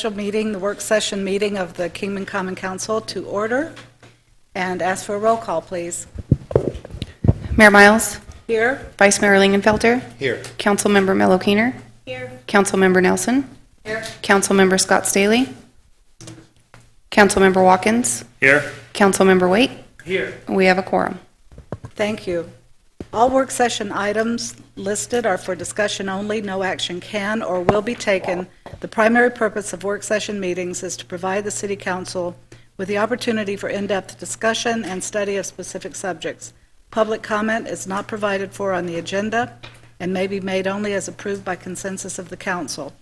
special meeting, the work session meeting of the Kingman Common Council to order, and ask for a roll call, please. Mayor Miles, Here. Vice Mayor Lingenfelter, Here. Councilmember Mello Keener, Here. Councilmember Nelson, Here. Councilmember Scott Staley, Councilmember Watkins, Here. Councilmember Waite. Here. We have a quorum. Thank you. All work session items listed are for discussion only. No action can or will be taken. The primary purpose of work session meetings is to provide the City Council with the opportunity for in-depth discussion and study of specific subjects. Public comment is not provided for on the agenda and may be made only as approved by consensus of the Council.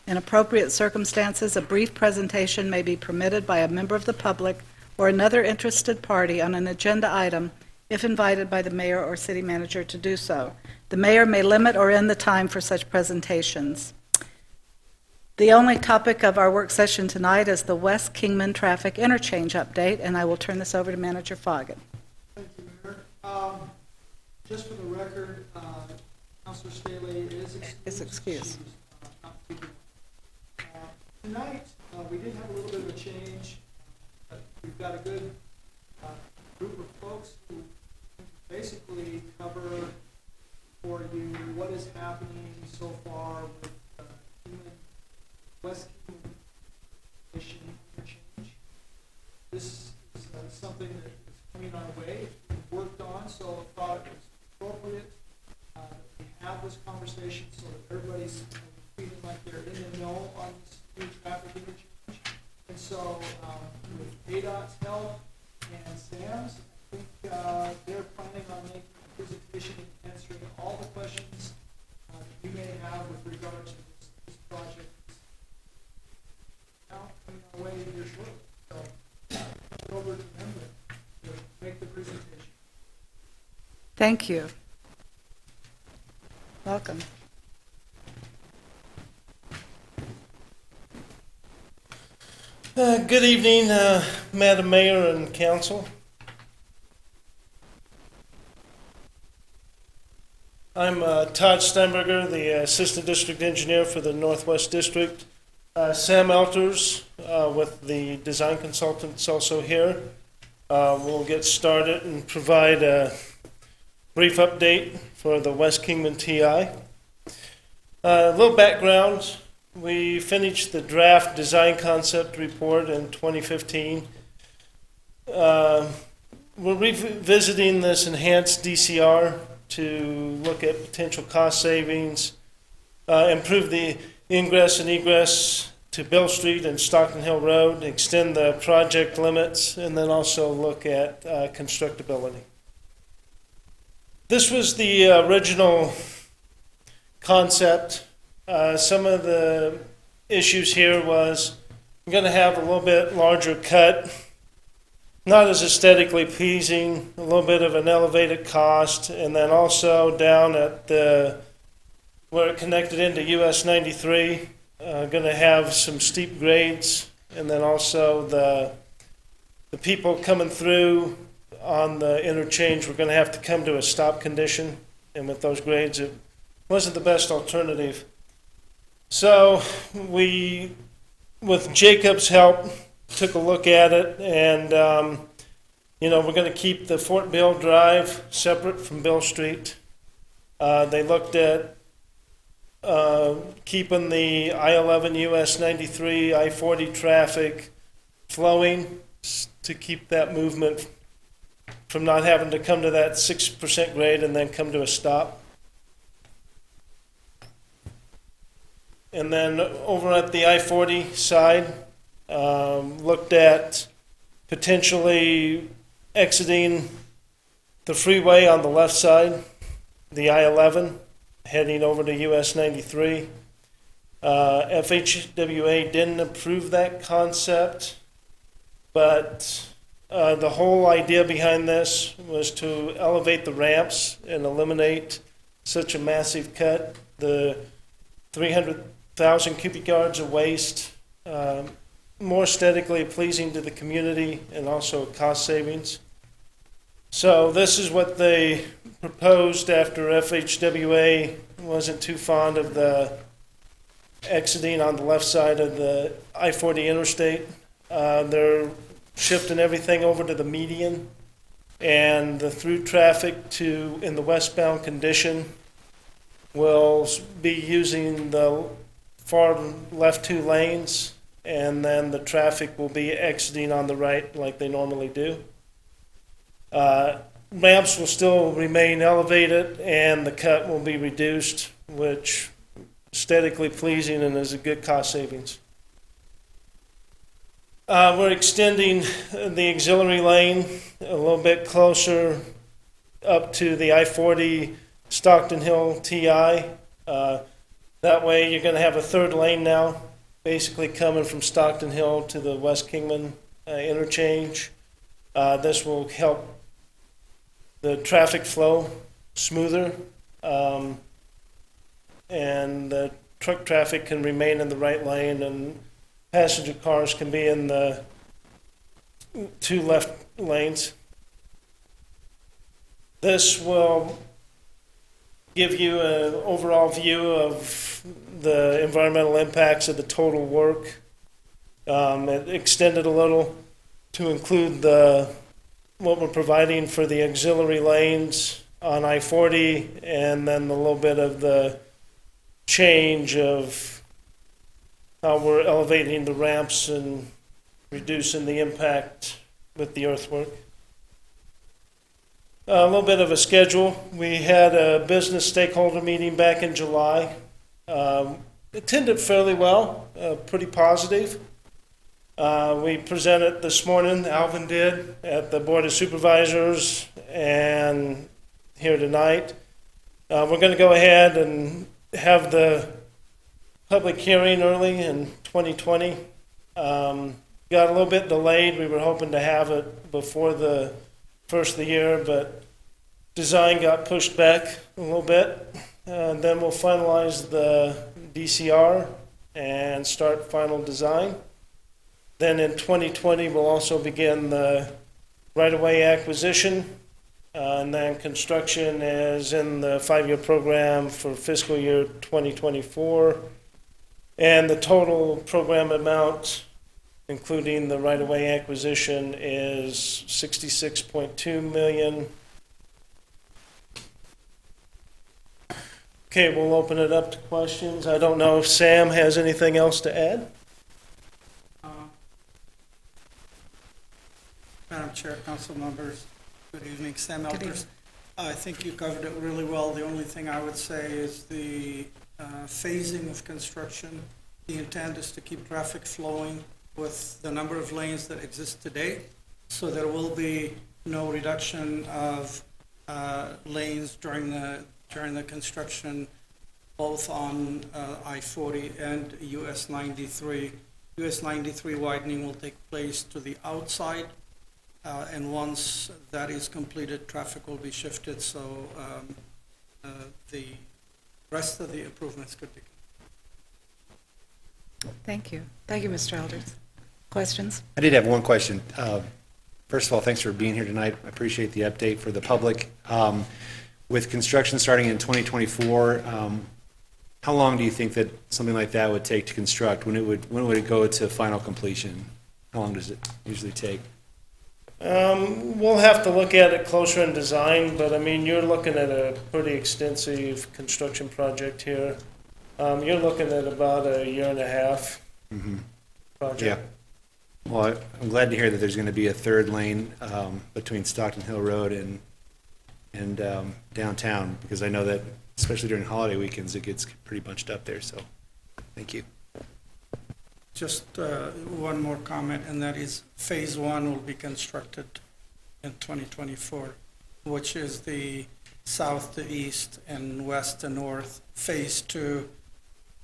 In appropriate circumstances, a brief presentation may be permitted by a member of the public or another interested party on an agenda item if invited by the mayor or city manager to do so. The mayor may limit or end the time for such presentations. The only topic of our work session tonight is the West Kingman traffic interchange update, and I will turn this over to Manager Foggett. Thank you, Mayor. Just for the record, Councilor Staley is excused. excused. Not speaking. Tonight, we did have a little bit of a change. But we've got a good group of folks who basically cover for you what is happening so far with West Kingman interchange. This is something that is coming our way. It's been worked on, so I thought it was appropriate that we have this conversation so that everybody's feeling like they're in the know on this new traffic interchange. And so with ADOT's help and Sam's, I think they're planning on making a presentation and answering all the questions that you may have with regards to this project. Now coming our way here shortly. So turn it over to them to make the presentation. Thank you. Welcome. Good evening, Madam Mayor and Council. I'm Todd Steinberger, the Assistant District Engineer for the Northwest District. Sam Elters with the design consultants also here. We'll get started and provide a brief update for the West Kingman TI. A little background. We finished the draft design concept report in 2015. We're revisiting this enhanced DCR to look at potential cost savings, improve the ingress and egress to Beale Street and Stockton Hill Road, extend the project limits, and then also look at constructability. This was the original concept. Some of the issues here was I'm going to have a little bit larger cut, not as aesthetically pleasing, a little bit of an elevated cost, and then also down at the where it connected into US 93, going to have some steep grades, and then also the people coming through on the interchange were going to have to come to a stop condition, and with those grades it wasn't the best alternative. So we, with Jacob's help, took a look at it, and we're going to keep the Fort Beale Drive separate from Beale Street. They looked at keeping the I-11 US 93, I-40 traffic flowing to keep that movement from not having to come to that 6% grade and then come to a stop. And then over at the I-40 side, looked at potentially exiting the freeway on the left side, the I-11, heading over to US 93. FHWA didn't approve that concept, but the whole idea behind this was to elevate the ramps and eliminate such a massive cut. The 300,000 cubic yards of waste, more aesthetically pleasing to the community and also cost savings. So this is what they proposed after FHWA wasn't too fond of the exiting on the left side of the I-40 interstate. They're shifting everything over to the median, and the through traffic in the westbound condition will be using the far left 2 lanes, and then the traffic will be exiting on the right like they normally do. Ramps will still remain elevated, and the cut will be reduced, which is aesthetically pleasing and is a good cost savings. We're extending the auxiliary lane a little bit closer up to the I-40 Stockton Hill TI. That way you're going to have a 3rd lane now, basically coming from Stockton Hill to the West Kingman interchange. This will help the traffic flow smoother, and the truck traffic can remain in the right lane, and passenger cars can be in the 2 left lanes. This will give you an overall view of the environmental impacts of the total work. It extended a little to include what we're providing for the auxiliary lanes on I-40, and then a little bit of the change of how we're elevating the ramps and reducing the impact with the earthwork. A little bit of a schedule. We had a business stakeholder meeting back in July. It tended fairly well, pretty positive. We presented this morning, Alvin did, at the Board of Supervisors and here tonight. We're going to go ahead and have the public hearing early in 2020. Got a little bit delayed. We were hoping to have it before the first of the year, but design got pushed back a little bit. Then we'll finalize the DCR and start final design. Then in 2020, we'll also begin the right-of-way acquisition, and then construction is in the 5-year program for fiscal year 2024. And the total program amount, including the right-of-way acquisition, is $66.2 million. Okay, we'll open it up to questions. I don't know if Sam has anything else to add? Madam Chair, council members, good evening. Sam Good Elters. I think you covered it really well. The only thing I would say is the phasing of construction. The intent is to keep traffic flowing with the number of lanes that exist today. So there will be no reduction of lanes during the construction, both on I-40 and US 93. US 93 widening will take place to the outside. And once that is completed, traffic will be shifted, so the rest of the improvements could be. Thank you. Thank you, Mr. Elders. Questions? I did have one question. First of all, thanks for being here tonight. I appreciate the update for the public. With construction starting in 2024, how long do you think that something like that would take to construct? When would it go to final completion? How long does it usually take? We'll have to look at it closer in design, but I mean, you're looking at a pretty extensive construction project here. You're looking at about a 1.5 year project. Yeah. Well, I'm glad to hear that there's going to be a 3rd lane between Stockton Hill Road and downtown, because I know that especially during holiday weekends, it gets pretty bunched up there. So, thank you. Just one more comment, and that is Phase 1 will be constructed in 2024, which is the south to east and west to north. Phase 2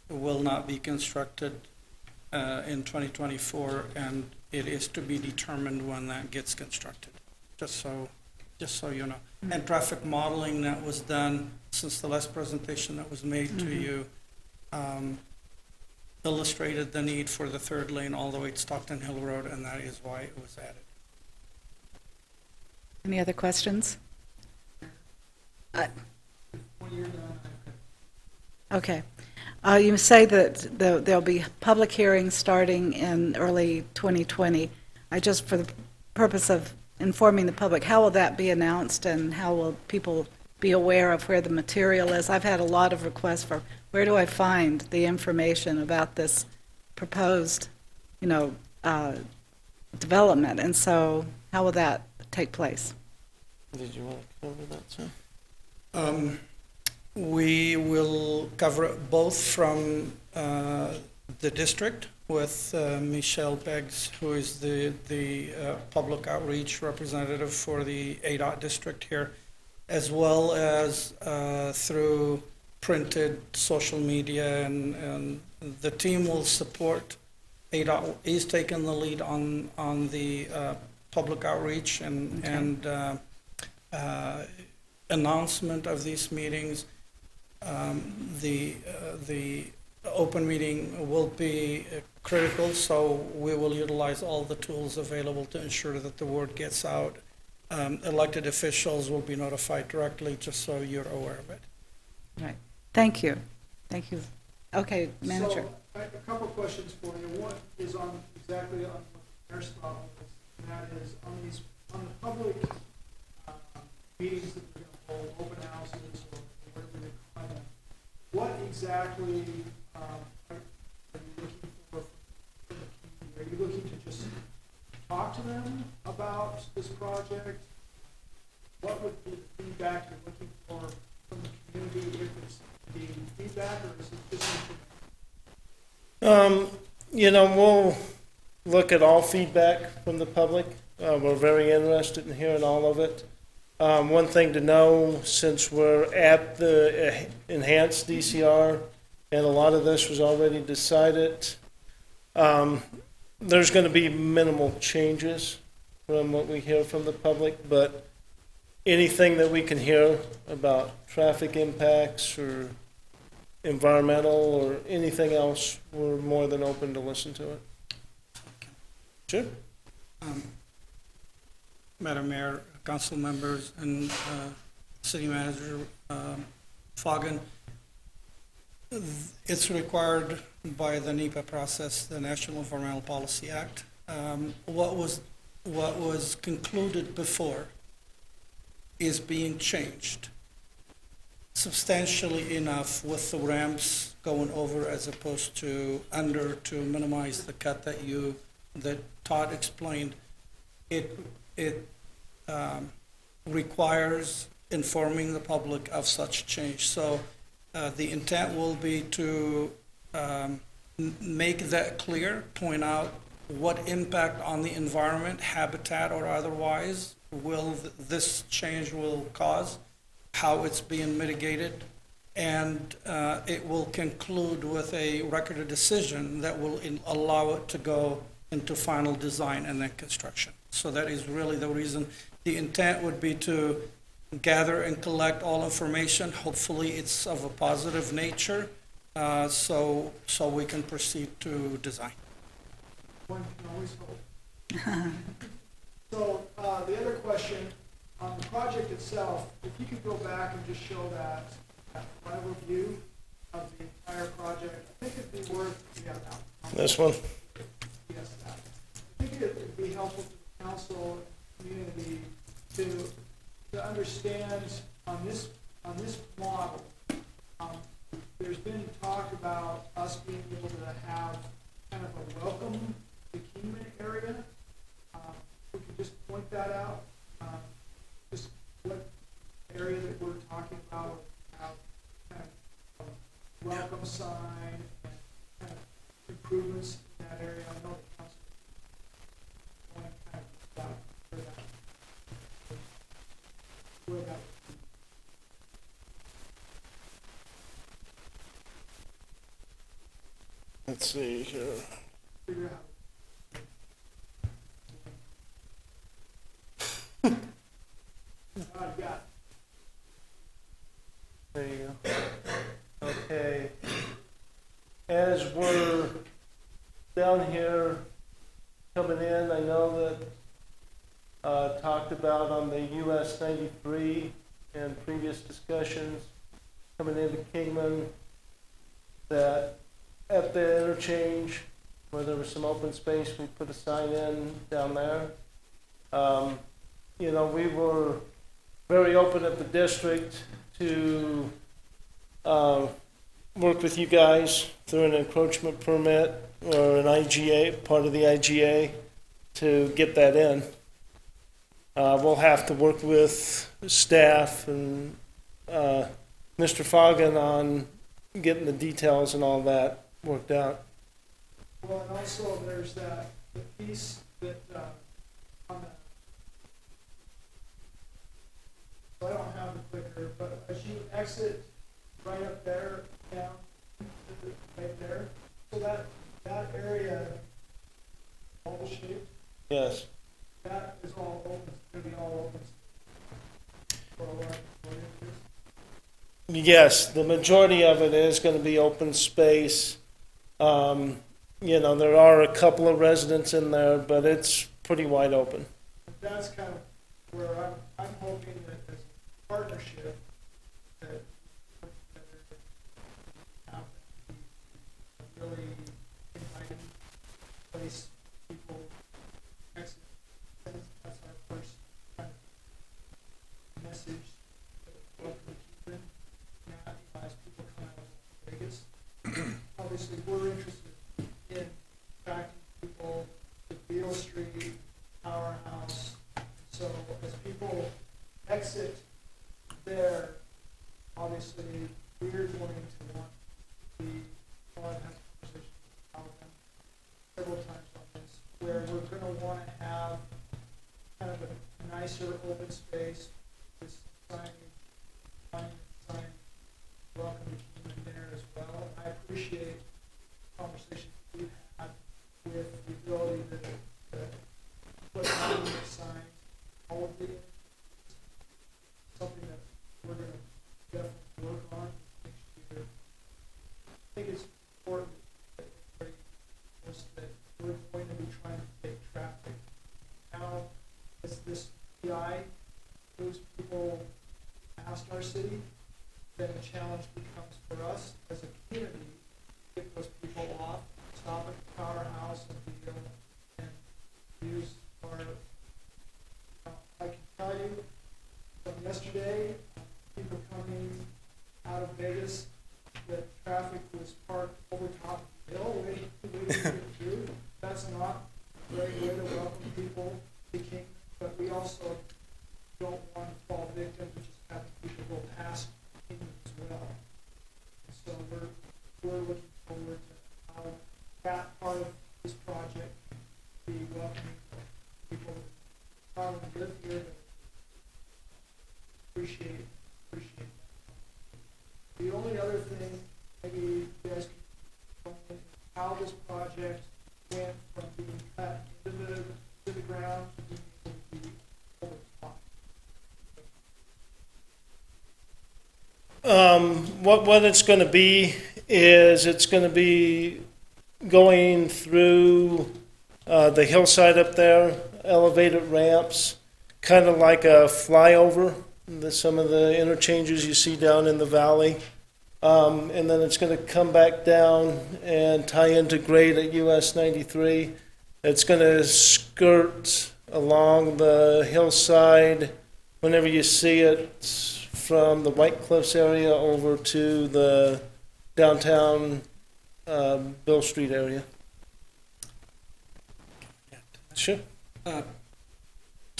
will not be constructed in 2024, and it is to be determined when that gets constructed, just so you know. And traffic modeling that was done since the last presentation that was made to you illustrated the need for the 3rd lane all the way to Stockton Hill Road, and that is why it was added. Any other questions? When you're done, Okay. You say that there'll be public hearings starting in early 2020. Just for the purpose of informing the public, how will that be announced, and how will people be aware of where the material is? I've had a lot of requests for, where do I find the information about this proposed, development? And so how will that take place? Did you want to cover that, sir? We will cover it both from the district with Michelle Beggs, who is the public outreach representative for the ADOT district here, as well as through printed social media, and the team will support. ADOT is taking the lead on the public outreach and announcement of these meetings. The open meeting will be critical, so we will utilize all the tools available to ensure that the word gets out. Elected officials will be notified directly, just so you're aware of it. Right. Thank you. Thank you. Okay, manager. So, a couple of questions for you. One is exactly on what the mayor's thought was, and that is on the public meetings that we're going to hold, open houses, or whatever they call them. What exactly are you looking for from the community? Are you looking to just talk to them about this project? What would be the feedback you're looking for from the community, if it's the feedback, or is it just information? We'll look at all feedback from the public. We're very interested in hearing all of it. One thing to know, since we're at the enhanced DCR, and a lot of this was already decided, there's going to be minimal changes from what we hear from the public, but anything that we can hear about traffic impacts or environmental or anything else, we're more than open to listen to it. Sure. Madam Mayor, council members, and city manager Foggin, it's required by the NEPA process, the National Environmental Policy Act. What was concluded before is being changed substantially enough, with the ramps going over as opposed to under, to minimize the cut that Todd explained. It requires informing the public of such change. So the intent will be to make that clear, point out what impact on the environment, habitat or otherwise, this change will cause, how it's being mitigated, and it will conclude with a record of decision that will allow it to go into final design and then construction. So that is really the reason. The intent would be to gather and collect all information. Hopefully it's of a positive nature, so we can proceed to design. One can always hope. So the other question, on the project itself, if you could go back and just show that flyover view of the entire project, I think it'd be worth, This one? yes, that. I think it would be helpful to the council and community to understand on this model. There's been talk about us being able to have kind of a welcome to Kingman area. We could just point that out. Just what area that we're talking about, have kind of a welcome sign and kind of improvements in that area. I know the council kind of about where that Let's see here. figure out. Yeah. There you go. Okay. As we're down here coming in, I know that talked about on the US 93 and previous discussions coming into Kingman, that at the interchange where there was some open space, we put a sign in down there. You know, we were very open at the district to work with you guys through an encroachment permit or an IGA, part of the IGA, to get that in. We'll have to work with staff and Mr. Foggin on getting the details and all that worked out. Well, and also there's the piece that, on the, I don't have the clicker, but as you exit right up there, down, right there, so that area, oval shaped, Yes. that is all open, it's gonna be all open. For a while, for years. Yes, the majority of it is going to be open space. You know, there are a couple of residents in there, but it's pretty wide open. That's kind of where I'm hoping that as a partnership, that have a really inviting place people exit. That's our first kind of message. Welcome to Kingman. Now, as people come out of Vegas, obviously we're interested in attracting people to Beale Street, Powerhouse. So as people exit there, obviously we're going to want to have conversations with them several times on this, where we're going to want to have kind of a nicer open space with signage, welcome to Kingman there as well. I appreciate conversations we've had with the ability to put on the signs, all of it. Something that we're going to definitely work on next year. I think it's important that we're going to be trying to take traffic. Now, as this PI moves people past our city, then the challenge becomes for us as a community, get those people off, stop at the Powerhouse and Beale and use our, I can tell you from yesterday, people coming out of Vegas, that traffic was parked over top of the hill waiting to get through. That's not a great way to welcome people to Kingman, but we also don't want to fall victim to just having people go past Kingman as well. So we're looking forward to how that part of this project be welcoming people who not only live here, but appreciate that. The only other thing, maybe you guys can tell me how this project went from being cut into the ground to being able to be over top. What it's going to be is it's going to be going through the hillside up there, elevated ramps, kind of like a flyover, some of the interchanges you see down in the valley. And then it's going to come back down and tie into grade at US 93. It's going to skirt along the hillside whenever you see it from the White Cliffs area over to the downtown Beale Street area. Sure. To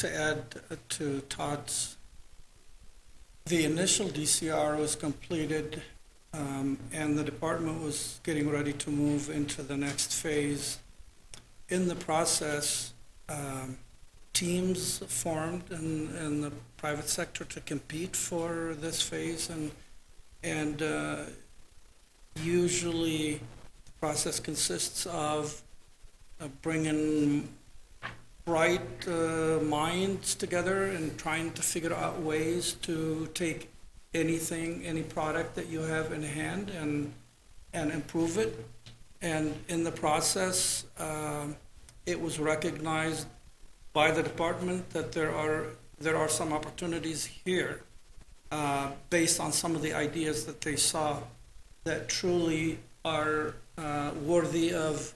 add to Todd's, the initial DCR was completed, and the department was getting ready to move into the next phase. In the process, teams formed in the private sector to compete for this phase, and usually the process consists of bringing bright minds together and trying to figure out ways to take anything, any product that you have in hand and improve it. And in the process, it was recognized by the department that there are some opportunities here based on some of the ideas that they saw that truly are worthy of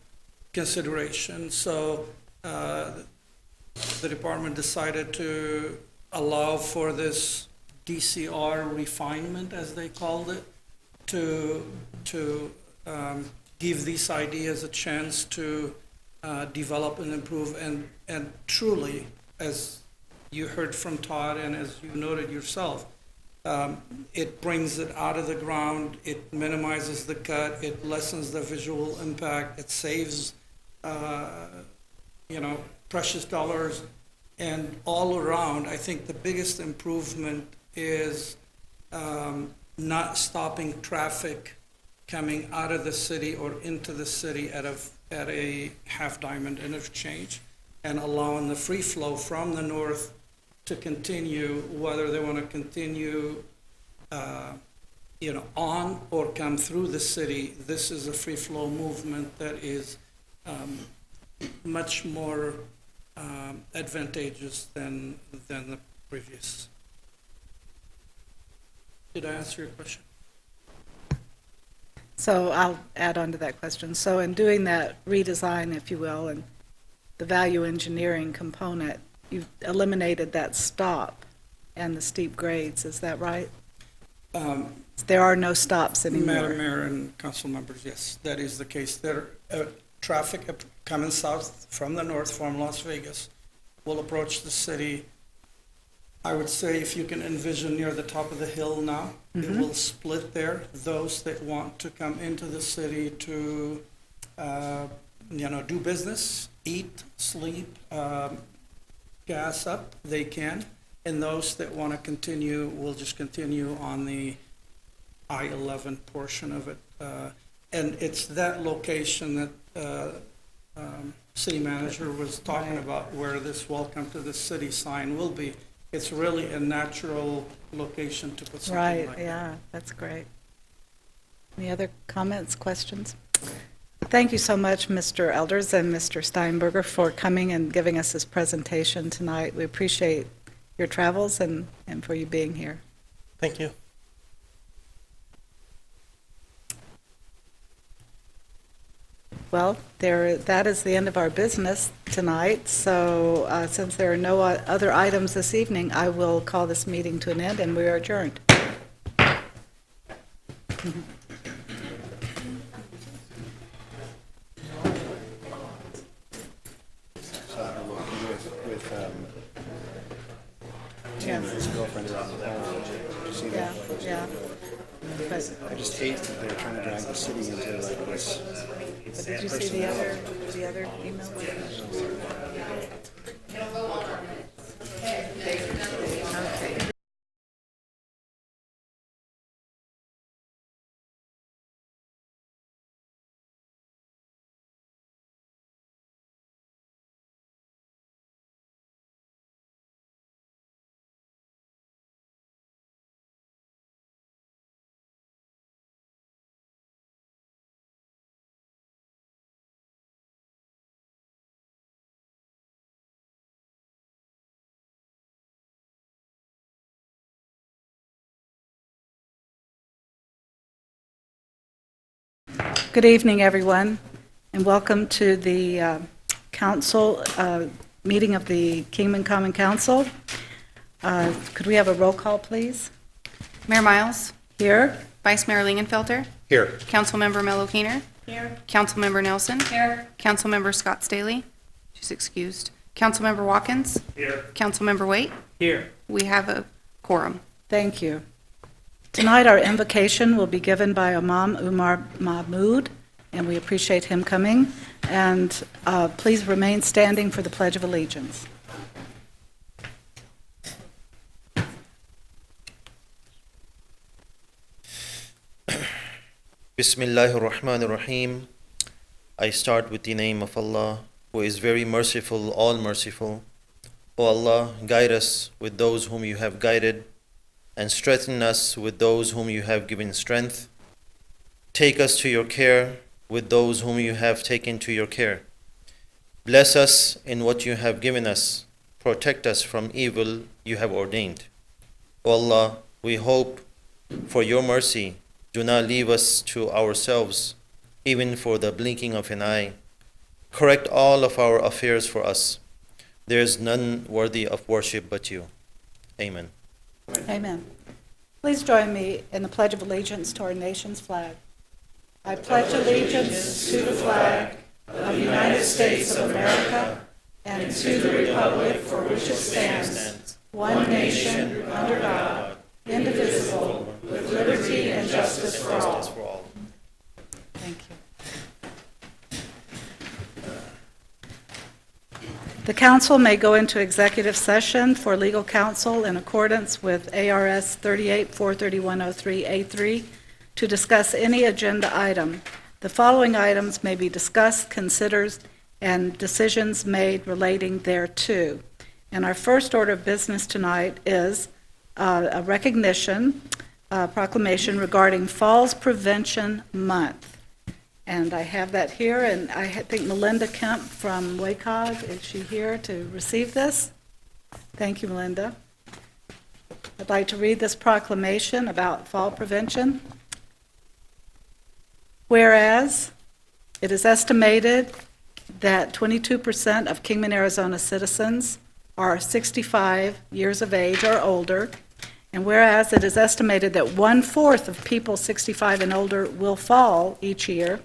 consideration. So the department decided to allow for this DCR refinement, as they called it, to give these ideas a chance to develop and improve. And truly, as you heard from Todd and as you noted yourself, it brings it out of the ground, it minimizes the cut, it lessens the visual impact, it saves, precious dollars. And all around, I think the biggest improvement is not stopping traffic coming out of the city or into the city at a half diamond interchange, and allowing the free flow from the north to continue, whether they want to continue on or come through the city. This is a free flow movement that is much more advantageous than the previous. Did I answer your question? So I'll add on to that question. So in doing that redesign, if you will, and the value engineering component, you've eliminated that stop and the steep grades, is that right? There are no stops anymore. Madam Mayor and council members, yes, that is the case. There, traffic coming south from the north from Las Vegas will approach the city. I would say if you can envision near the top of the hill now, it will split there. Those that want to come into the city to, do business, eat, sleep, gas up, they can. And those that want to continue will just continue on the I-11 portion of it. And it's that location that city manager was talking about, where this welcome to the city sign will be. It's really a natural location to put something Right, like that. yeah, that's great. Any other comments, questions? Thank you so much, Mr. Elders and Mr. Steinberger, for coming and giving us this presentation tonight. We appreciate your travels and for you being here. Thank you. Well, that is the end of our business tonight, so since there are no other items this evening, I will call this meeting to an end, and we are adjourned. Tim and his girlfriend are on the hall. Did you see that? Yeah. But I just hate that they're trying to drag the city into like this. did you see the other emails? Okay. Good evening, everyone, and welcome to the council meeting of the Kingman Common Council. Could we have a roll call, please? Mayor Miles, Here? Vice Mayor Lingenfelter, Here. Councilmember Mello Keener. Here. Councilmember Nelson. Here. Councilmember Scott Staley, she's excused. Councilmember Watkins. Here. Councilmember Waite. Here. We have a quorum. Thank you. Tonight, our invocation will be given by Imam Umar Mahmood, and we appreciate him coming. And please remain standing for the Pledge of Allegiance. Bismillahir Rahmanir Rahim. I start with the name of Allah, who is very merciful, all merciful. O Allah, guide us with those whom you have guided, and strengthen us with those whom you have given strength. Take us to your care with those whom you have taken to your care. Bless us in what you have given us. Protect us from evil you have ordained. O Allah, we hope for your mercy. Do not leave us to ourselves, even for the blinking of an eye. Correct all of our affairs for us. There is none worthy of worship but you. Amen. Amen. Please join me in the Pledge of Allegiance to our nation's flag. I pledge allegiance to the flag of the United States of America and to the republic for which it stands, one nation, under God, indivisible, with liberty and justice for all. Thank you. The council may go into executive session for legal counsel in accordance with ARS 38-43103A3 to discuss any agenda item. The following items may be discussed, considered, and decisions made relating thereto. And our first order of business tonight is a recognition, proclamation regarding Falls Prevention Month. And I have that here, and I think Melinda Kemp from WACOG, is she here to receive this? Thank you, Melinda. I'd like to read this proclamation about fall prevention. Whereas it is estimated that 22% of Kingman, Arizona citizens are 65 years of age or older, and whereas it is estimated that 1/4 of people 65 and older will fall each year,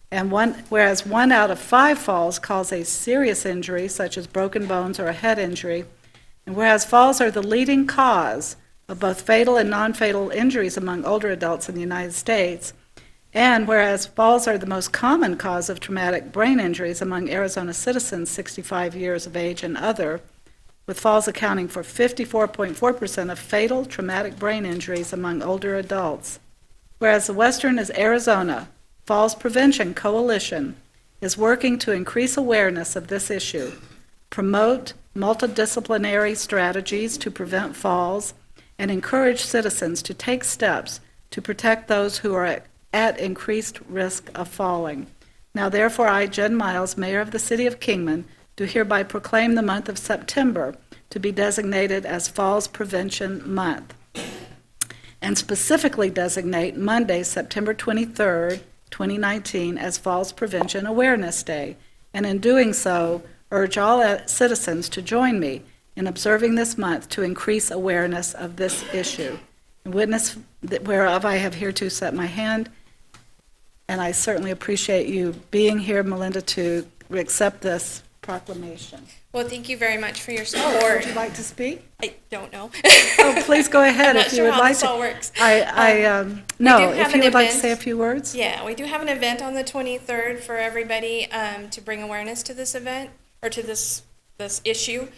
and whereas 1 out of 5 falls cause a serious injury, such as broken bones or a head injury, and whereas falls are the leading cause of both fatal and non-fatal injuries among older adults in the United States, and whereas falls are the most common cause of traumatic brain injuries among Arizona citizens 65 years of age and other, with falls accounting for 54.4% of fatal traumatic brain injuries among older adults. Whereas the Western Arizona Falls Prevention Coalition is working to increase awareness of this issue, promote multidisciplinary strategies to prevent falls, and encourage citizens to take steps to protect those who are at increased risk of falling. Now therefore, I, Jen Miles, Mayor of the City of Kingman, do hereby proclaim the month of September to be designated as Falls Prevention Month, and specifically designate Monday, September 23rd, 2019, as Falls Prevention Awareness Day, and in doing so, urge all citizens to join me in observing this month to increase awareness of this issue. In witness whereof I have hereto set my hand, and I certainly appreciate you being here, Melinda, to accept this proclamation. Well, thank you very much for your Would support. you like to speak? I don't know. Oh, please go ahead I'm not if you sure would how like this to. all works. No, do if have you an would like to event. say a few words? Yeah, we do have an event on the 23rd for everybody to bring awareness to this event, or to this issue.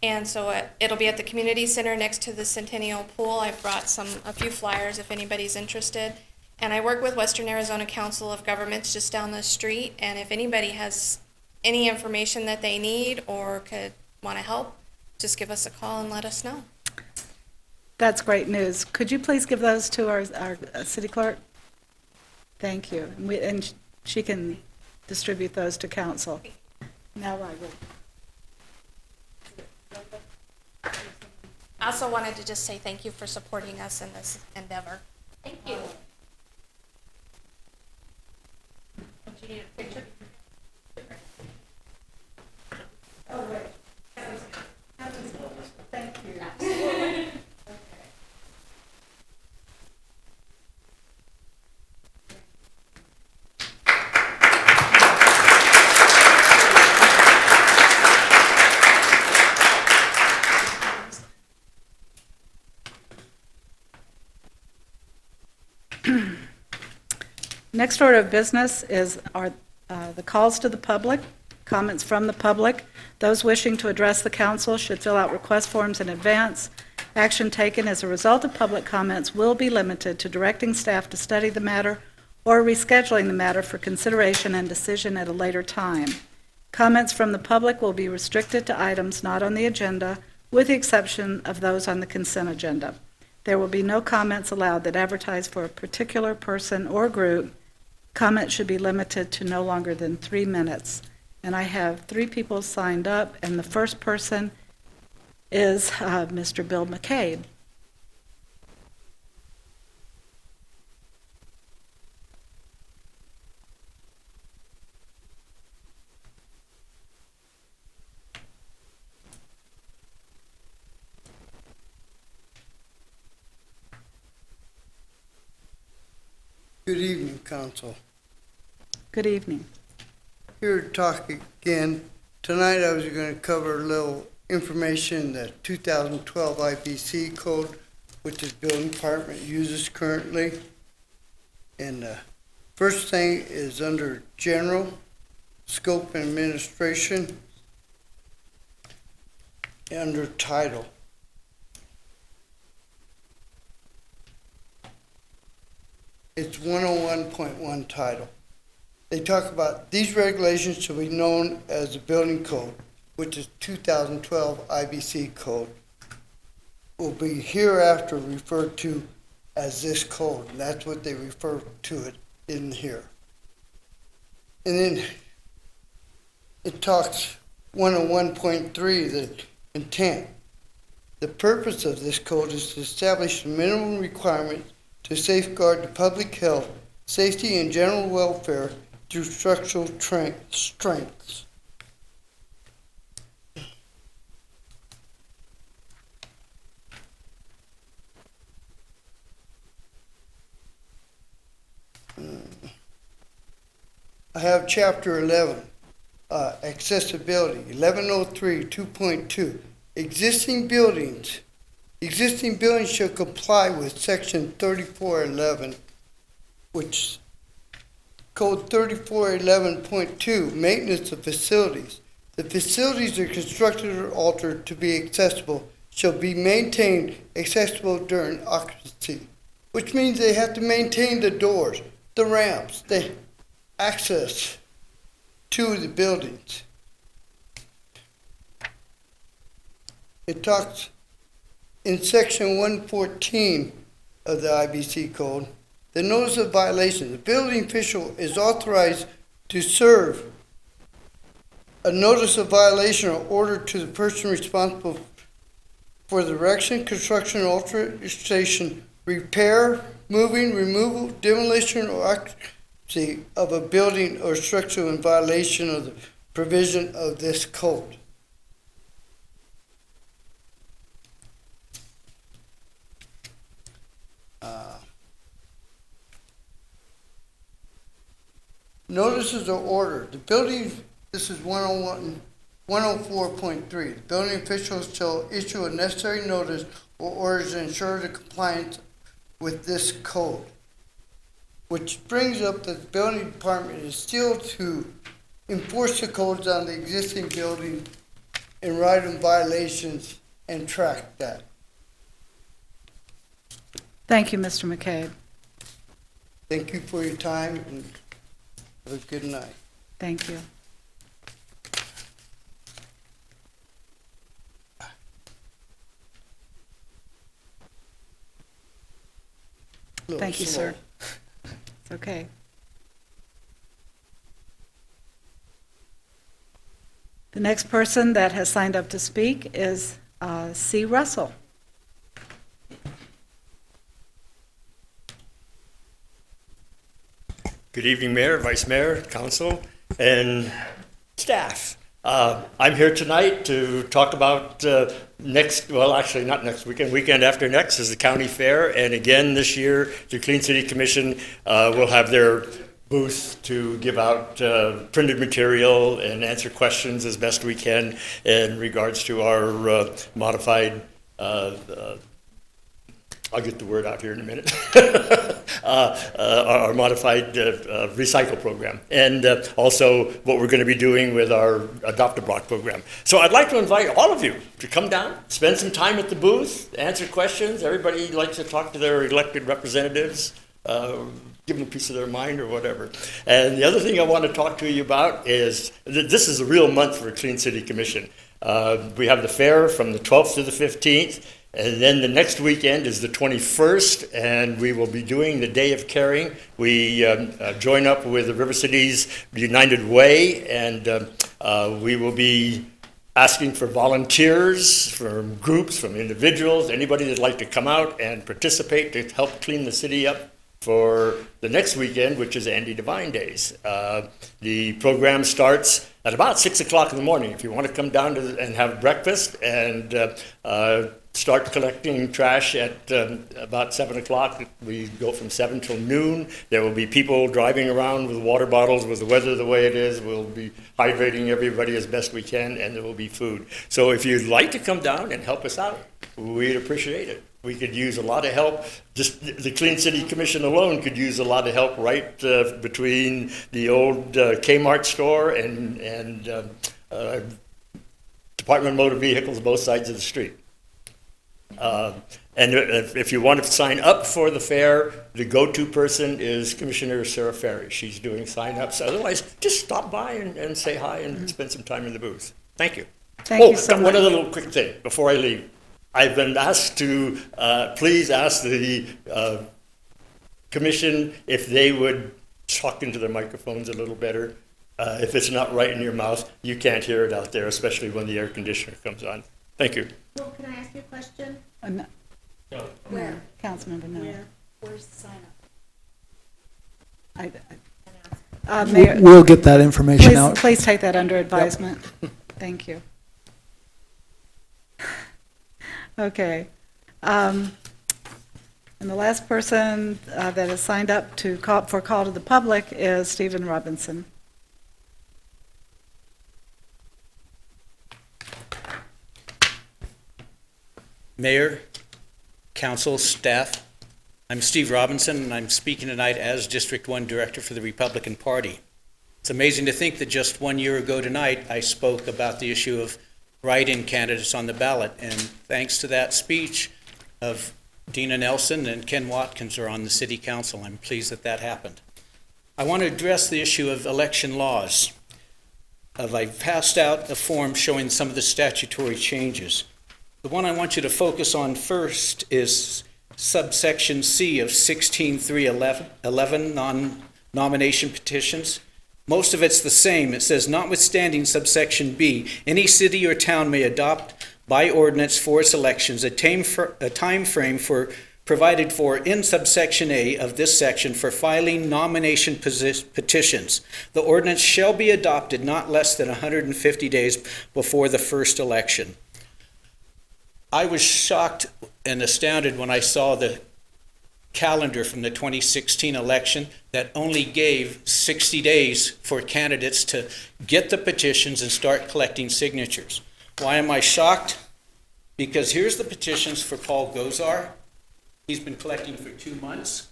And so it'll be at the community center next to the Centennial Pool. I've brought a few flyers if anybody's interested. And I work with Western Arizona Council of Governments just down the street. And if anybody has any information that they need or could want to help, just give us a call and let us know. That's great news. Could you please give those to our city clerk? Thank you. And she can distribute those to council. Now I will. I also wanted to just say thank you for supporting us in this endeavor. Thank you. Don't you need a picture? Oh, wait. Thank you. Next order of business is the calls to the public, comments from the public. Those wishing to address the council should fill out request forms in advance. Action taken as a result of public comments will be limited to directing staff to study the matter or rescheduling the matter for consideration and decision at a later time. Comments from the public will be restricted to items not on the agenda, with the exception of those on the consent agenda. There will be no comments allowed that advertise for a particular person or group. Comments should be limited to no longer than 3 minutes. And I have 3 people signed up, and the first person is Mr. Bill McCabe. Good evening, Council. Good evening. Here to talk again. Tonight I was going to cover a little information that 2012 IBC code, which the building department uses currently. And the first thing is under general, scope and administration, under title. It's 101.1 title. They talk about these regulations shall be known as the building code, which is 2012 IBC code, will be hereafter referred to as this code, and that's what they refer to it in here. And then it talks 101.3, the intent. The purpose of this code is to establish the minimum requirements to safeguard the public health, safety, and general welfare through structural strengths. I have Chapter 11, accessibility, 1103, 2.2. Existing buildings shall comply with Section 3411, which Code 3411.2, maintenance of facilities. The facilities are constructed or altered to be accessible shall be maintained accessible during occupancy, which means they have to maintain the doors, the ramps, the access to the buildings. It talks in Section 114 of the IBC code, the notice of violation. The building official is authorized to serve a notice of violation or order to the person responsible for the erection, construction, alteration, repair, moving, removal, demolition, or occupancy of a building or structure in violation of the provision of this code. Notices of order. The building, this is 104.3. The building officials shall issue a necessary notice or orders to ensure the compliance with this code. Which brings up that the building department is still to enforce the codes on the existing building and write them violations and track that. Thank you, Mr. McCabe. Thank you for your time and have a good night. Thank you. Thank you, sir. It's okay. The next person that has signed up to speak is C. Russell. Good evening, Mayor, Vice Mayor, Council, and staff. I'm here tonight to talk about not next weekend, weekend after next is the county fair. And again, this year, the Clean City Commission will have their booth to give out printed material and answer questions as best we can in regards to our modified I'll get the word out here in a minute. Our modified recycle program, and also what we're going to be doing with our Adopt a Block program. So I'd like to invite all of you to come down, spend some time at the booth, answer questions. Everybody likes to talk to their elected representatives, give them a piece of their mind or whatever. And the other thing I want to talk to you about is that this is a real month for Clean City Commission. We have the fair from the 12th to the 15th. And then the next weekend is the 21st, and we will be doing the Day of Caring. We join up with the River Cities United Way, and we will be asking for volunteers from groups, from individuals, anybody that'd like to come out and participate to help clean the city up for the next weekend, which is Andy Devine Days. The program starts at about 6 o'clock in the morning. If you want to come down and have breakfast and start collecting trash at about 7 o'clock. We go from 7 till noon. There will be people driving around with water bottles with the weather the way it is. We'll be hydrating everybody as best we can, and there will be food. So if you'd like to come down and help us out, we'd appreciate it. We could use a lot of help. Just the Clean City Commission alone could use a lot of help right between the old Kmart store and Department of Motor Vehicles, both sides of the street. And if you want to sign up for the fair, the go-to person is Commissioner Sarah Ferry. She's doing sign-ups. Otherwise, just stop by and say hi and spend some time in the booth. Thank you. Thank you so much. One other little quick thing before I leave. I've been asked to please ask the commission if they would talk into their microphones a little better. If it's not right in your mouth, you can't hear it out there, especially when the air conditioner comes on. Thank you. Well, can I ask you a question? No. Where? Councilmember, no. Where's the sign up? Mayor, We'll get that information out. please take that under advisement. Thank you. Okay. And the last person that is signed up to for call to the public is Stephen Robinson. Mayor, council, staff, I'm Steve Robinson, and I'm speaking tonight as District 1 Director for the Republican Party. It's amazing to think that just 1 year ago tonight, I spoke about the issue of write-in candidates on the ballot, and thanks to that speech of Dina Nelson and Ken Watkins are on the city council. I'm pleased that that happened. I want to address the issue of election laws. I've passed out a form showing some of the statutory changes. The one I want you to focus on first is subsection C of 16.3.11 non-nomination petitions. Most of it's the same. It says, notwithstanding subsection B, any city or town may adopt by ordinance for its elections a time frame provided for in subsection A of this section for filing nomination petitions. The ordinance shall be adopted not less than 150 days before the first election. I was shocked and astounded when I saw the calendar from the 2016 election that only gave 60 days for candidates to get the petitions and start collecting signatures. Why am I shocked? Because here's the petitions for Paul Gosar. He's been collecting for 2 months.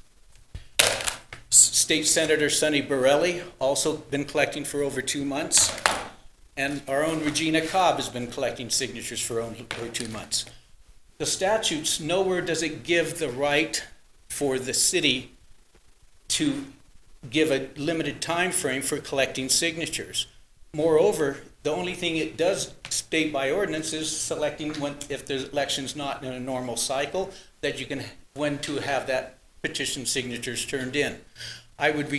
State Senator Sonny Borelli also been collecting for over 2 months. And our own Regina Cobb has been collecting signatures for over 2 months. The statutes, nowhere does it give the right for the city to give a limited time frame for collecting signatures. Moreover, the only thing it does state by ordinance is selecting when, if the election's not in a normal cycle, that you can, when to have that petition signatures turned in. I would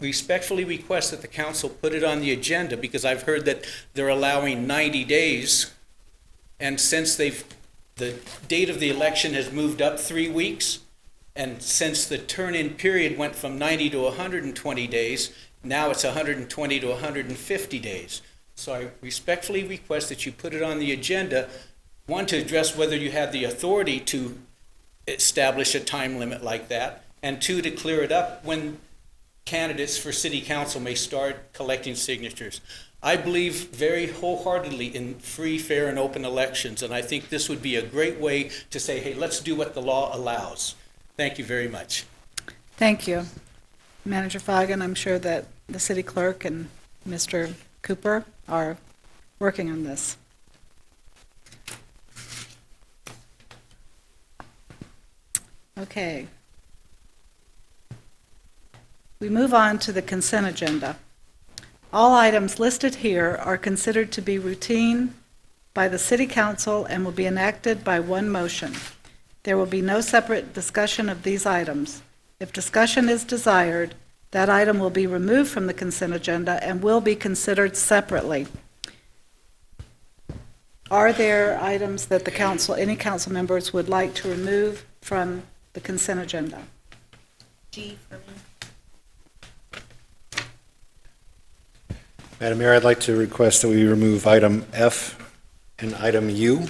respectfully request that the council put it on the agenda, because I've heard that they're allowing 90 days, and since the date of the election has moved up 3 weeks, and since the turn-in period went from 90 to 120 days, now it's 120 to 150 days. So I respectfully request that you put it on the agenda, one, to address whether you have the authority to establish a time limit like that, and two, to clear it up when candidates for city council may start collecting signatures. I believe very wholeheartedly in free, fair, and open elections, and I think this would be a great way to say, hey, let's do what the law allows. Thank you very much. Thank you. Manager Fagan, I'm sure that the city clerk and Mr. Cooper are working on this. Okay. We move on to the consent agenda. All items listed here are considered to be routine by the City Council and will be enacted by one motion. There will be no separate discussion of these items. If discussion is desired, that item will be removed from the consent agenda and will be considered separately. Are there items that the council, any council members would like to remove from the consent agenda? G for me. Madam Mayor, I'd like to request that we remove item F and item U.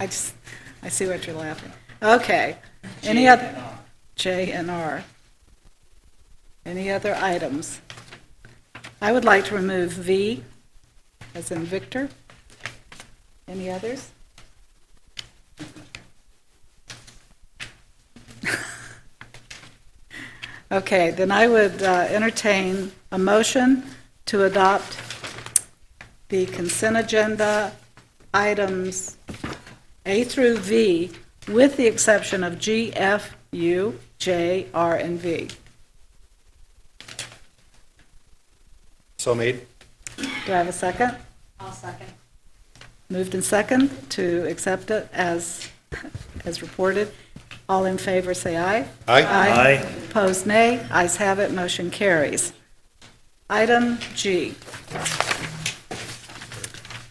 I see what you're laughing. Okay. Any other? J and R. Any other items? I would like to remove V, as in Victor. Any others? Okay, then I would entertain a motion to adopt the consent agenda items A through V, with the exception of G, F, U, J, R, and V. So made. Do I have a second? I'll second. Moved and second to accept it as reported. All in favor, say aye. Aye. Opposed, nay. Ayes have it, motion carries. Item G.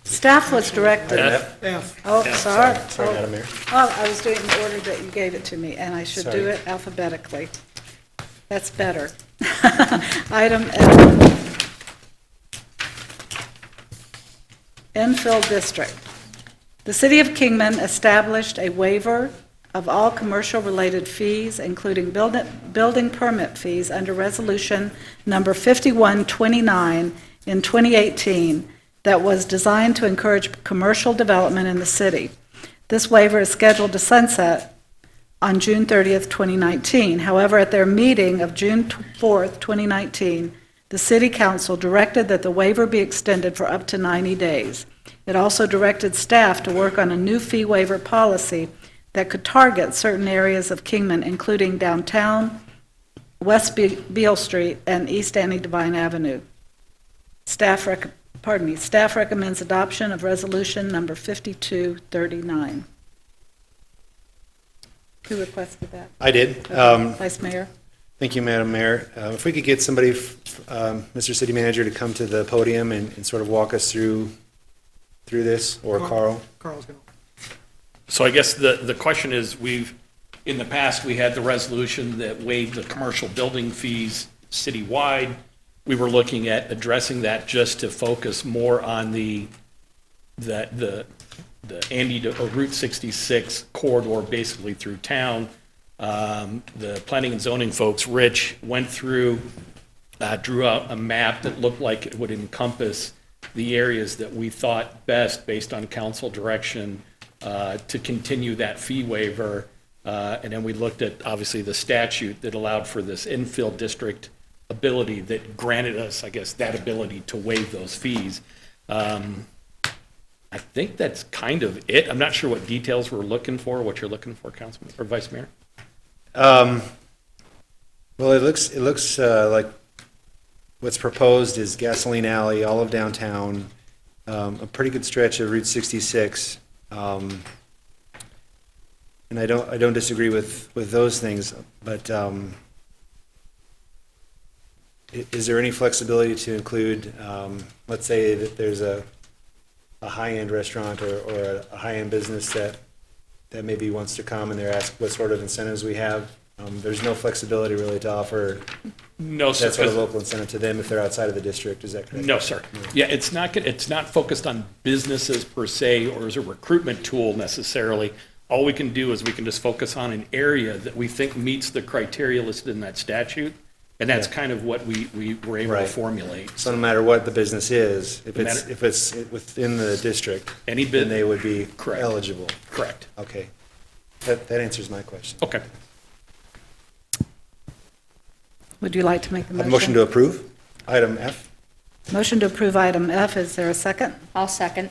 Staff was directed. F. Oh, sorry. Sorry, Madam Mayor. Oh, I was doing it in the order that you gave it to me, and I should do Sorry. it alphabetically. That's better. Item F. Infill District. The City of Kingman established a waiver of all commercial-related fees, including building permit fees, under Resolution Number 5129 in 2018, that was designed to encourage commercial development in the city. This waiver is scheduled to sunset on June 30th, 2019. However, at their meeting of June 4th, 2019, the City Council directed that the waiver be extended for up to 90 days. It also directed staff to work on a new fee waiver policy that could target certain areas of Kingman, including downtown, West Beale Street, and East Annie Devine Avenue. Staff recommends adoption of Resolution Number 5239. Who requested that? I did. Vice Mayor? Thank you, Madam Mayor. If we could get somebody, Mr. City Manager, to come to the podium and sort of walk us through this, or Carl. Carl's going to. So I guess the question is, in the past, we had the resolution that waived the commercial building fees citywide. We were looking at addressing that just to focus more on the Andy to Route 66 corridor, basically through town. The planning and zoning folks, Rich, went through, drew out a map that looked like it would encompass the areas that we thought best, based on council direction, to continue that fee waiver. And then we looked at, obviously, the statute that allowed for this infill district ability that granted us, I guess, that ability to waive those fees. I think that's kind of it. I'm not sure what details we're looking for, what you're looking for, Councilman, or Vice Mayor. Well, it looks like what's proposed is Gasoline Alley, all of downtown, a pretty good stretch of Route 66. And I don't disagree with those things, but is there any flexibility to include, let's say that there's a high-end restaurant or a high-end business that maybe wants to come and they're asked what sort of incentives we have? There's no flexibility really to offer No, sir. that sort of local incentive to them if they're outside of the district, is that correct? No, sir. Yeah, it's not focused on businesses per se, or as a recruitment tool necessarily. All we can do is we can just focus on an area that we think meets the criteria listed in that statute, and that's kind of what we were able to Right. formulate. So no matter what the business is, if No it's, matter- if it's within the district, Any then bid, they would be Correct. eligible. correct. Okay. That answers my question. Okay. Would you like to make the A motion? motion to approve, item F. Motion to approve item F, is there a second? I'll second.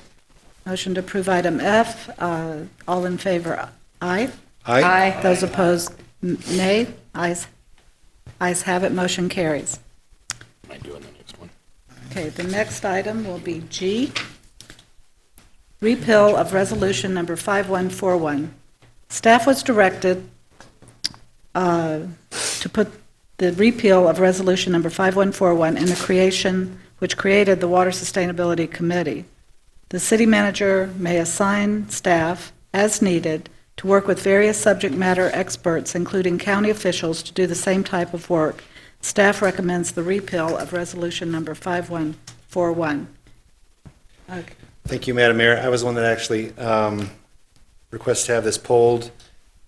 Motion to approve item F, all in favor, aye. Aye. Those opposed, nay. Ayes have it, motion carries. Am I doing the next one? Okay, the next item will be G, repeal of resolution number 5141. Staff was directed to put the repeal of resolution number 5141 in the creation, which created the Water Sustainability Committee. The city manager may assign staff, as needed, to work with various subject matter experts, including county officials, to do the same type of work. Staff recommends the repeal of resolution number 5141. Okay. Thank you, Madam Mayor. I was one that actually request to have this pulled.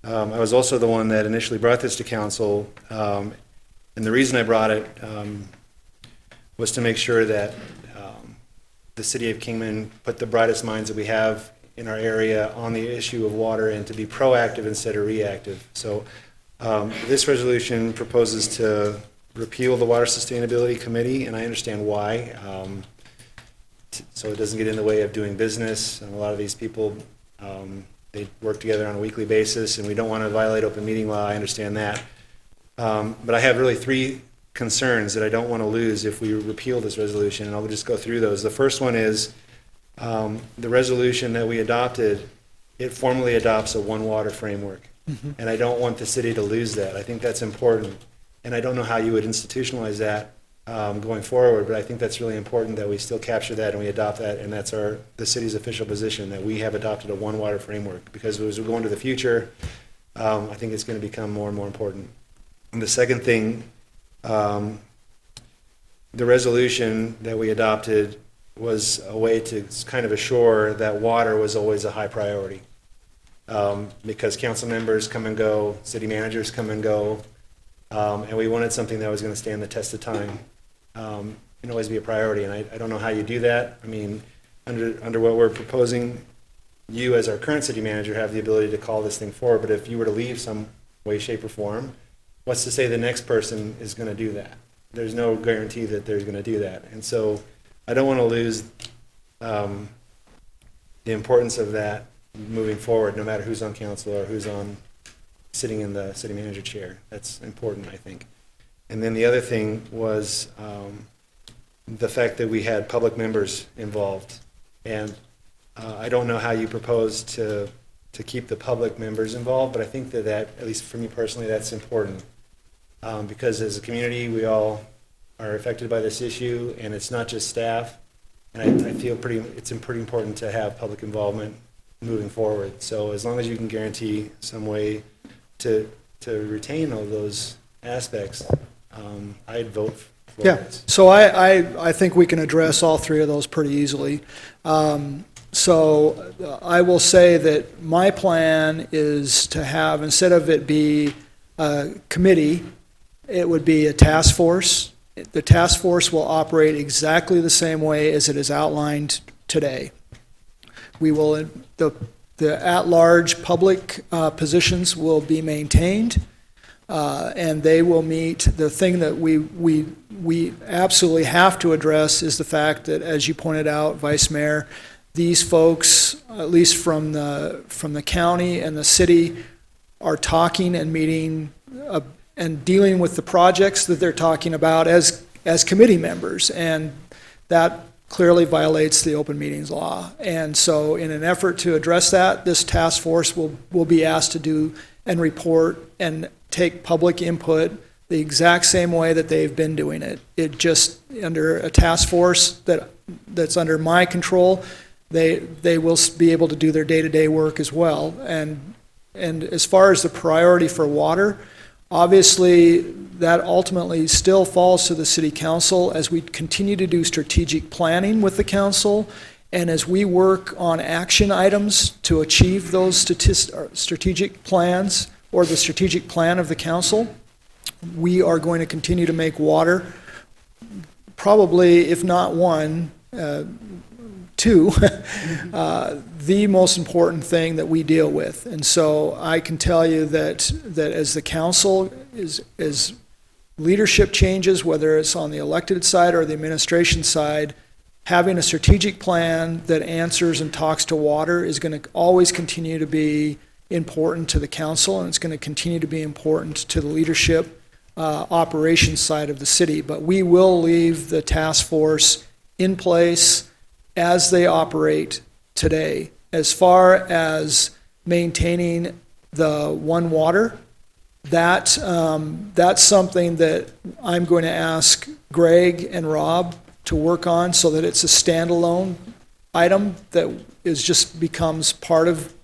I was also the one that initially brought this to council, and the reason I brought it was to make sure that the city of Kingman put the brightest minds that we have in our area on the issue of water and to be proactive instead of reactive. So this resolution proposes to repeal the Water Sustainability Committee, and I understand why. So it doesn't get in the way of doing business. And a lot of these people, they work together on a weekly basis, and we don't want to violate open meeting law. I understand that. But I have really three concerns that I don't want to lose if we repeal this resolution, and I'll just go through those. The first one is the resolution that we adopted, it formally adopts a one water framework. And I don't want the city to lose that. I think that's important. And I don't know how you would institutionalize that going forward, but I think that's really important that we still capture that and we adopt that, and that's the city's official position, that we have adopted a one water framework, because as we go into the future, I think it's going to become more and more important. And the second thing, the resolution that we adopted was a way to kind of assure that water was always a high priority. Because council members come and go, city managers come and go, and we wanted something that was going to stand the test of time and always be a priority. And I don't know how you do that. I mean, under what we're proposing, you as our current city manager have the ability to call this thing forward, but if you were to leave some way, shape, or form, what's to say the next person is going to do that? There's no guarantee that they're going to do that. And so I don't want to lose the importance of that moving forward, no matter who's on council or who's sitting in the city manager chair. That's important, I think. And then the other thing was the fact that we had public members involved. And I don't know how you propose to keep the public members involved, but I think that, at least for me personally, that's important. Because as a community, we all are affected by this issue, and it's not just staff. And I feel it's pretty important to have public involvement moving forward. So as long as you can guarantee some way to retain all those aspects, I'd vote for this. So I think we can address all three of those pretty easily. So I will say that my plan is to have, instead of it be a committee, it would be a task force. The task force will operate exactly the same way as it is outlined today. We will, the at-large public positions will be maintained, and they will meet. The thing that we absolutely have to address is the fact that, as you pointed out, Vice Mayor, these folks, at least from the county and the city, are talking and meeting and dealing with the projects that they're talking about as committee members, and that clearly violates the open meetings law. And so in an effort to address that, this task force will be asked to do and report and take public input the exact same way that they've been doing it. It just, under a task force that's under my control, they will be able to do their day-to-day work as well. And as far as the priority for water, obviously, that ultimately still falls to the city council as we continue to do strategic planning with the council, and as we work on action items to achieve those strategic plans or the strategic plan of the council. We are going to continue to make water probably, if not one, two, the most important thing that we deal with. And so I can tell you that as the council is leadership changes, whether it's on the elected side or the administration side, having a strategic plan that answers and talks to water is going to always continue to be important to the council, and it's going to continue to be important to the leadership operations side of the city. But we will leave the task force in place as they operate today. As far as maintaining the one water, that's something that I'm going to ask Greg and Rob to work on so that it's a standalone item that just becomes part of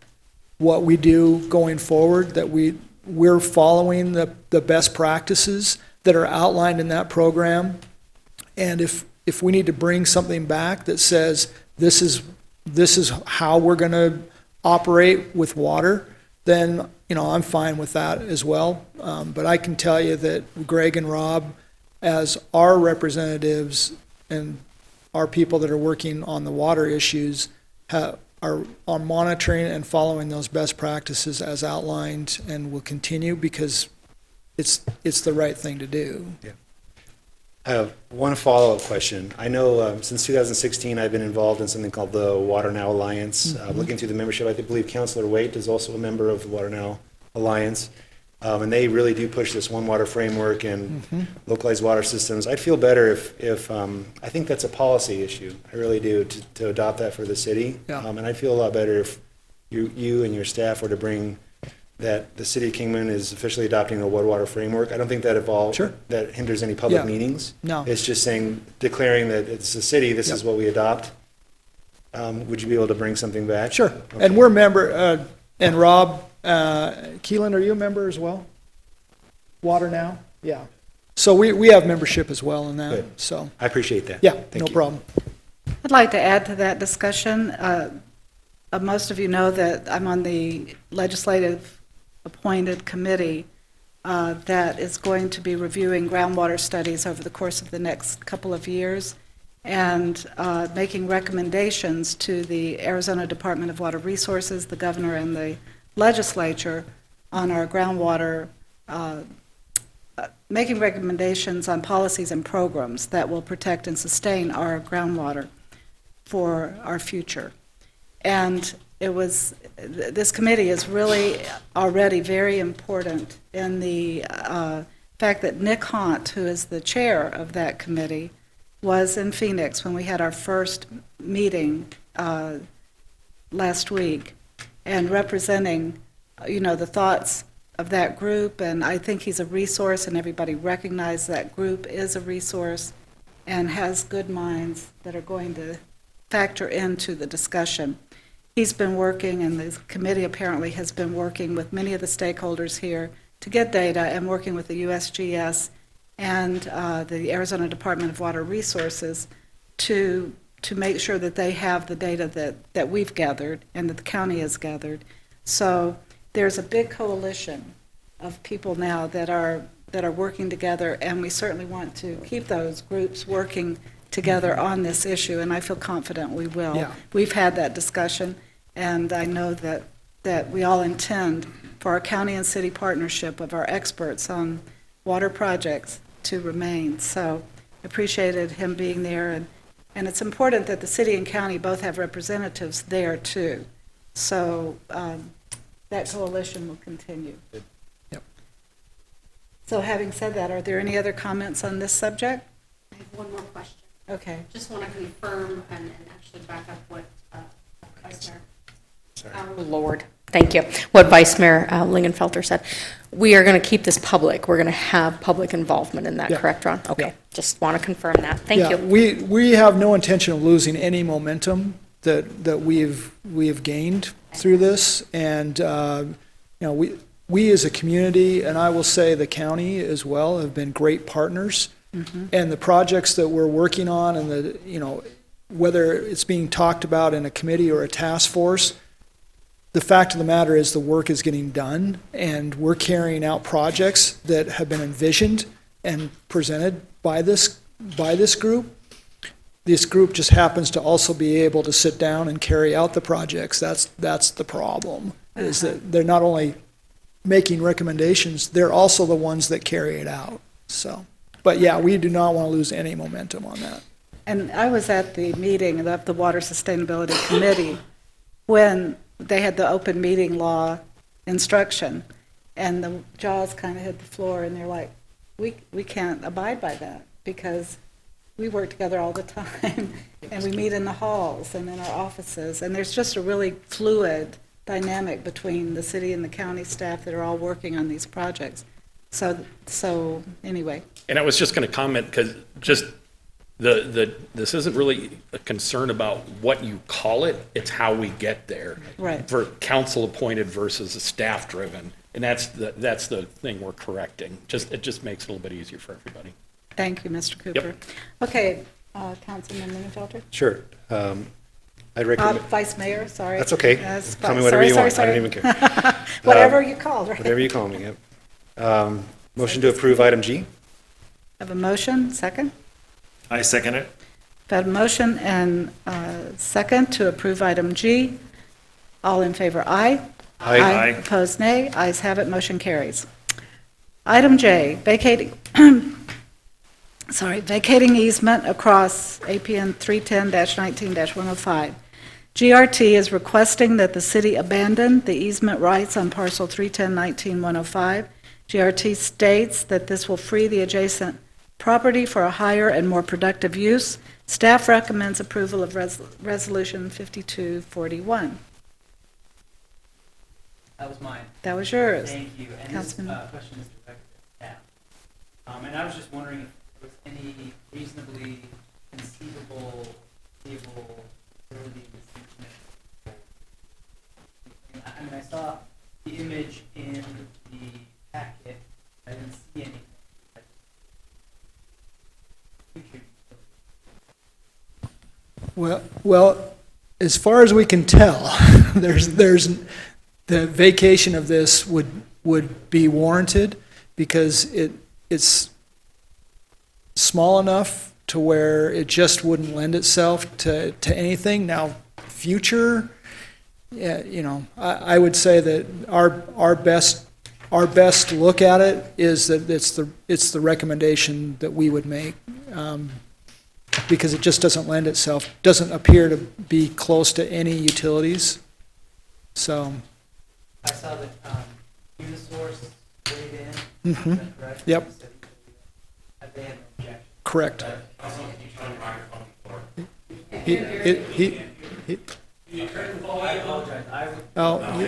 what we do going forward, that we're following the best practices that are outlined in that program. And if we need to bring something back that says this is how we're going to operate with water, then, I'm fine with that as well. But I can tell you that Greg and Rob, as our representatives and our people that are working on the water issues, are monitoring and following those best practices as outlined, and will continue because it's the right thing to do. I have one follow-up question. I know since 2016, I've been involved in something called the Water Now Alliance. Looking through the membership, I believe Councilor Waite is also a member of the Water Now Alliance. And they really do push this one water framework and localized water systems. I'd feel better if I think that's a policy issue. I really do, to adopt that for the city. Yeah. And I'd feel a lot better if you and your staff were to bring that the city of Kingman is officially adopting a water framework. I don't think that that hinders any public Yeah. meetings. No. It's just declaring that it's the city, this is what we adopt. Would you be able to bring something back? Sure. Okay. And we're member, and Rob, Keelan, are you a member as well? Water Now? Yeah. So we have membership as well in that, Good. so, I appreciate that. yeah, Thank no you. problem. I'd like to add to that discussion. Most of you know that I'm on the legislative appointed committee that is going to be reviewing groundwater studies over the course of the next couple of years and making recommendations to the Arizona Department of Water Resources, the governor, and the legislature on our groundwater, making recommendations on policies and programs that will protect and sustain our groundwater for our future. And this committee is really already very important in the fact that Nick Haunt, who is the chair of that committee, was in Phoenix when we had our first meeting last week, and representing, the thoughts of that group, and I think he's a resource, and everybody recognizes that group is a resource and has good minds that are going to factor into the discussion. He's been working, and the committee apparently has been working with many of the stakeholders here to get data, and working with the USGS and the Arizona Department of Water Resources to make sure that they have the data that we've gathered and that the county has gathered. So there's a big coalition of people now that are working together, and we certainly want to keep those groups working together on this issue, and I feel confident we will. Yeah. We've had that discussion, and I know that we all intend for our county and city partnership of our experts on water projects to remain. So appreciated him being there, and it's important that the city and county both have representatives there too. So that coalition will continue. Yep. So having said that, are there any other comments on this subject? I have one more question. Okay. Just want to confirm and actually back up what Vice Mayor. Oh, Lord, thank you. What Vice Mayor Lingenfelter said. We are going to keep this public. We're going to have public involvement in that, Yeah. correct, Ron? Okay, Yeah. just want to confirm that. Thank Yeah, you. we have no intention of losing any momentum that we've gained through this, and we as a community, and I will say the county as well, have been great partners. And the projects that we're working on, and whether it's being talked about in a committee or a task force, the fact of the matter is the work is getting done, and we're carrying out projects that have been envisioned and presented by this group. This group just happens to also be able to sit down and carry out the projects. That's the problem, is that they're not only making recommendations, they're also the ones that carry it out. So, but yeah, we do not want to lose any momentum on that. And I was at the meeting of the Water Sustainability Committee when they had the open meeting law instruction, and the jaws kind of hit the floor, and they're like, we can't abide by that because we work together all the time, and we meet in the halls and in our offices, and there's just a really fluid dynamic between the city and the county staff that are all working on these projects. So anyway. And I was just going to comment, because just this isn't really a concern about what you call it, it's how we get there. Right. For council appointed versus a staff driven, and that's the thing we're correcting. It just makes it a little bit easier for everybody. Thank you, Mr. Cooper. Okay, Councilman Lingenfelter? Sure. I'd recommend, Vice Mayor, sorry. that's okay. Yes, Call me sorry, whatever you sorry, want. I don't sorry. even care. Whatever you call, right? Whatever you call me, yep. Motion to approve item G? Have a motion, second? I second it. Got a motion and second to approve item G. All in favor, aye. Aye. Opposed, nay. Ayes have it, motion carries. Item J, vacating, vacating easement across APN 310-19-105. GRT is requesting that the city abandon the easement rights on parcel 310-19-105. GRT states that this will free the adjacent property for a higher and more productive use. Staff recommends approval of Resolution 5241. That was mine. That was yours. Thank you. And this Councilman. question is directed at staff. And I was just wondering if there was any reasonably conceivable, ability distinction. I mean, I saw the image in the packet. I didn't see anything. Well, as far as we can tell, there's the vacation of this would be warranted because it's small enough to where it just wouldn't lend itself to anything. Now, future, yeah, you know, I would say that our best look at it is that it's the recommendation that we would make. Because it just doesn't lend itself, doesn't appear to be close to any utilities. So, I saw that Unisource weighed in. mhm. Is that correct? Yep. They had no objection. Correct. He, I apologize. I would. oh,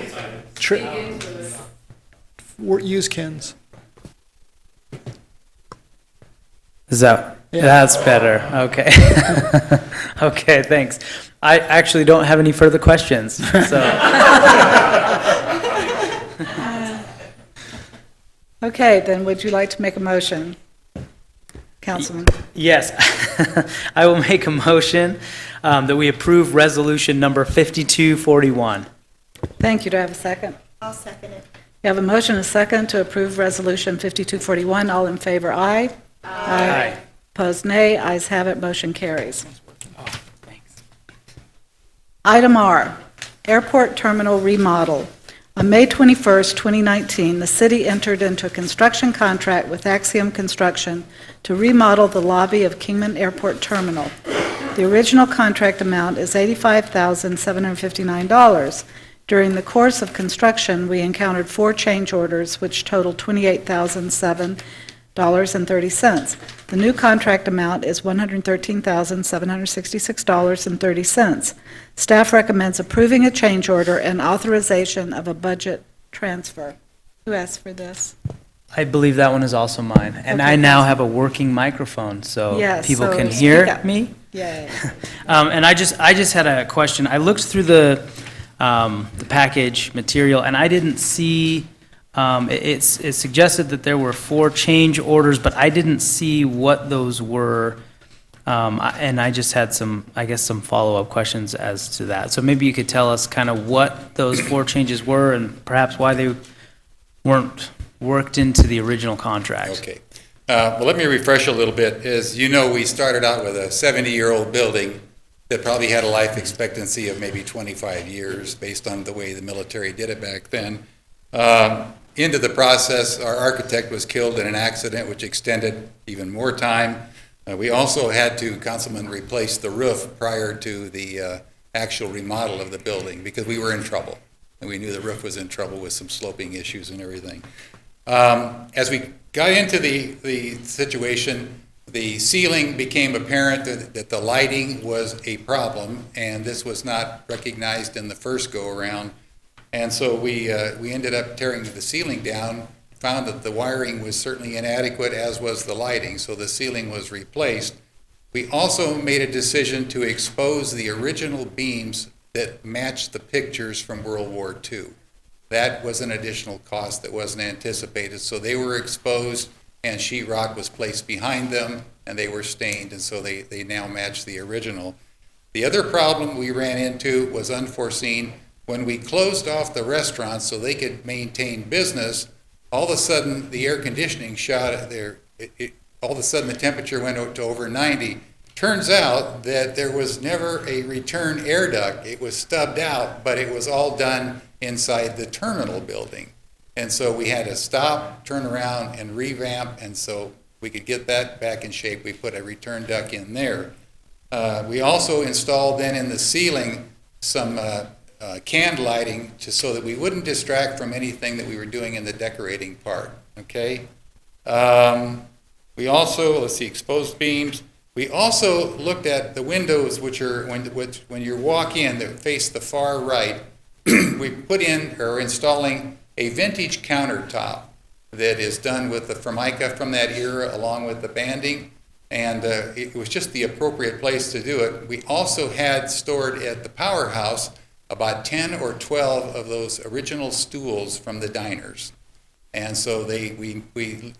use Ken's. Is that, Yeah. that's better, okay. Okay, thanks. I actually don't have any further questions, so. Okay, then would you like to make a motion, Councilman? Yes, I will make a motion that we approve resolution number 5241. Thank you. Do I have a second? I'll second it. You have a motion, and a second, to approve Resolution 5241. All in favor, aye. Aye. Opposed, nay. Ayes have it, motion carries. Item R, Airport Terminal Remodel. On May 21st, 2019, the city entered into a construction contract with Axiom Construction to remodel the lobby of Kingman Airport Terminal. The original contract amount is $85,759. During the course of construction, we encountered 4 change orders, which totaled $28,007.30. The new contract amount is $113,766.30. Staff recommends approving a change order and authorization of a budget transfer. Who asked for this? I believe that one is also mine. And Okay, I now thanks. have a working microphone, so Yes, people so can speak hear up. me. Yay. And I just had a question. I looked through the package material, and I didn't see, it suggested that there were 4 change orders, but I didn't see what those were. And I just had some follow-up questions as to that. So maybe you could tell us kind of what those 4 changes were and perhaps why they weren't worked into the original contract. Okay. Well, let me refresh a little bit. As you know, we started out with a 70-year-old building that probably had a life expectancy of maybe 25 years based on the way the military did it back then. Into the process, our architect was killed in an accident which extended even more time. We also had to, Councilman, replace the roof prior to the actual remodel of the building because we were in trouble. And we knew the roof was in trouble with some sloping issues and everything. As we got into the situation, the ceiling became apparent that the lighting was a problem, and this was not recognized in the first go-around. And so we ended up tearing the ceiling down, found that the wiring was certainly inadequate, as was the lighting, so the ceiling was replaced. We also made a decision to expose the original beams that matched the pictures from World War II. That was an additional cost that wasn't anticipated, so they were exposed and sheetrock was placed behind them and they were stained, and so they now match the original. The other problem we ran into was unforeseen. When we closed off the restaurants so they could maintain business, all of a sudden the air conditioning shot there. All of a sudden the temperature went to over 90. Turns out that there was never a return air duct. It was stubbed out, but it was all done inside the terminal building. And so we had to stop, turn around, and revamp, and so we could get that back in shape. We put a return duct in there. We also installed then in the ceiling some canned lighting just so that we wouldn't distract from anything that we were doing in the decorating part, okay? We also, let's see, exposed beams. We also looked at the windows which are, when you walk in, that face the far right. We put in, or installing, a vintage countertop that is done with the Formica from that era along with the banding. And it was just the appropriate place to do it. We also had stored at the powerhouse about 10 or 12 of those original stools from the diners. And so we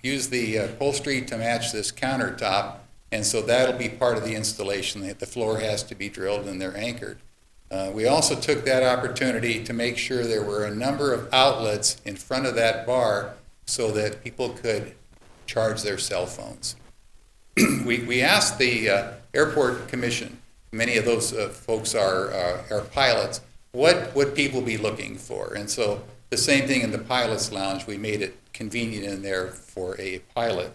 used the upholstery to match this countertop, and so that'll be part of the installation. The floor has to be drilled and they're anchored. We also took that opportunity to make sure there were a number of outlets in front of that bar so that people could charge their cell phones. We asked the airport commission, many of those folks are pilots, what would people be looking for? And so the same thing in the pilot's lounge, we made it convenient in there for a pilot.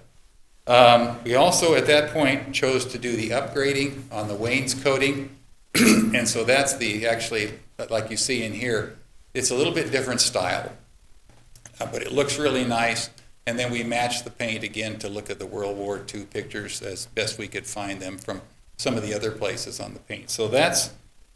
We also, at that point, chose to do the upgrading on the wainscoting. And so that's actually, like you see in here, it's a little bit different style, but it looks really nice. And then we matched the paint again to look at the World War II pictures as best we could find them from some of the other places on the paint. So that's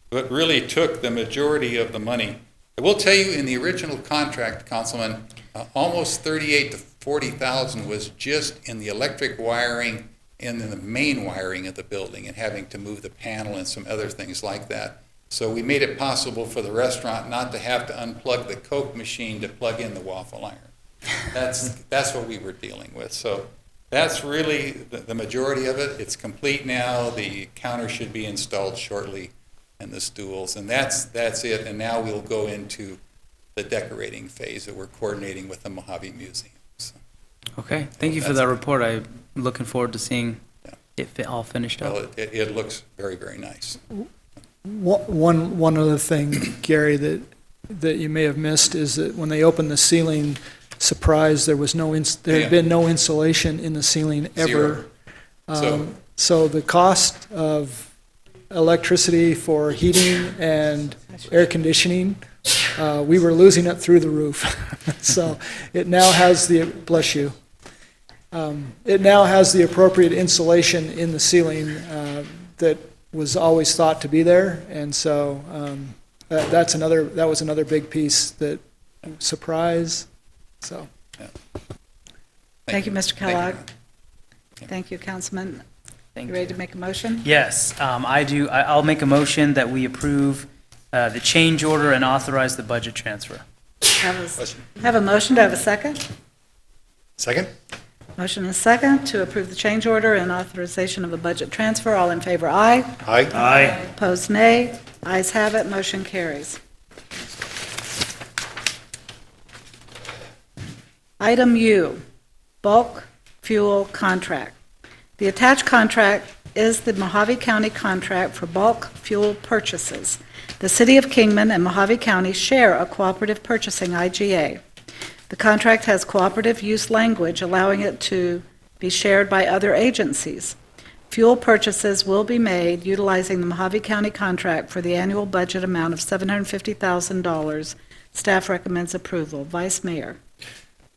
what really took the majority of the money. I will tell you, in the original contract, Councilman, almost $38,000 to $40,000 was just in the electric wiring and in the main wiring of the building and having to move the panel and some other things like that. So we made it possible for the restaurant not to have to unplug the Coke machine to plug in the waffle iron. That's what we were dealing with. So that's really the majority of it. It's complete now. The counter should be installed shortly and the stools, and that's it. And now we'll go into the decorating phase that we're coordinating with the Mojave Museum. So, Okay, thank you for that report. I'm looking forward to seeing it all finished up. well, it looks very, very nice. One other thing, Gary, that you may have missed is that when they opened the ceiling, surprise, there had been no insulation in the ceiling ever. Zero. So the cost of electricity for heating and air conditioning, we were losing it through the roof. So it now has bless you. It now has the appropriate insulation in the ceiling that was always thought to be there, and so that was another big piece that surprise. So, Thank you, Mr. Kellogg. you. Thank you, Councilman. Thank You ready to make a motion? Yes, I do. I'll make a motion that we approve the change order and authorize the budget transfer. Have a motion, do I have a second? Second? Motion is second to approve the change order and authorization of a budget transfer. All in favor, aye. Aye. Aye. Opposed, nay. Ayes have it, motion carries. Item U, bulk fuel contract. The attached contract is the Mojave County contract for bulk fuel purchases. The City of Kingman and Mojave County share a cooperative purchasing IGA. The contract has cooperative use language allowing it to be shared by other agencies. Fuel purchases will be made utilizing the Mojave County contract for the annual budget amount of $750,000. Staff recommends approval. Vice Mayor.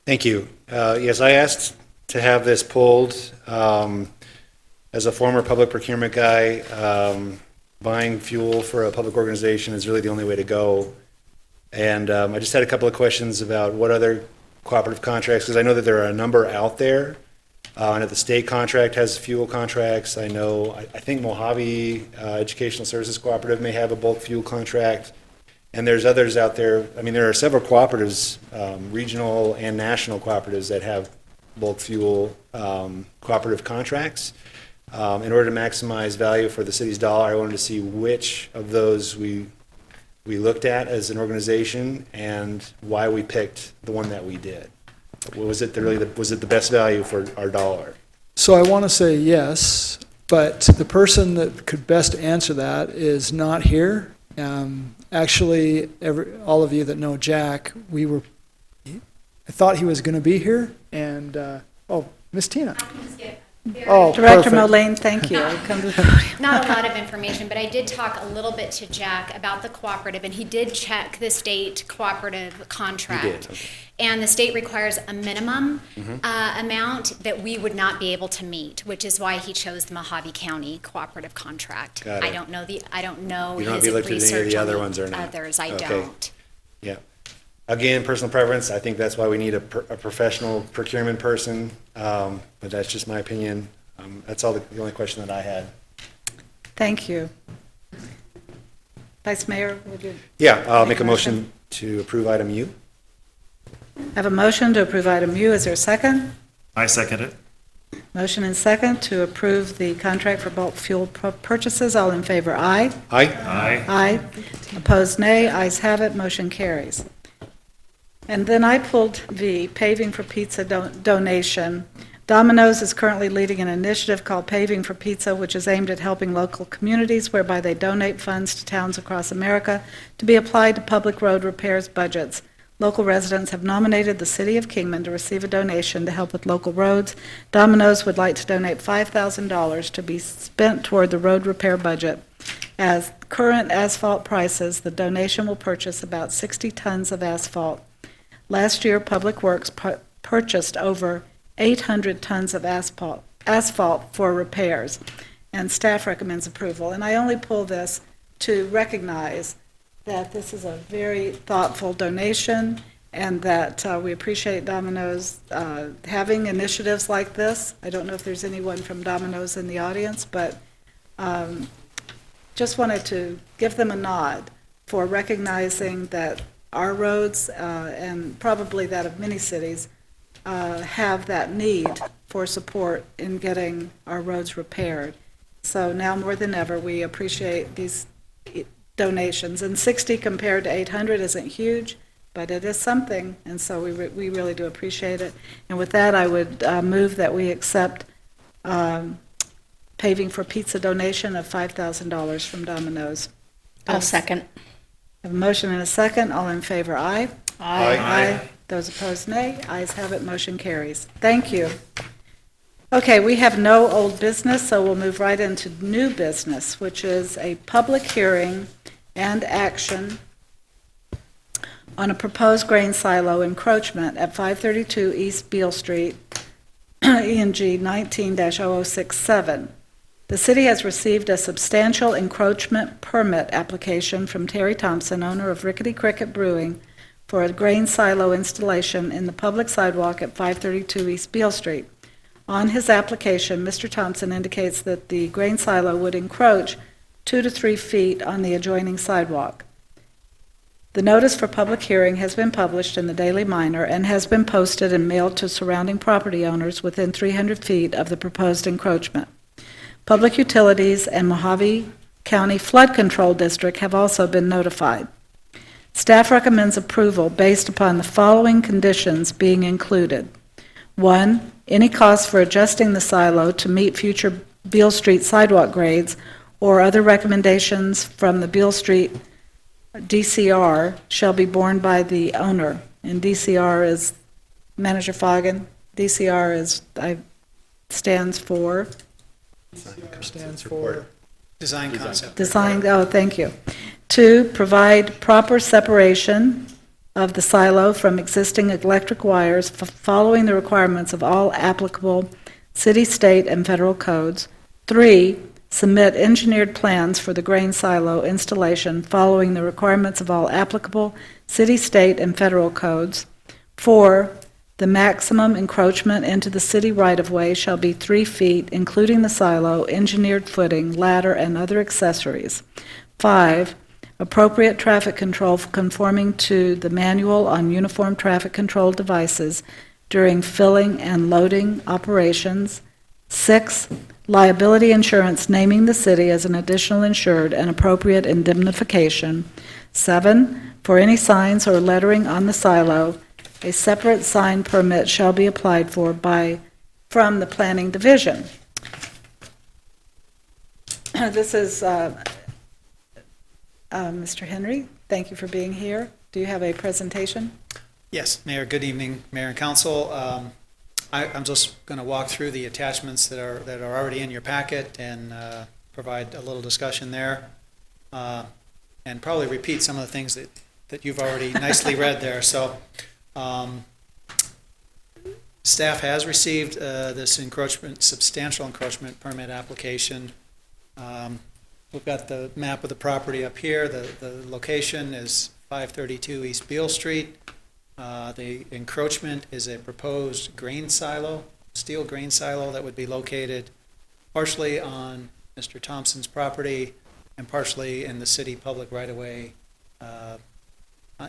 Thank you. Yes, I asked to have this pulled. As a former public procurement guy, buying fuel for a public organization is really the only way to go. And I just had a couple of questions about what other cooperative contracts, because I know that there are a number out there. I know the state contract has fuel contracts. I think Mojave Educational Services Cooperative may have a bulk fuel contract. And there's others out there. I mean, there are several cooperatives, regional and national cooperatives that have bulk fuel cooperative contracts. In order to maximize value for the city's dollar, I wanted to see which of those we looked at as an organization and why we picked the one that we did. Was it the best value for our dollar? So I want to say yes, but the person that could best answer that is not here. Actually, all of you that know Jack, I thought he was going to be here, and, Miss Tina. Oh, Director perfect. Mullane, thank you. Come to the podium. Not a lot of information, but I did talk a little bit to Jack about the cooperative, and he did check the state cooperative contract. You did, okay. And the state requires a minimum amount that we would not be able to meet, which is why he chose the Mojave County cooperative contract. Got it. I don't know You don't have his to be looked at any of research the on other the ones or not? others. I Okay. don't. Yeah. Again, personal preference, I think that's why we need a professional procurement person, but that's just my opinion. That's the only question that I had. Thank you. Vice Mayor, would you? Yeah, I'll make a motion to approve item U. I have a motion to approve item U. Is there a second? I second it. Motion and second to approve the contract for bulk fuel purchases. All in favor, aye. Aye. Aye. Aye. Opposed, nay. Ayes have it, motion carries. And then I pulled V, paving for pizza donation. Domino's is currently leading an initiative called Paving for Pizza, which is aimed at helping local communities whereby they donate funds to towns across America to be applied to public road repairs budgets. Local residents have nominated the city of Kingman to receive a donation to help with local roads. Domino's would like to donate $5,000 to be spent toward the road repair budget. As current asphalt prices, the donation will purchase about 60 tons of asphalt. Last year, Public Works purchased over 800 tons of asphalt for repairs, and staff recommends approval. And I only pull this to recognize that this is a very thoughtful donation and that we appreciate Domino's having initiatives like this. I don't know if there's anyone from Domino's in the audience, but just wanted to give them a nod for recognizing that our roads, and probably that of many cities, have that need for support in getting our roads repaired. So now more than ever, we appreciate these donations. And 60 compared to 800 isn't huge, but it is something, and so we really do appreciate it. And with that, I would move that we accept Paving for Pizza donation of $5,000 from Domino's. I'll second. I have a motion and a second. All in favor, aye. Aye. Aye. Those opposed, nay. Ayes have it, motion carries. Thank you. Okay, we have no old business, so we'll move right into new business, which is a public hearing and action on a proposed grain silo encroachment at 532 East Beale Street, ENG 19-0067. The city has received a substantial encroachment permit application from Terry Thompson, owner of Rickety Cricket Brewing, for a grain silo installation in the public sidewalk at 532 East Beale Street. On his application, Mr. Thompson indicates that the grain silo would encroach 2 to 3 feet on the adjoining sidewalk. The notice for public hearing has been published in the Daily Miner and has been posted and mailed to surrounding property owners within 300 feet of the proposed encroachment. Public Utilities and Mojave County Flood Control District have also been notified. Staff recommends approval based upon the following conditions being included. 1, any cost for adjusting the silo to meet future Beale Street sidewalk grades or other recommendations from the Beale Street DCR shall be borne by the owner. And DCR is, Manager Foggin, DCR stands for? Stands for Design concept. Design, oh, thank you. 2, provide proper separation of the silo from existing electric wires following the requirements of all applicable city, state, and federal codes. 3, submit engineered plans for the grain silo installation following the requirements of all applicable city, state, and federal codes. 4, the maximum encroachment into the city right-of-way shall be 3 feet, including the silo, engineered footing, ladder, and other accessories. 5, appropriate traffic control conforming to the manual on uniform traffic control devices during filling and loading operations. 6, liability insurance naming the city as an additional insured and appropriate indemnification. 7, for any signs or lettering on the silo, a separate sign permit shall be applied for from the Planning Division. This is Mr. Henry. Thank you for being here. Do you have a presentation? Yes, Mayor, good evening, Mayor and Council. I'm just going to walk through the attachments that are already in your packet and provide a little discussion there, and probably repeat some of the things that you've already nicely read there. So staff has received this substantial encroachment permit application. We've got the map of the property up here. The location is 532 East Beale Street. The encroachment is a proposed grain silo, steel grain silo that would be located partially on Mr. Thompson's property and partially in the city public right-of-way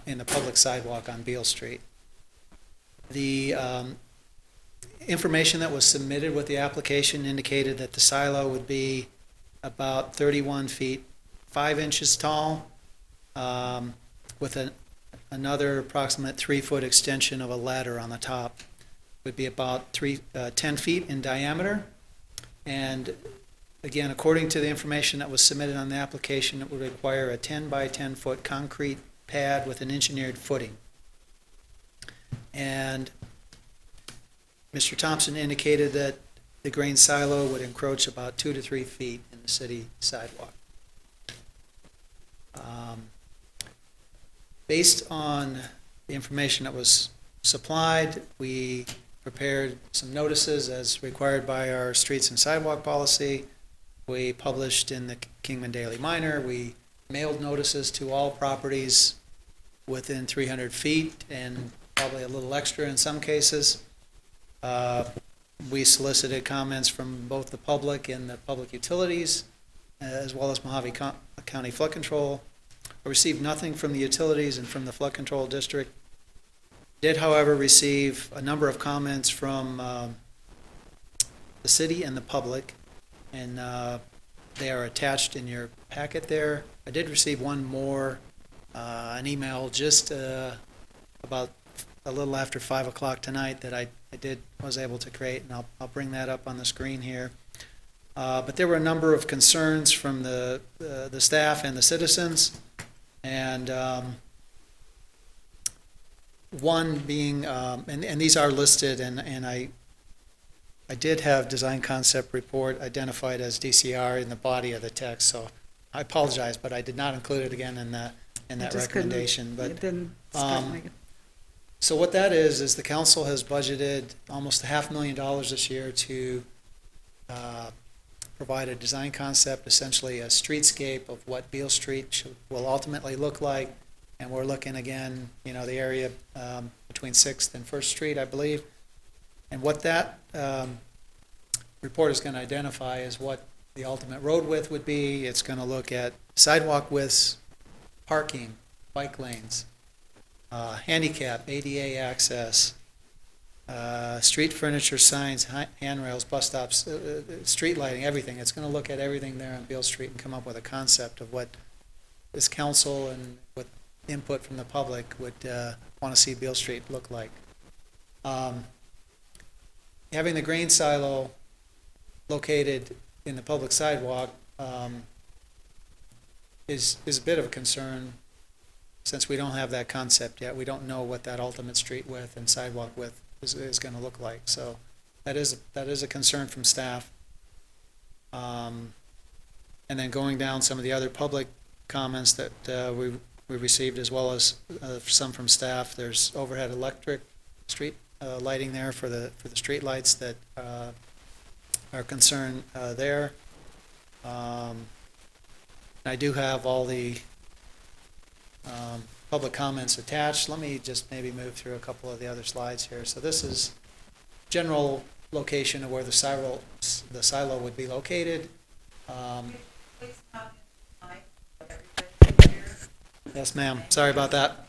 in the public sidewalk on Beale Street. The information that was submitted with the application indicated that the silo would be about 31 feet 5 inches tall, with another approximate 3-foot extension of a ladder on the top. Would be about 10 feet in diameter. And again, according to the information that was submitted on the application, it would require a 10 by 10 foot concrete pad with an engineered footing. And Mr. Thompson indicated that the grain silo would encroach about 2 to 3 feet in the city sidewalk. Based on the information that was supplied, we prepared some notices as required by our streets and sidewalk policy. We published in the Kingman Daily Miner. We mailed notices to all properties within 300 feet and probably a little extra in some cases. We solicited comments from both the public and the public utilities, as well as Mojave County Flood Control. I received nothing from the utilities and from the flood control district. Did, however, receive a number of comments from the city and the public, and they are attached in your packet there. I did receive one more, an email just about a little after 5 o'clock tonight that I was able to create, and I'll bring that up on the screen here. But there were a number of concerns from the staff and the citizens, and one being, and these are listed, and I did have design concept report identified as DCR in the body of the text, so I apologize, but I did not include it again in that recommendation. But it didn't strike me. so what that is the council has budgeted almost $500,000 this year to provide a design concept, essentially a streetscape of what Beale Street will ultimately look like. And we're looking again, the area between 6th and 1st Street, I believe. And what that report is going to identify is what the ultimate road width would be. It's going to look at sidewalk widths, parking, bike lanes, handicap, ADA access, street furniture, signs, handrails, bus stops, street lighting, everything. It's going to look at everything there on Beale Street and come up with a concept of what this council and with input from the public would want to see Beale Street look like. Having the grain silo located in the public sidewalk is a bit of a concern since we don't have that concept yet. We don't know what that ultimate street width and sidewalk width is going to look like. So that is a concern from staff. And then going down some of the other public comments that we received, as well as some from staff. There's overhead electric street lighting there for the street lights that are concerned there. I do have all the public comments attached. Let me just maybe move through a couple of the other slides here. So this is general location of where the silo would be located. Yes, ma'am. Sorry about that.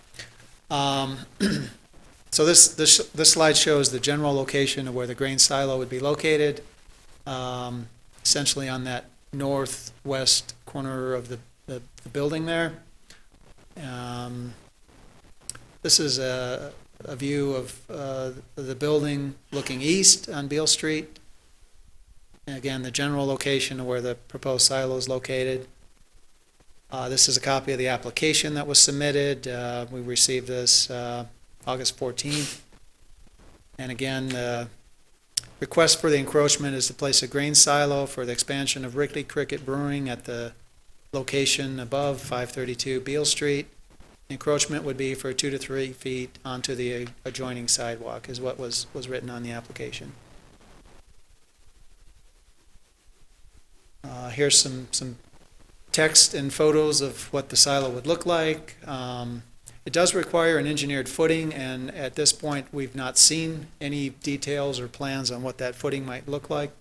So this slide shows the general location of where the grain silo would be located. essentially on that northwest corner of the building there. This is a view of the building looking east on Beale Street. And again, the general location of where the proposed silo is located. This is a copy of the application that was submitted. We received this August 14th. And again, the request for the encroachment is to place a grain silo for the expansion of Wrigley Cricket Brewing at the location above 532 Beale Street. Encroachment would be for 2 to 3 feet onto the adjoining sidewalk, is what was written on the application. Here's some text and photos of what the silo would look like. It does require an engineered footing, and at this point, we've not seen any details or plans on what that footing might look like.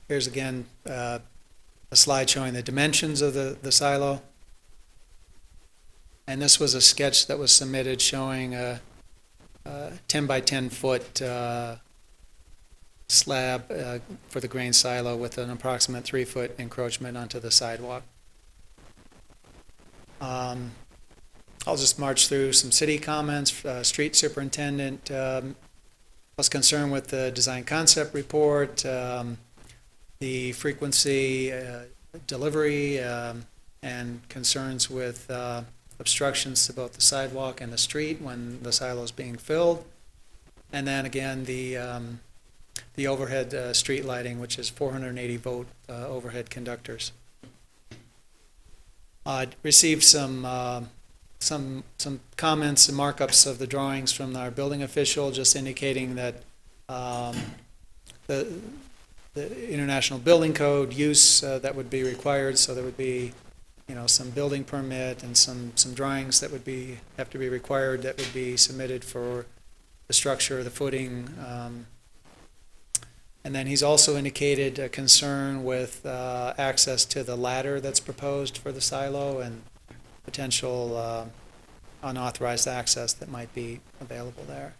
Here's again a slide showing the dimensions of the silo. And this was a sketch that was submitted showing a 10 by 10 foot slab for the grain silo with an approximate 3 foot encroachment onto the sidewalk. I'll just march through some city comments. Street superintendent was concerned with the design concept report, the frequency delivery, and concerns with obstructions to both the sidewalk and the street when the silo is being filled. And then again, the overhead street lighting, which is 480 volt overhead conductors. Received some comments and markups of the drawings from our building official, just indicating that the International Building Code use that would be required, so there would be, some building permit and some drawings that would have to be required that would be submitted for the structure, the footing. And then he's also indicated a concern with access to the ladder that's proposed for the silo and potential unauthorized access that might be available there.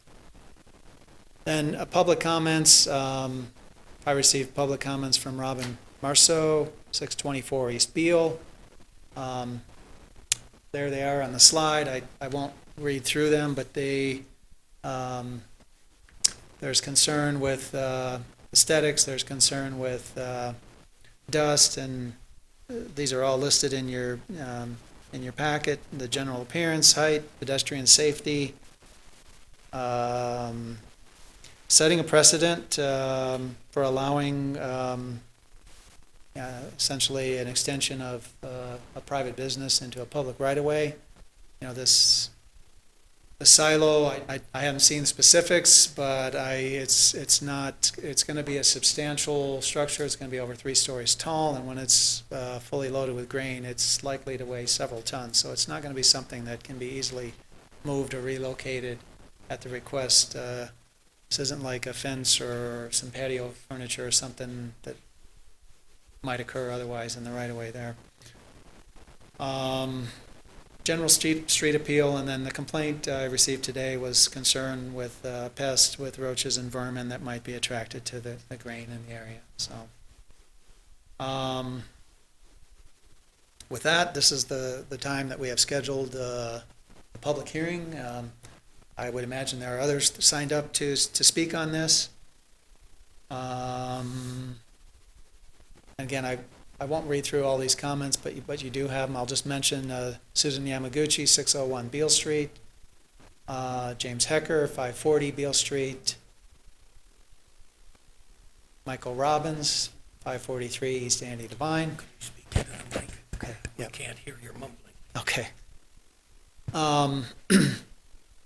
Then public comments. I received public comments from Robin Marceau, 624 East Beale. There they are on the slide. I won't read through them, but there's concern with aesthetics, there's concern with dust, and these are all listed in your packet. The general appearance, height, pedestrian safety, setting a precedent for allowing essentially an extension of a private business into a public right-of-way. The silo, I haven't seen specifics, but it's going to be a substantial structure. It's going to be over 3 stories tall, and when it's fully loaded with grain, it's likely to weigh several tons. So it's not going to be something that can be easily moved or relocated at the request. This isn't like a fence or some patio furniture or something that might occur otherwise in the right-of-way there. General street appeal, and then the complaint I received today was concern with pests, with roaches and vermin that might be attracted to the grain in the area. So, with that, this is the time that we have scheduled the public hearing. I would imagine there are others signed up to speak on this. Again, I won't read through all these comments, but you do have them. I'll just mention Susan Yamaguchi, 601 Beale Street, James Hecker, 540 Beale Street, Michael Robbins, 543 East Andy Devine. Speak into the mic. Okay. We can't hear your mumbling. Okay.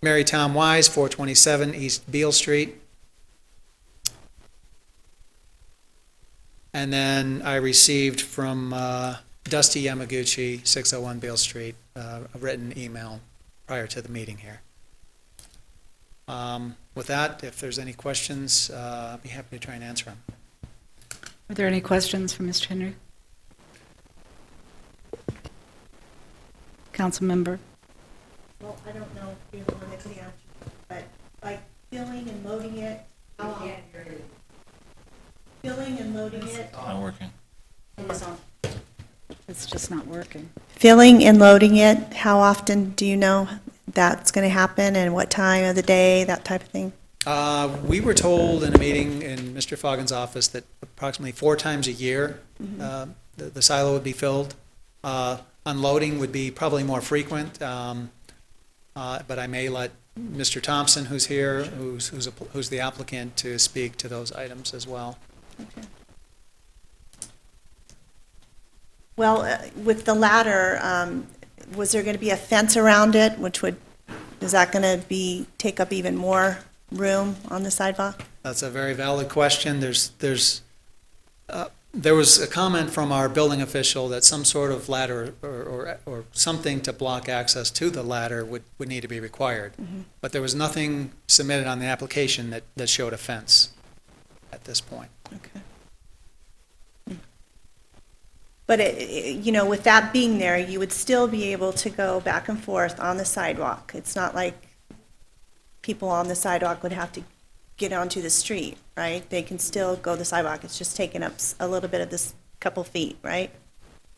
Mary Tom Wise, 427 East Beale Street. And then I received from Dusty Yamaguchi, 601 Beale Street, a written email prior to the meeting here. With that, if there's any questions, I'll be happy to try and answer them. Are there any questions for Mr. Henry? Council member? Well, I don't know if you're the one that can answer, but like filling and loading it? Filling and loading it? Not working. It's just not working. Filling and loading it, how often do you know that's going to happen and what time of the day, that type of thing? We were told in a meeting in Mr. Foggen's office that approximately 4 times a year, the silo would be filled. Unloading would be probably more frequent, but I may let Mr. Thompson, who's here, who's the applicant, to speak to those items as well. Okay. Well, with the ladder, was there going to be a fence around it, is that going to take up even more room on the sidewalk? That's a very valid question. There was a comment from our building official that some sort of ladder or something to block access to the ladder would need to be required. But there was nothing submitted on the application that showed a fence at this point. Okay. But, with that being there, you would still be able to go back and forth on the sidewalk. It's not like people on the sidewalk would have to get onto the street, right? They can still go the sidewalk. It's just taking up a little bit of this couple feet, right?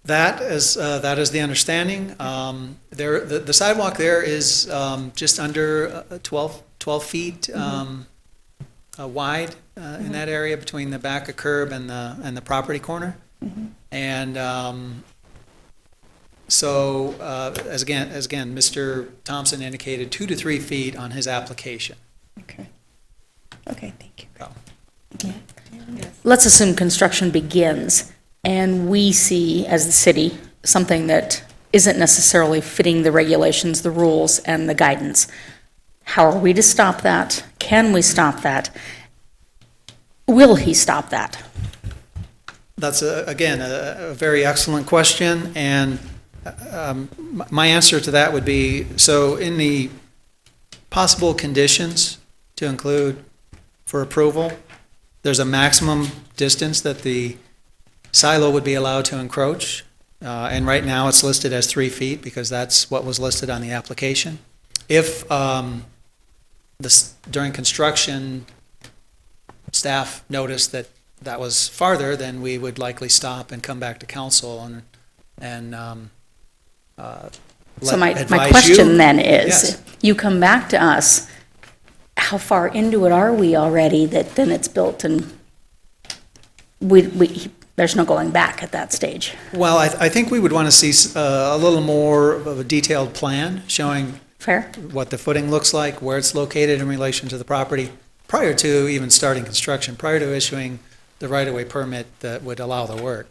That is the understanding. The sidewalk there is just under 12 feet wide in that area between the back of curb and the property corner. And so, as again, Mr. Thompson indicated 2 to 3 feet on his application. Okay. Okay, thank you. Let's assume construction begins and we see, as the city, something that isn't necessarily fitting the regulations, the rules, and the guidance. How are we to stop that? Can we stop that? Will he stop that? That's, again, a very excellent question, and my answer to that would be, so in the possible conditions to include for approval, there's a maximum distance that the silo would be allowed to encroach, and right now it's listed as 3 feet because that's what was listed on the application. If during construction, staff noticed that was farther, then we would likely stop and come back to council and So my advise question you. then is, Yes. you come back to us, how far into it are we already that then it's built and there's no going back at that stage? Well, I think we would want to see a little more of a detailed plan showing Fair? what the footing looks like, where it's located in relation to the property, prior to even starting construction, prior to issuing the right-of-way permit that would allow the work.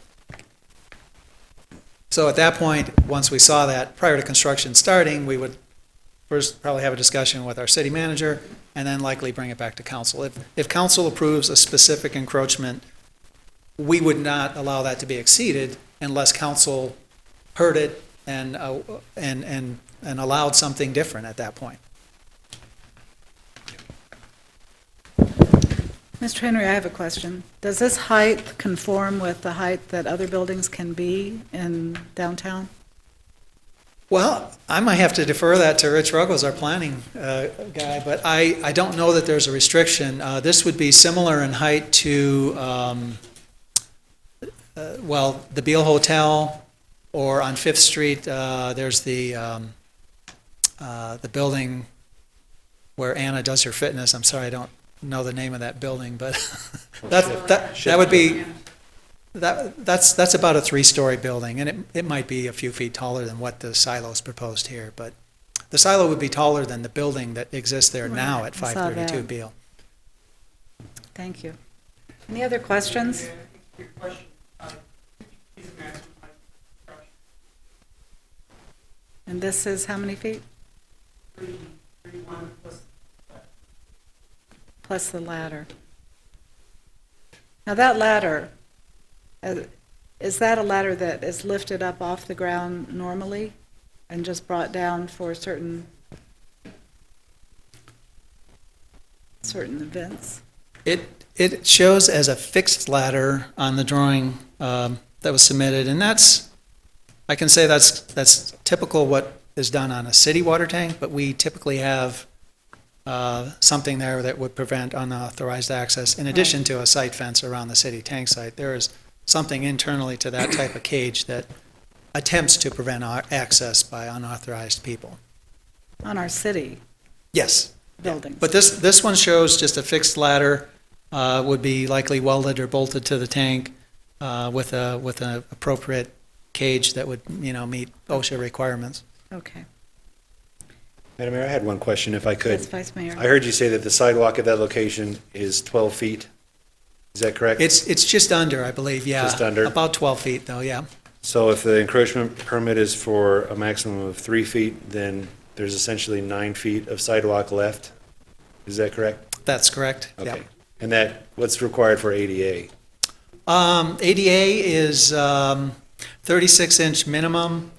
So at that point, once we saw that, prior to construction starting, we would first probably have a discussion with our city manager and then likely bring it back to council. If council approves a specific encroachment, we would not allow that to be exceeded unless council heard it and allowed something different at that point. Mr. Henry, I have a question. Does this height conform with the height that other buildings can be in downtown? Well, I might have to defer that to Rich Ruggles, our planning guy, but I don't know that there's a restriction. This would be similar in height to, the Beale Hotel, or on Fifth Street, there's the building where Anna does her fitness. I'm sorry, I don't know the name of that building, but that would be, that's about a 3-story building, and it might be a few feet taller than what the silo is proposed here, but the silo would be taller than the building that exists there now at I saw 532 that. Beale. Thank you. Any other questions? And this is how many feet? 31 plus the ladder. Now that ladder, is that a ladder that is lifted up off the ground normally and just brought down for certain events? It shows as a fixed ladder on the drawing that was submitted, and I can say that's typical what is done on a city water tank, but we typically have something there that would prevent unauthorized access, in addition to a site fence around the city tank site. There is something internally to that type of cage that attempts to prevent access by unauthorized people. On our city Yes. buildings. But this one shows just a fixed ladder, would be likely welded or bolted to the tank with an appropriate cage that would, meet OSHA requirements. Okay. Madam Mayor, I had one question, if I could. Yes, Vice Mayor. I heard you say that the sidewalk at that location is 12 feet. Is that correct? It's just under, I believe, yeah. Just under? About 12 feet, though, yeah. So if the encroachment permit is for a maximum of 3 feet, then there's essentially 9 feet of sidewalk left? Is that correct? That's correct, yeah. Okay. And what's required for ADA? ADA is 36-inch minimum.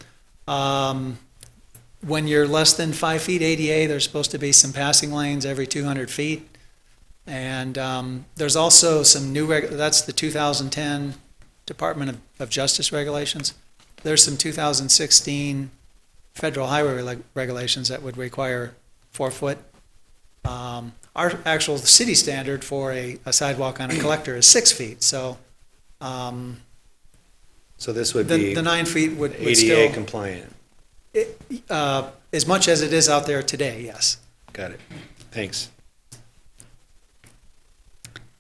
When you're less than 5 feet ADA, there's supposed to be some passing lanes every 200 feet. And there's also some that's the 2010 Department of Justice regulations. There's some 2016 federal highway regulations that would require 4 foot. Our actual city standard for a sidewalk on a collector is 6 feet, so. So this would be The 9 feet would ADA still. compliant? As much as it is out there today, yes. Got it. Thanks.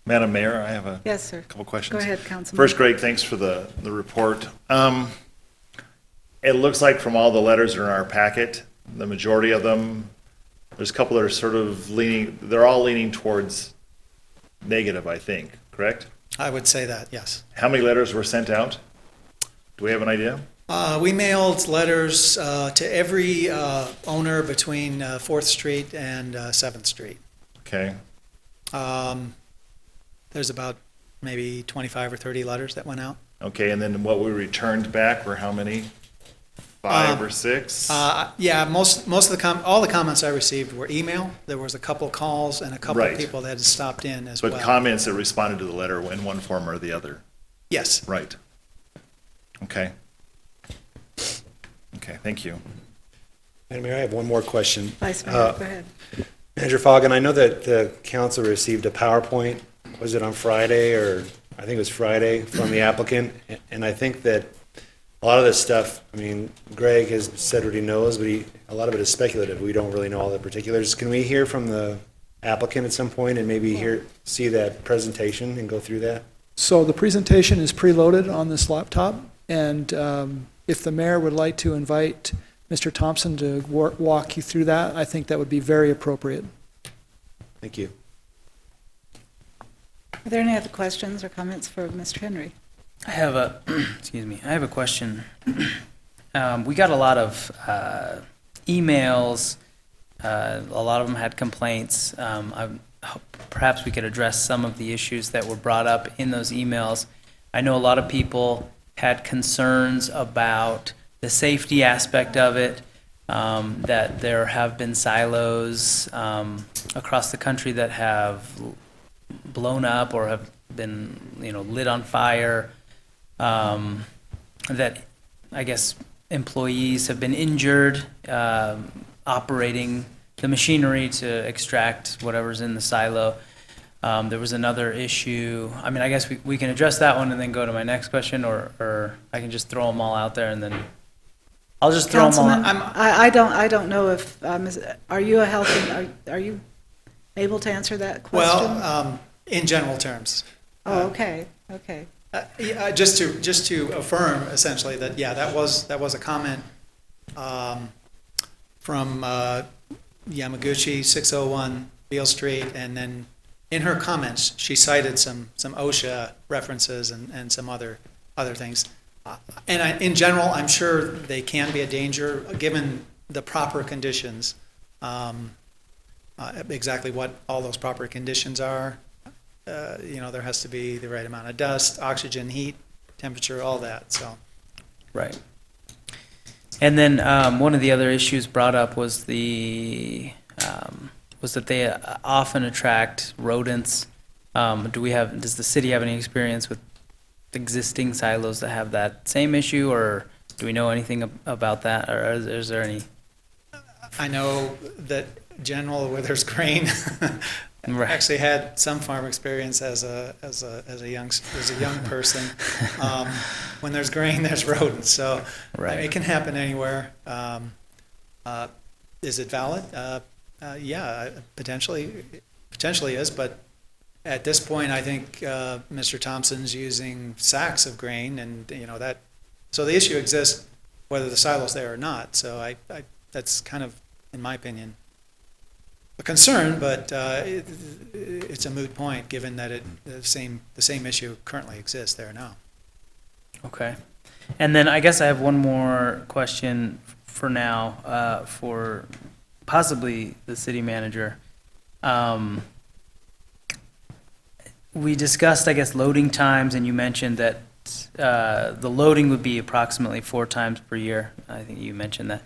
Madam Mayor, I have a Yes, sir. couple questions. Go ahead, Councilman. First, Greg, thanks for the report. It looks like from all the letters that are in our packet, the majority of them, there's a couple that are sort of they're all leaning towards negative, I think, correct? I would say that, yes. How many letters were sent out? Do we have an idea? We mailed letters to every owner between 4th Street and 7th Street. Okay. There's about maybe 25 or 30 letters that went out. Okay, and then what we returned back were how many? 5 or 6? Yeah, most of all the comments I received were email. There was a couple calls and a couple of Right. people that had stopped in as well. But comments that responded to the letter in one form or the other? Yes. Right. Okay. Okay, thank you. Madam Mayor, I have one more question. Vice Mayor, go ahead. Manager Foggen, I know that the council received a PowerPoint, was it on Friday, or I think it was Friday, from the applicant, and I think that a lot of this stuff, I mean, Greg has said what he knows, but a lot of it is speculative. We don't really know all the particulars. Can we hear from the applicant at some point and maybe see that presentation and go through that? So the presentation is preloaded on this laptop, and if the mayor would like to invite Mr. Thompson to walk you through that, I think that would be very appropriate. Thank you. Are there any other questions or comments for Mr. Henry? I have a, excuse me, I have a question. We got a lot of emails, a lot of them had complaints. Perhaps we could address some of the issues that were brought up in those emails. I know a lot of people had concerns about the safety aspect of it, that there have been silos across the country that have blown up or have been, lit on fire, that I guess employees have been injured operating the machinery to extract whatever's in the silo. There was another issue. I mean, I guess we can address that one and then go to my next question, or I can just throw them all out there and then I'll just throw them all out. Councilman, I don't know if, are you are you able to answer that question? Well, in general terms. Oh, okay. Just to affirm essentially that, yeah, that was a comment from Yamaguchi, 601 Beale Street, and then in her comments, she cited some OSHA references and some other things. And in general, I'm sure they can be a danger, given the proper conditions, exactly what all those proper conditions are. There has to be the right amount of dust, oxygen, heat, temperature, all that, so. Right. And then one of the other issues brought up was was that they often attract rodents. Does the city have any experience with existing silos that have that same issue, or do we know anything about that, or is there any? I know that general where there's grain. Right. Actually had some farm experience as a young person. When there's grain, there's rodents. So Right. it can happen anywhere. Is it valid? Yeah, potentially is. But at this point, I think Mr. Thompson's using sacks of grain, and that. So the issue exists whether the silo's there or not. So I that's kind of, in my opinion, a concern, but it's a moot point given that the same issue currently exists there now. Okay. And then I guess I have one more question for now, for possibly the city manager. We discussed, I guess, loading times, and you mentioned that the loading would be approximately 4 times per year. I think you mentioned that.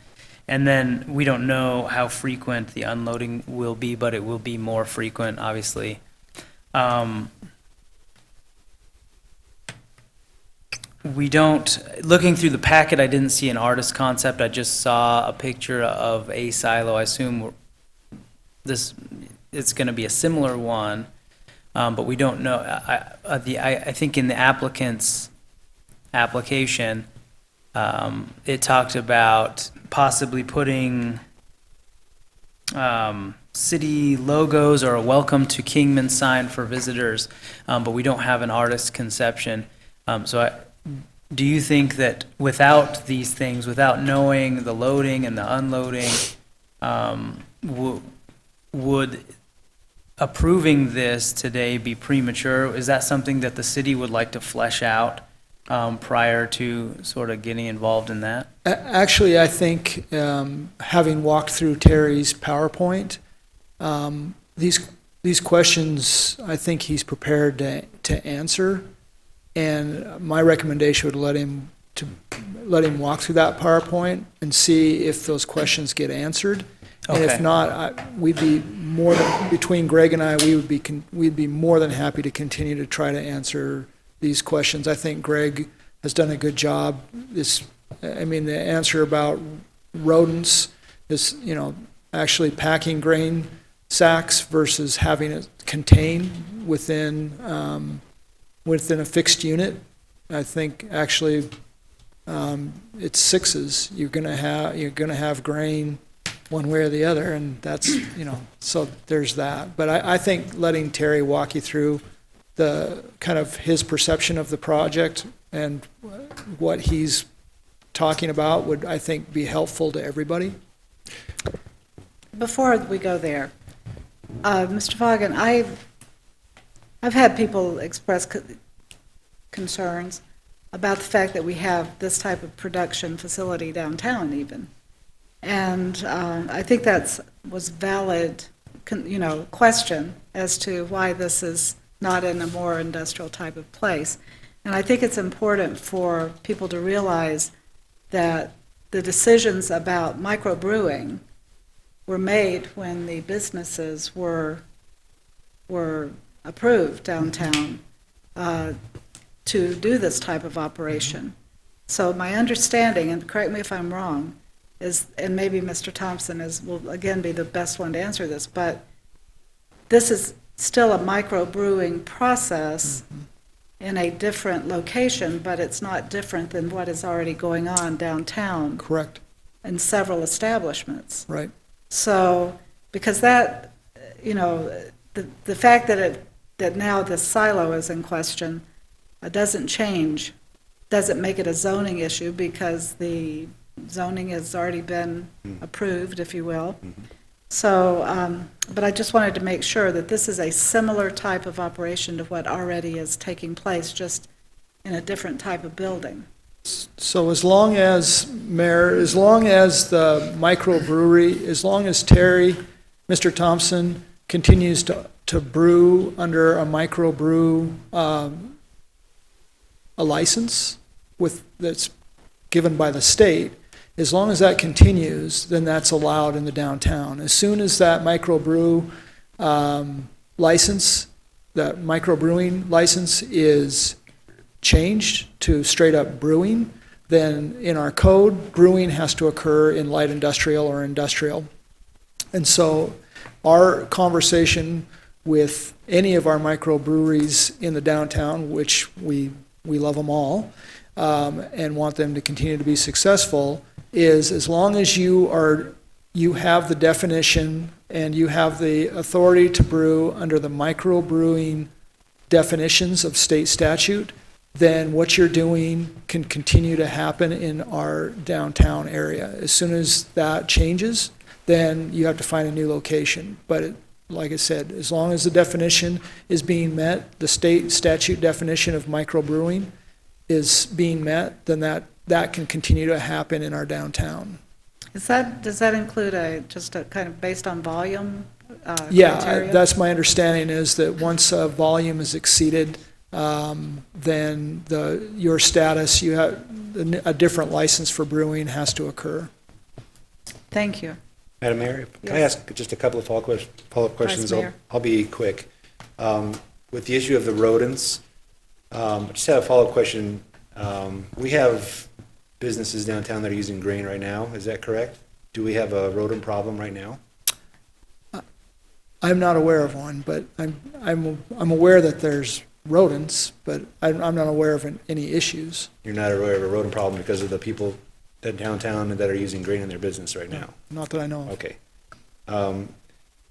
And then we don't know how frequent the unloading will be, but it will be more frequent, obviously. Looking through the packet, I didn't see an artist concept. I just saw a picture of a silo. I assume it's going to be a similar one, but we don't know. I think in the applicant's application, it talked about possibly putting city logos or a welcome to Kingman sign for visitors, but we don't have an artist's conception. Do you think that without these things, without knowing the loading and the unloading, would approving this today be premature? Is that something that the city would like to flesh out prior to sort of getting involved in that? Actually, I think having walked through Terry's PowerPoint, these questions, I think he's prepared to answer. And my recommendation would let him walk through that PowerPoint and see if those questions get answered. And if not, we'd be between Greg and I, we'd be more than happy to continue to try to answer these questions. I think Greg has done a good job. The answer about rodents is, actually packing grain sacks versus having it contained within a fixed unit. I think actually it's sixes. You're gonna have grain one way or the other, and that's so there's that. But I think letting Terry walk you through the kind of his perception of the project and what he's talking about would, I think, be helpful to everybody. Before we go there, Mr. Vaughan, I've had people express concerns about the fact that we have this type of production facility downtown even. And I think that was valid, question as to why this is not in a more industrial type of place. And I think it's important for people to realize that the decisions about microbrewing were made when the businesses were approved downtown to do this type of operation. So my understanding, and correct me if I'm wrong, is, and maybe Mr. Thompson will again be the best one to answer this, but this is still a microbrewing process in a different location, but it's not different than what is already going on downtown. Correct. In several establishments. Right. So, because that, the fact that now the silo is in question doesn't make it a zoning issue because the zoning has already been approved, if you will. So, but I just wanted to make sure that this is a similar type of operation to what already is taking place, just in a different type of building. So as long as, Mayor, as long as the microbrewery, as long as Terry, Mr. Thompson, continues to brew under a microbrew, a license that's given by the state, as long as that continues, then that's allowed in the downtown. As soon as that microbrew license, that microbrewing license is changed to straight up brewing, then in our code, brewing has to occur in light industrial or industrial. And so our conversation with any of our microbreweries in the downtown, which we love them all, and want them to continue to be successful, is as long as you have the definition and you have the authority to brew under the microbrewing definitions of state statute, then what you're doing can continue to happen in our downtown area. As soon as that changes, then you have to find a new location. But like I said, as long as the definition is being met, the state statute definition of microbrewing is being met, then that can continue to happen in our downtown. Does that include just a kind of based on volume Yeah, criteria? that's my understanding, is that once a volume is exceeded, then your status, you have a different license for brewing has to occur. Thank you. Madam Mayor, can I Yes. ask just a couple of follow-up questions? Vice Mayor. I'll be quick. With the issue of the rodents, I just have a follow-up question. We have businesses downtown that are using grain right now, is that correct? Do we have a rodent problem right now? I'm not aware of one, but I'm aware that there's rodents, but I'm not aware of any issues. You're not aware of a rodent problem because of the people that downtown that are using grain in their business right now? Not that I know of. Okay. And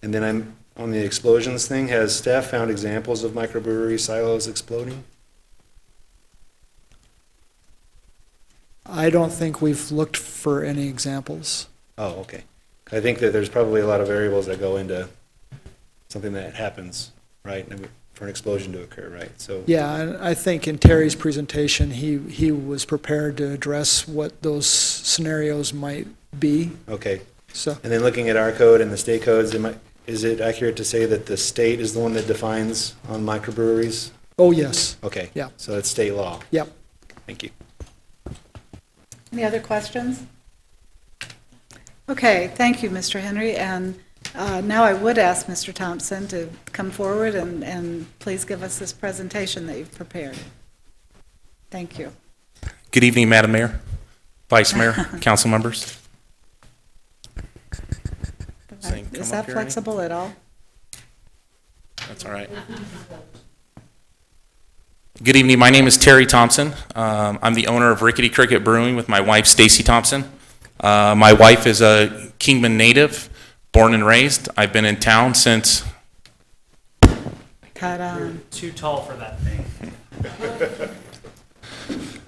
then I'm on the explosions thing. Has staff found examples of microbrewery silos exploding? I don't think we've looked for any examples. Oh, okay. I think that there's probably a lot of variables that go into something that happens, right? I mean, for an explosion to occur, right? So Yeah, and I think in Terry's presentation, he was prepared to address what those scenarios might be. okay. So And then looking at our code and the state codes, is it accurate to say that the state is the one that defines on microbreweries? Oh, yes. Okay. Yeah. So it's state law. Yep. Thank you. Any other questions? Okay, thank you, Mr. Henry. And now I would ask Mr. Thompson to come forward and please give us this presentation that you've prepared. Thank you. Good evening, Madam Mayor, Vice Mayor, council members. Is that flexible at all? That's all right. Good evening. My name is Terry Thompson. I'm the owner of Rickety Cricket Brewing with my wife, Stacy Thompson. My wife is a Kingman native, born and raised. I've been in town since... Cut on. Too tall for that thing.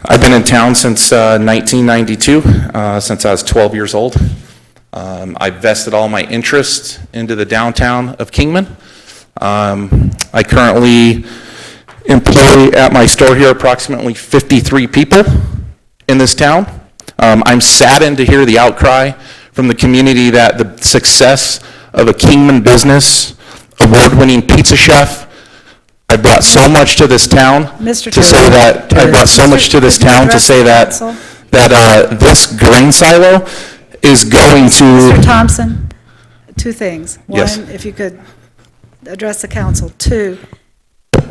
I've been in town since 1992, since I was 12 years old. I vested all my interest into the downtown of Kingman. I currently employ at my store here approximately 53 people in this town. I'm saddened to hear the outcry from the community that the success of a Kingman business, award-winning pizza chef, I brought so much to this town Mr. to say that I brought so much to this town to say that this grain silo is going to. Mr. Thompson, two things. Yes. One, if you could address the council. Two,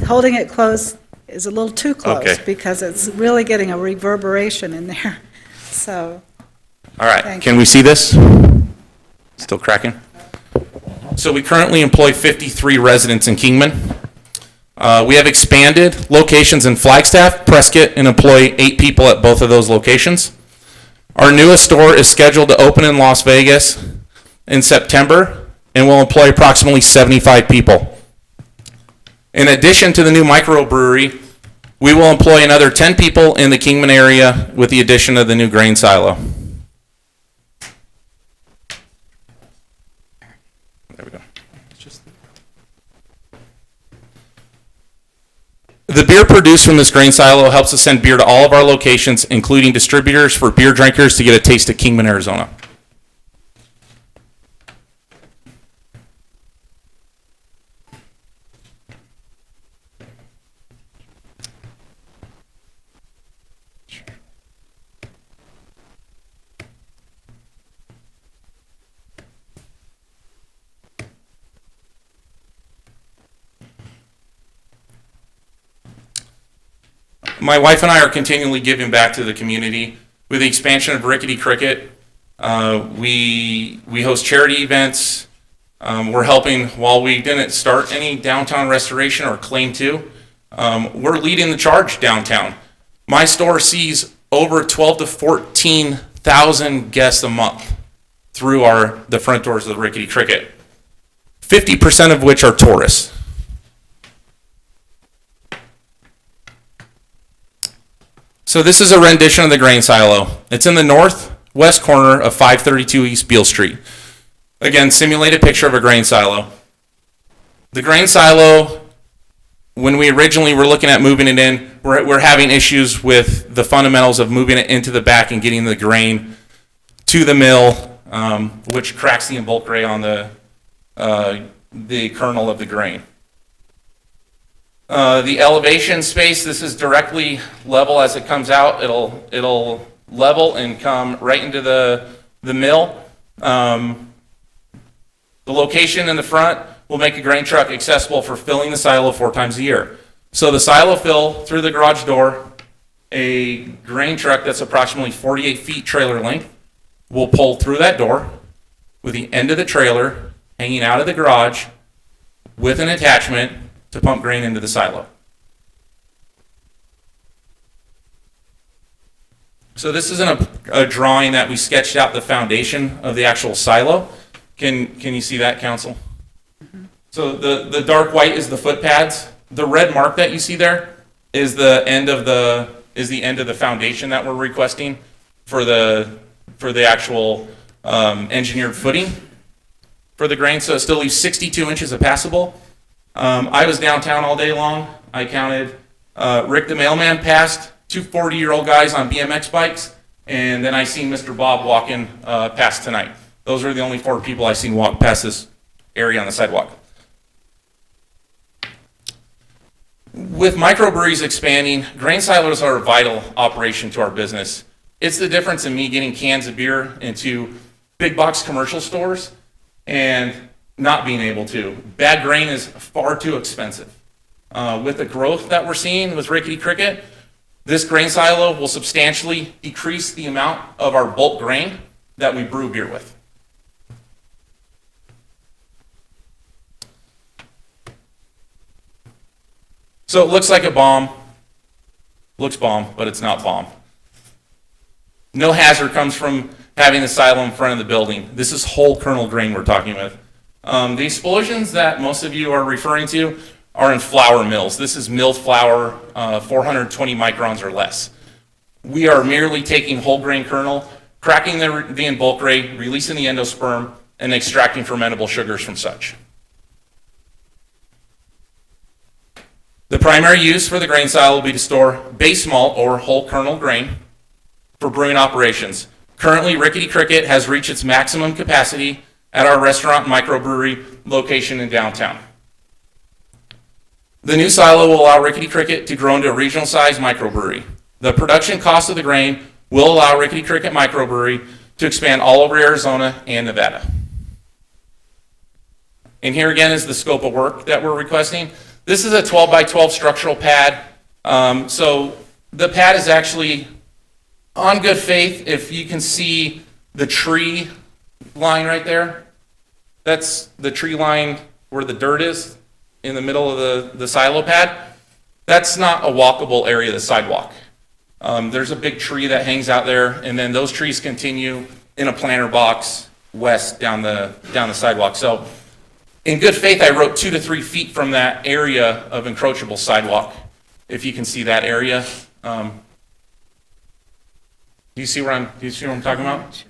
holding it close is a little too close Okay. because it's really getting a reverberation in there. So, All right, Thank can we see this? Still cracking? So we currently employ 53 residents in Kingman. We have expanded locations in Flagstaff, Prescott, and employ 8 people at both of those locations. Our newest store is scheduled to open in Las Vegas in September and will employ approximately 75 people. In addition to the new microbrewery, we will employ another 10 people in the Kingman area with the addition of the new grain silo. There we go. The beer produced from this grain silo helps us send beer to all of our locations, including distributors for beer drinkers to get a taste of Kingman, Arizona. My wife and I are continually giving back to the community. With the expansion of Rickety Cricket, we host charity events. We're helping, while we didn't start any downtown restoration or claim to, we're leading the charge downtown. My store sees over 12 to 14,000 guests a month through the front doors of the Rickety Cricket, 50% of which are tourists. So this is a rendition of the grain silo. It's in the northwest corner of 532 East Beale Street. Again, simulated picture of a grain silo. The grain silo, when we originally were looking at moving it in, we're having issues with the fundamentals of moving it into the back and getting the grain to the mill, which cracks the involucre on the kernel of the grain. The elevation space, this is directly level as it comes out. It'll level and come right into the mill. The location in the front will make a grain truck accessible for filling the silo 4 times a year. So the silo fill through the garage door, a grain truck that's approximately 48 feet trailer length will pull through that door with the end of the trailer hanging out of the garage with an attachment to pump grain into the silo. So this isn't a drawing that we sketched out the foundation of the actual silo. Can you see that, Council? So the dark white is the foot pads. The red mark that you see there is the end of the foundation that we're requesting for the actual engineered footing for the grain. So it still leaves 62 inches of passable. I was downtown all day long. I counted Rick the mailman passed, 2 40-year-old guys on BMX bikes, and then I seen Mr. Bob walking past tonight. Those are the only 4 people I've seen walk past this area on the sidewalk. With microbreweries expanding, grain silos are a vital operation to our business. It's the difference in me getting cans of beer into big box commercial stores and not being able to. Bad grain is far too expensive. With the growth that we're seeing with Rickety Cricket, this grain silo will substantially decrease the amount of our bulk grain that we brew beer with. So it looks like a bomb, looks bomb, but it's not bomb. No hazard comes from having the silo in front of the building. This is whole kernel grain we're talking with. The explosions that most of you are referring to are in flour mills. This is milled flour, 420 microns or less. We are merely taking whole grain kernel, cracking the involucre, releasing the endosperm, and extracting fermentable sugars from such. The primary use for the grain silo will be to store base malt or whole kernel grain for brewing operations. Currently, Rickety Cricket has reached its maximum capacity at our restaurant microbrewery location in downtown. The new silo will allow Rickety Cricket to grow into a regional size microbrewery. The production cost of the grain will allow Rickety Cricket microbrewery to expand all over Arizona and Nevada. And here again is the scope of work that we're requesting. This is a 12 by 12 structural pad. So the pad is actually on good faith. If you can see the tree line right there, that's the tree line where the dirt is in the middle of the silo pad. That's not a walkable area of the sidewalk. There's a big tree that hangs out there, and then those trees continue in a planter box west down the sidewalk. So in good faith, I wrote 2 to 3 feet from that area of encroachable sidewalk. If you can see that area. Do you see what I'm talking about?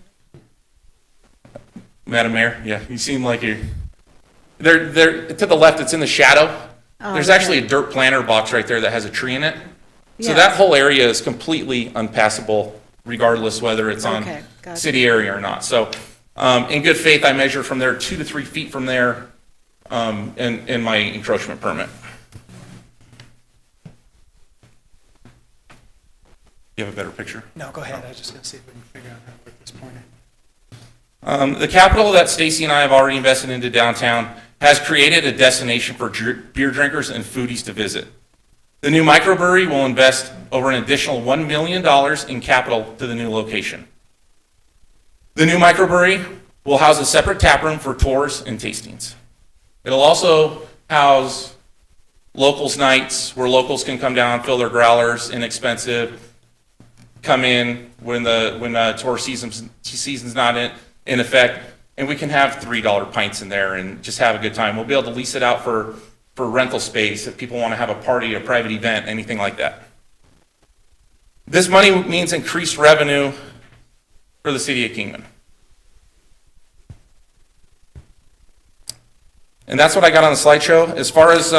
Madam Mayor, yeah, you seem like you're, they're to the left, it's in the shadow. There's actually a dirt planter box right there that has a tree in it. So that whole area is completely unpassable, regardless whether it's on city area or not. So in good faith, I measure from there 2 to 3 feet from there in my encroachment permit. You have a better picture? No, go ahead. I was just going to see if we can figure out how to work this pointer. The capital that Stacy and I have already invested into downtown has created a destination for beer drinkers and foodies to visit. The new microbrewery will invest over an additional $1 million in capital to the new location. The new microbrewery will house a separate tap room for tours and tastings. It'll also house locals nights where locals can come down, fill their growlers, inexpensive, come in when tour season's not in effect, and we can have $3 pints in there and just have a good time. We'll be able to lease it out for rental space if people want to have a party, a private event, anything like that. This money means increased revenue for the city of Kingman. And that's what I got on the slideshow. As far as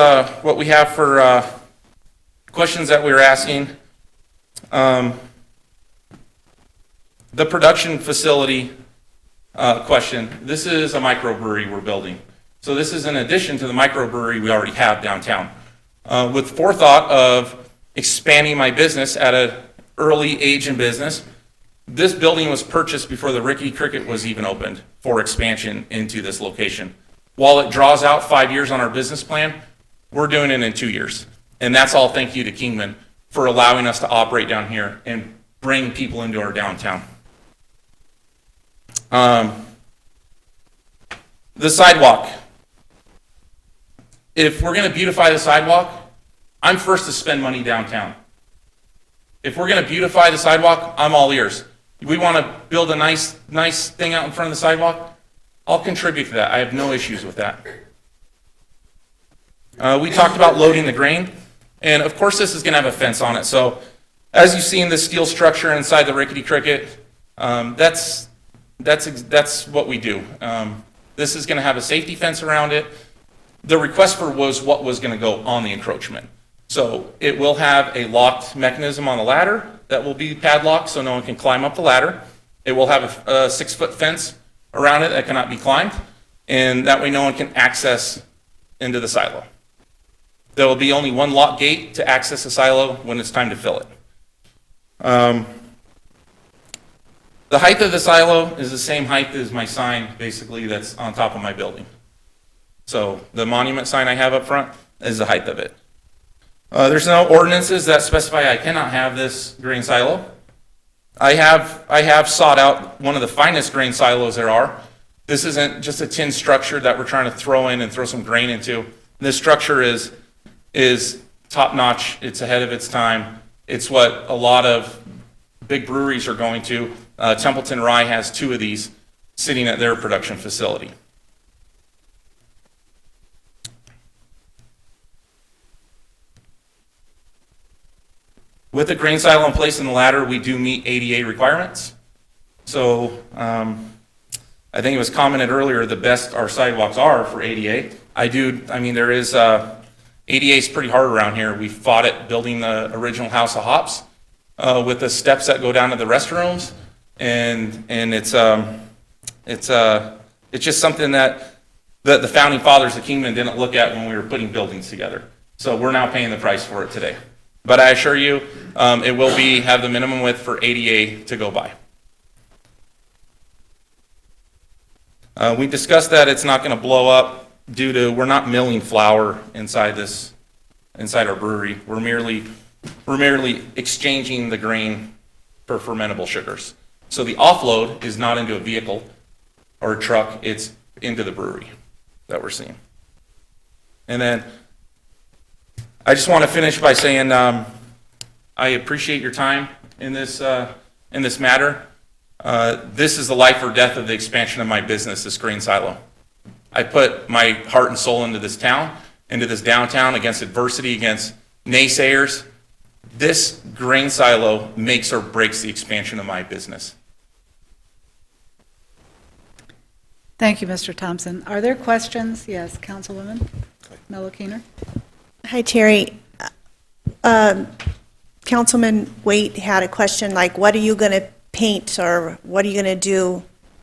what we have for questions that we were asking, the production facility question, this is a microbrewery we're building. So this is in addition to the microbrewery we already have downtown. With forethought of expanding my business at an early age in business, this building was purchased before the Rickety Cricket was even opened for expansion into this location. While it draws out 5 years on our business plan, we're doing it in 2 years. And that's all thank you to Kingman for allowing us to operate down here and bring people into our downtown. The sidewalk. If we're going to beautify the sidewalk, I'm first to spend money downtown. If we're going to beautify the sidewalk, I'm all ears. We want to build a nice thing out in front of the sidewalk, I'll contribute to that. I have no issues with that. We talked about loading the grain, and of course this is going to have a fence on it. So as you see in the steel structure inside the Rickety Cricket, that's what we do. This is going to have a safety fence around it. The request for was what was going to go on the encroachment. So it will have a locked mechanism on the ladder that will be padlocked so no one can climb up the ladder. It will have a 6-foot fence around it that cannot be climbed, and that way no one can access into the silo. There will be only one lock gate to access the silo when it's time to fill it. The height of the silo is the same height as my sign, basically, that's on top of my building. So the monument sign I have up front is the height of it. There's no ordinances that specify I cannot have this grain silo. I have sought out one of the finest grain silos there are. This isn't just a tin structure that we're trying to throw in and throw some grain into. This structure is top notch. It's ahead of its time. It's what a lot of big breweries are going to. Templeton Rye has 2 of these sitting at their production facility. With the grain silo in place in the ladder, we do meet ADA requirements. So I think it was commented earlier, the best our sidewalks are for ADA. ADA is pretty hard around here. We fought it building the original House of Hops with the steps that go down to the restrooms, and it's just something that the founding fathers of Kingman didn't look at when we were putting buildings together. So we're now paying the price for it today. But I assure you, it will have the minimum width for ADA to go by. We discussed that it's not going to blow up due to we're not milling flour inside our brewery. We're merely exchanging the grain for fermentable sugars. So the offload is not into a vehicle or a truck; it's into the brewery that we're seeing. And then I just want to finish by saying I appreciate your time in this matter. This is the life or death of the expansion of my business, this grain silo. I put my heart and soul into this town, into this downtown, against adversity, against naysayers. This grain silo makes or breaks the expansion of my business. Thank you, Mr. Thompson. Are there questions? Yes, Councilwoman Mello Keener. Hi, Terry. Councilman Waite had a question, like, what are you going to paint or what are you going to do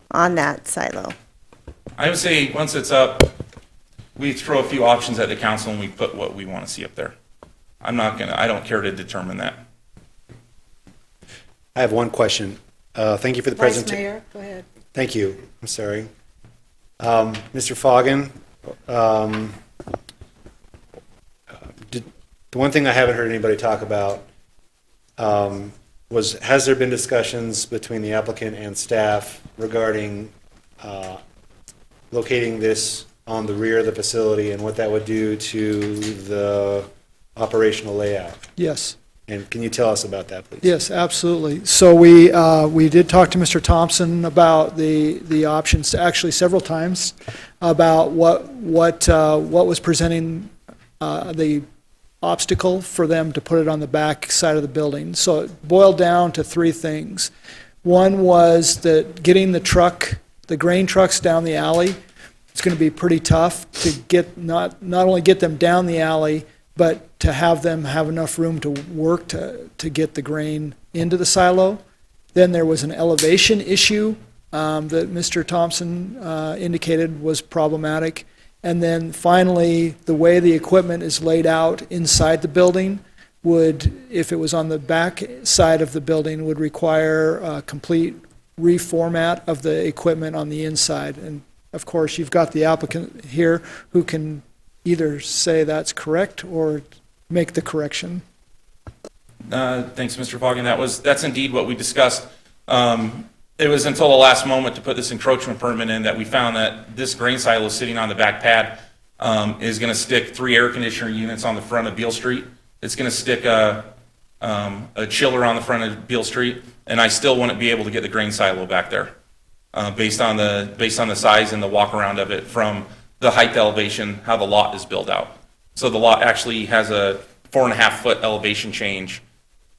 on that silo? I would say once it's up, we throw a few options at the council and we put what we want to see up there. I don't care to determine that. I have one question. Thank you for the Vice presentation. Mayor, go ahead. Thank you. I'm sorry. Mr. Foggin, the one thing I haven't heard anybody talk about has there been discussions between the applicant and staff regarding locating this on the rear of the facility and what that would do to the operational layout. Yes. And can you tell us about that, please? Yes, absolutely. So we did talk to Mr. Thompson about the options, actually several times, about what was presenting the obstacle for them to put it on the back side of the building. So it boiled down to three things. One was that getting the grain trucks down the alley, it's going to be pretty tough to get, not only get them down the alley, but to have them have enough room to work to get the grain into the silo. Then there was an elevation issue that Mr. Thompson indicated was problematic. And then finally, the way the equipment is laid out inside the building would, if it was on the back side of the building, would require a complete reformat of the equipment on the inside. And of course, you've got the applicant here who can either say that's correct or make the correction. Thanks, Mr. Foggen. That's indeed what we discussed. It was until the last moment to put this encroachment permit in that we found that this grain silo sitting on the back pad is going to stick 3 air conditioner units on the front of Beale Street. It's going to stick a chiller on the front of Beale Street, and I still wouldn't be able to get the grain silo back there based on the size and the walk around of it from the height elevation, how the lot is built out. So the lot actually has a 4.5-foot elevation change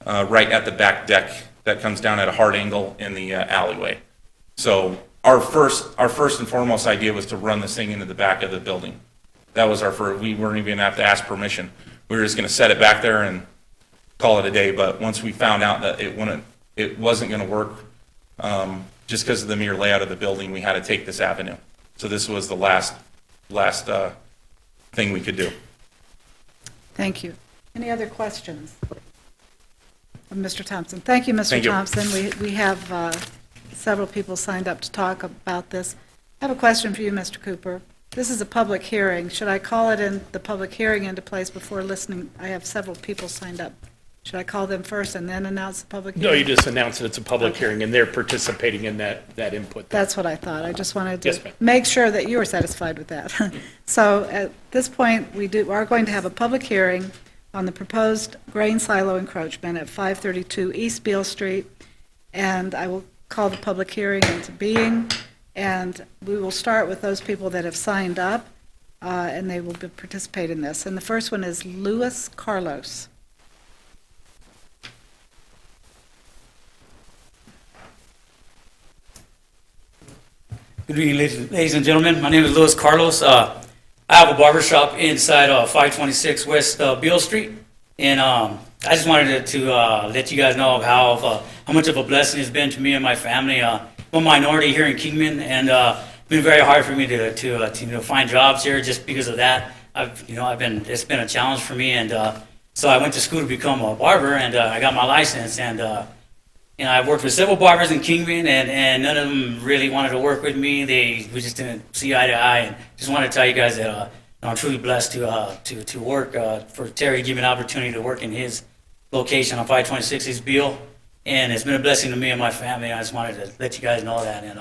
right at the back deck that comes down at a hard angle in the alleyway. So our first and foremost idea was to run this thing into the back of the building. That was our first. We weren't even going to have to ask permission. We were just going to set it back there and call it a day. But once we found out that it wasn't going to work, just because of the mere layout of the building, we had to take this avenue. So this was the last thing we could do. Thank you. Any other questions of Mr. Thompson? Thank you, Mr. Thank you. Thompson. We have several people signed up to talk about this. I have a question for you, Mr. Cooper. This is a public hearing. Should I call the public hearing into place before listening? I have several people signed up. Should I call them first and then announce the public hearing? No, you just announce that it's a public hearing, and they're participating in that input. That's what I thought. I just wanted Yes, to ma'am. make sure that you were satisfied with that. So at this point, we are going to have a public hearing on the proposed grain silo encroachment at 532 East Beale Street, and I will call the public hearing into being, and we will start with those people that have signed up, and they will participate in this. And the first one is Luis Carlos. Good evening, ladies and gentlemen. My name is Luis Carlos. I have a barber shop inside 526 West Beale Street, and I just wanted to let you guys know of how much of a blessing it's been to me and my family. I'm a minority here in Kingman, and it's been very hard for me to find jobs here just because of that. It's been a challenge for me, and so I went to school to become a barber, and I got my license, and I've worked with several barbers in Kingman, and none of them really wanted to work with me. We just didn't see eye to eye. And just want to tell you guys that I'm truly blessed to work for Terry, give me an opportunity to work in his location on 526 East Beale, and it's been a blessing to me and my family. I just wanted to let you guys know that, and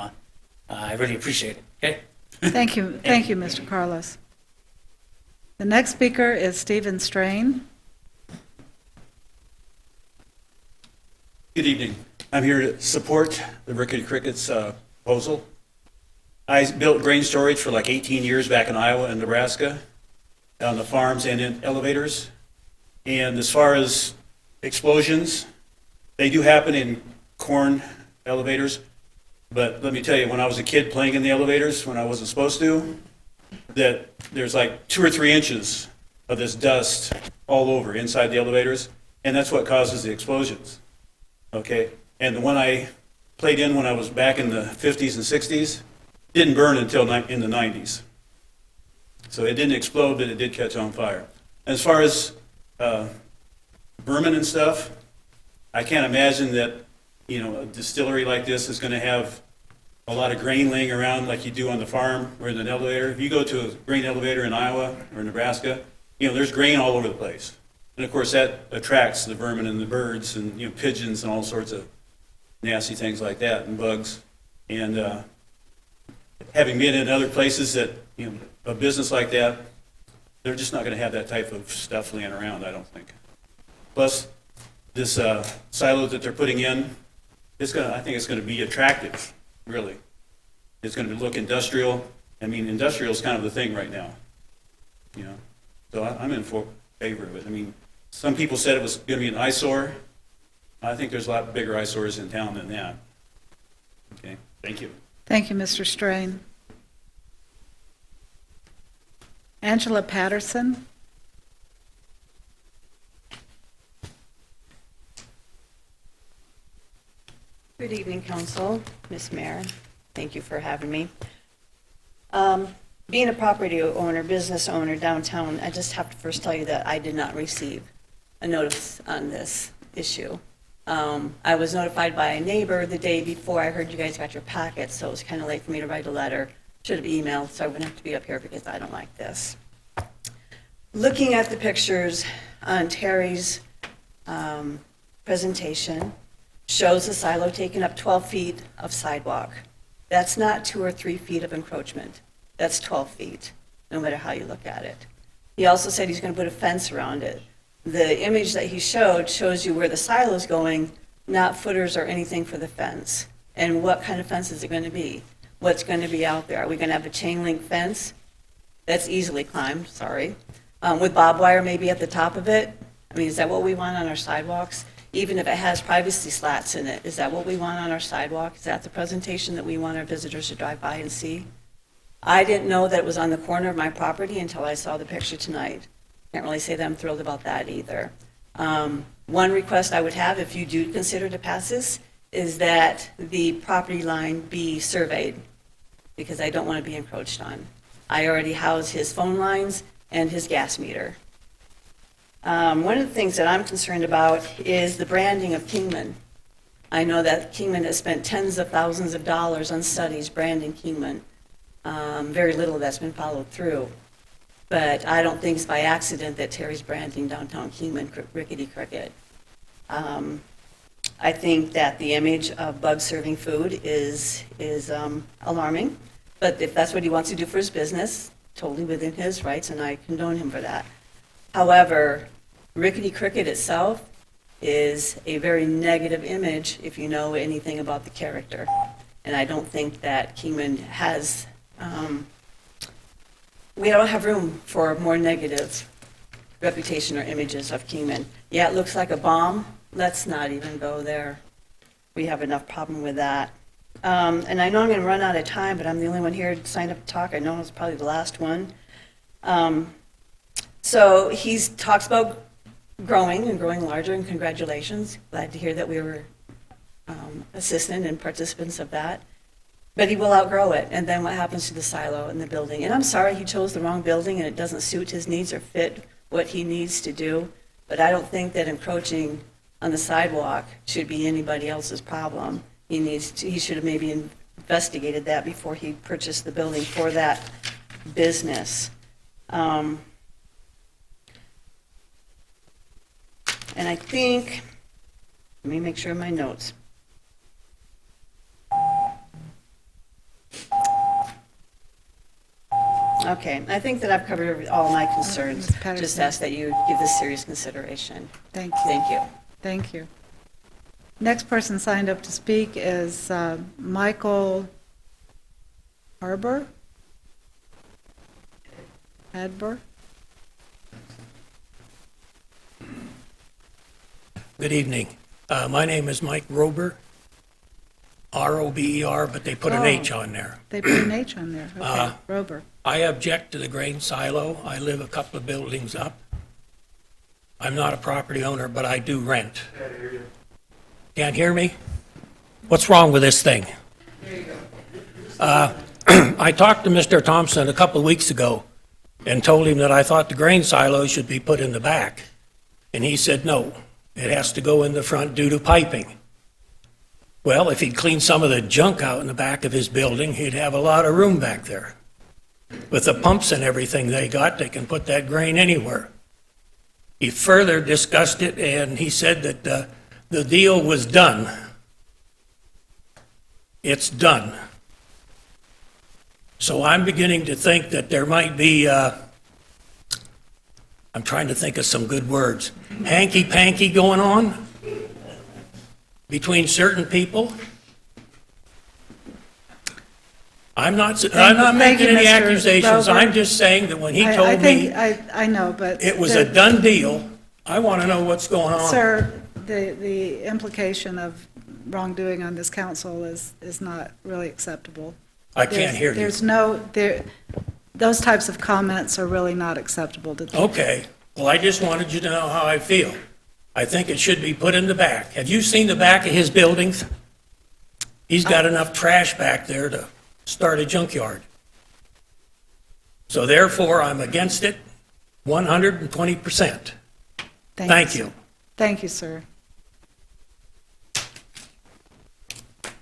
I really appreciate it. Okay. Thank you, Mr. Carlos. The next speaker is Stephen Strain. Good evening. I'm here to support the Rickety Crickets proposal. I built grain storage for like 18 years back in Iowa and Nebraska, on the farms and in elevators. And as far as explosions, they do happen in corn elevators. But let me tell you, when I was a kid playing in the elevators, when I wasn't supposed to, that there's like 2 or 3 inches of this dust all over inside the elevators, and that's what causes the explosions. Okay, and the one I played in when I was back in the 50s and 60s didn't burn until in the 90s. So it didn't explode, but it did catch on fire. As far as vermin and stuff, I can't imagine that, a distillery like this is going to have a lot of grain laying around like you do on the farm or in an elevator. If you go to a grain elevator in Iowa or Nebraska, there's grain all over the place. And of course, that attracts the vermin and the birds and pigeons and all sorts of nasty things like that and bugs. And having been in other places that, a business like that, they're just not going to have that type of stuff laying around, I don't think. Plus, this silo that they're putting in, I think it's going to be attractive, really. It's going to look industrial. I mean, industrial is kind of the thing right now, So I'm in favor of it. I mean, some people said it was going to be an eyesore. I think there's a lot bigger eyesores in town than that. Okay, thank you. Thank you, Mr. Strain. Angela Patterson. Good evening, Council, Ms. Mayor. Thank you for having me. Being a property owner, business owner downtown, I just have to first tell you that I did not receive a notice on this issue. I was notified by a neighbor the day before I heard you guys got your packet, so it was kind of late for me to write a letter. Should have emailed, so I wouldn't have to be up here because I don't like this. Looking at the pictures on Terry's presentation, shows the silo taking up 12 feet of sidewalk. That's not 2 or 3 feet of encroachment. That's 12 feet, no matter how you look at it. He also said he's going to put a fence around it. The image that he showed shows you where the silo is going, not footers or anything for the fence. And what kind of fence is it going to be? What's going to be out there? Are we going to have a chain link fence? That's easily climbed, sorry. With barbed wire maybe at the top of it? I mean, is that what we want on our sidewalks? Even if it has privacy slats in it, is that what we want on our sidewalk? Is that the presentation that we want our visitors to drive by and see? I didn't know that it was on the corner of my property until I saw the picture tonight. Can't really say that I'm thrilled about that either. One request I would have, if you do consider to pass this, is that the property line be surveyed, because I don't want to be encroached on. I already house his phone lines and his gas meter. One of the things that I'm concerned about is the branding of Kingman. I know that Kingman has spent tens of thousands of dollars on studies branding Kingman. Very little that's been followed through. But I don't think it's by accident that Terry's branding downtown Kingman Rickety Cricket. I think that the image of Bug serving food is alarming. But if that's what he wants to do for his business, totally within his rights, and I condone him for that. However, Rickety Cricket itself is a very negative image if you know anything about the character. And I don't think that Kingman has, we don't have room for more negative reputation or images of Kingman. Yeah, it looks like a bomb. Let's not even go there. We have enough problem with that. And I know I'm going to run out of time, but I'm the only one here to sign up to talk. I know it's probably the last one. So he talks about growing and growing larger, and congratulations. Glad to hear that we were assistant and participants of that. But he will outgrow it, and then what happens to the silo and the building? And I'm sorry he chose the wrong building and it doesn't suit his needs or fit what he needs to do, but I don't think that encroaching on the sidewalk should be anybody else's problem. He should have maybe investigated that before he purchased the building for that business. And I think, let me make sure of my notes. Okay, I think that I've covered all my concerns. Ms. Patterson. Just ask that you give this serious consideration. Thank you. Thank you. Thank you. Next person signed up to speak is Michael Harbour. Hadber. Good evening. My name is Mike Rober, R-O-B-E-R, but they put an H on there. They put an H on there. Okay, Rober. I object to the grain silo. I live a couple of buildings up. I'm not a property owner, but I do rent. Can't hear me? What's wrong with this thing? There you go. I talked to Mr. Thompson a couple of weeks ago and told him that I thought the grain silo should be put in the back. And he said, no, it has to go in the front due to piping. Well, if he'd clean some of the junk out in the back of his building, he'd have a lot of room back there. With the pumps and everything they got, they can put that grain anywhere. He further discussed it, and he said that the deal was done. It's done. So I'm beginning to think that there might be, I'm trying to think of some good words, hanky-panky going on between certain people. I'm not making any accusations. I'm just saying that when he told me I know, but. it was a done deal, I want to know what's going on. Sir, the implication of wrongdoing on this council is not really acceptable. I can't hear you. There's those types of comments are really not acceptable to. Okay, well, I just wanted you to know how I feel. I think it should be put in the back. Have you seen the back of his buildings? He's got enough trash back there to start a junkyard. So therefore, I'm against it 120%. Thank you. Thank you, sir.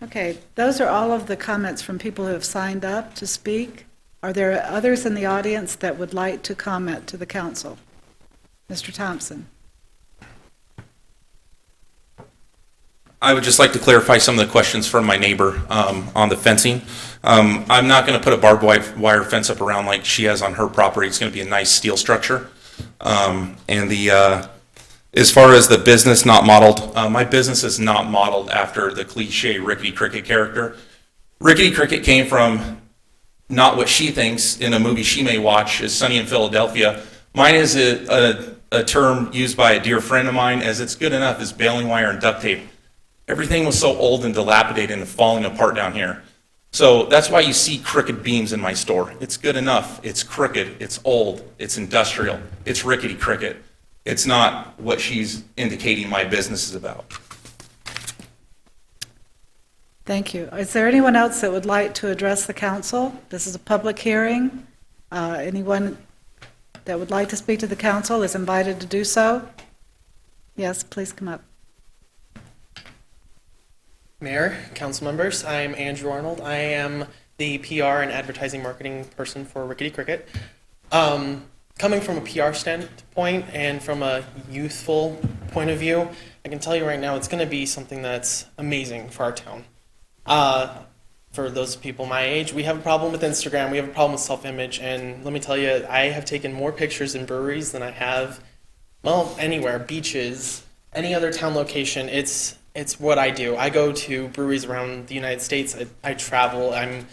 Okay, those are all of the comments from people who have signed up to speak. Are there others in the audience that would like to comment to the council? Mr. Thompson. I would just like to clarify some of the questions from my neighbor on the fencing. I'm not going to put a barbed wire fence up around like she has on her property. It's going to be a nice steel structure. As far as the business not modeled, my business is not modeled after the cliche Rickety Cricket character. Rickety Cricket came from not what she thinks in a movie she may watch is Sunny in Philadelphia. Mine is a term used by a dear friend of mine as it's good enough as baling wire and duct tape. Everything was so old and dilapidated and falling apart down here. So that's why you see crooked beams in my store. It's good enough. It's crooked. It's old. It's industrial. It's Rickety Cricket. It's not what she's indicating my business is about. Thank you. Is there anyone else that would like to address the council? This is a public hearing. Anyone that would like to speak to the council is invited to do so. Yes, please come up. Mayor, council members, I'm Andrew Arnold. I am the PR and advertising marketing person for Rickety Cricket. Coming from a PR standpoint and from a youthful point of view, I can tell you right now it's going to be something that's amazing for our town. For those people my age, we have a problem with Instagram, we have a problem with self-image, and let me tell you, I have taken more pictures in breweries than I have, well, anywhere, beaches, any other town location. It's what I do. I go to breweries around the United States. I travel. I'm,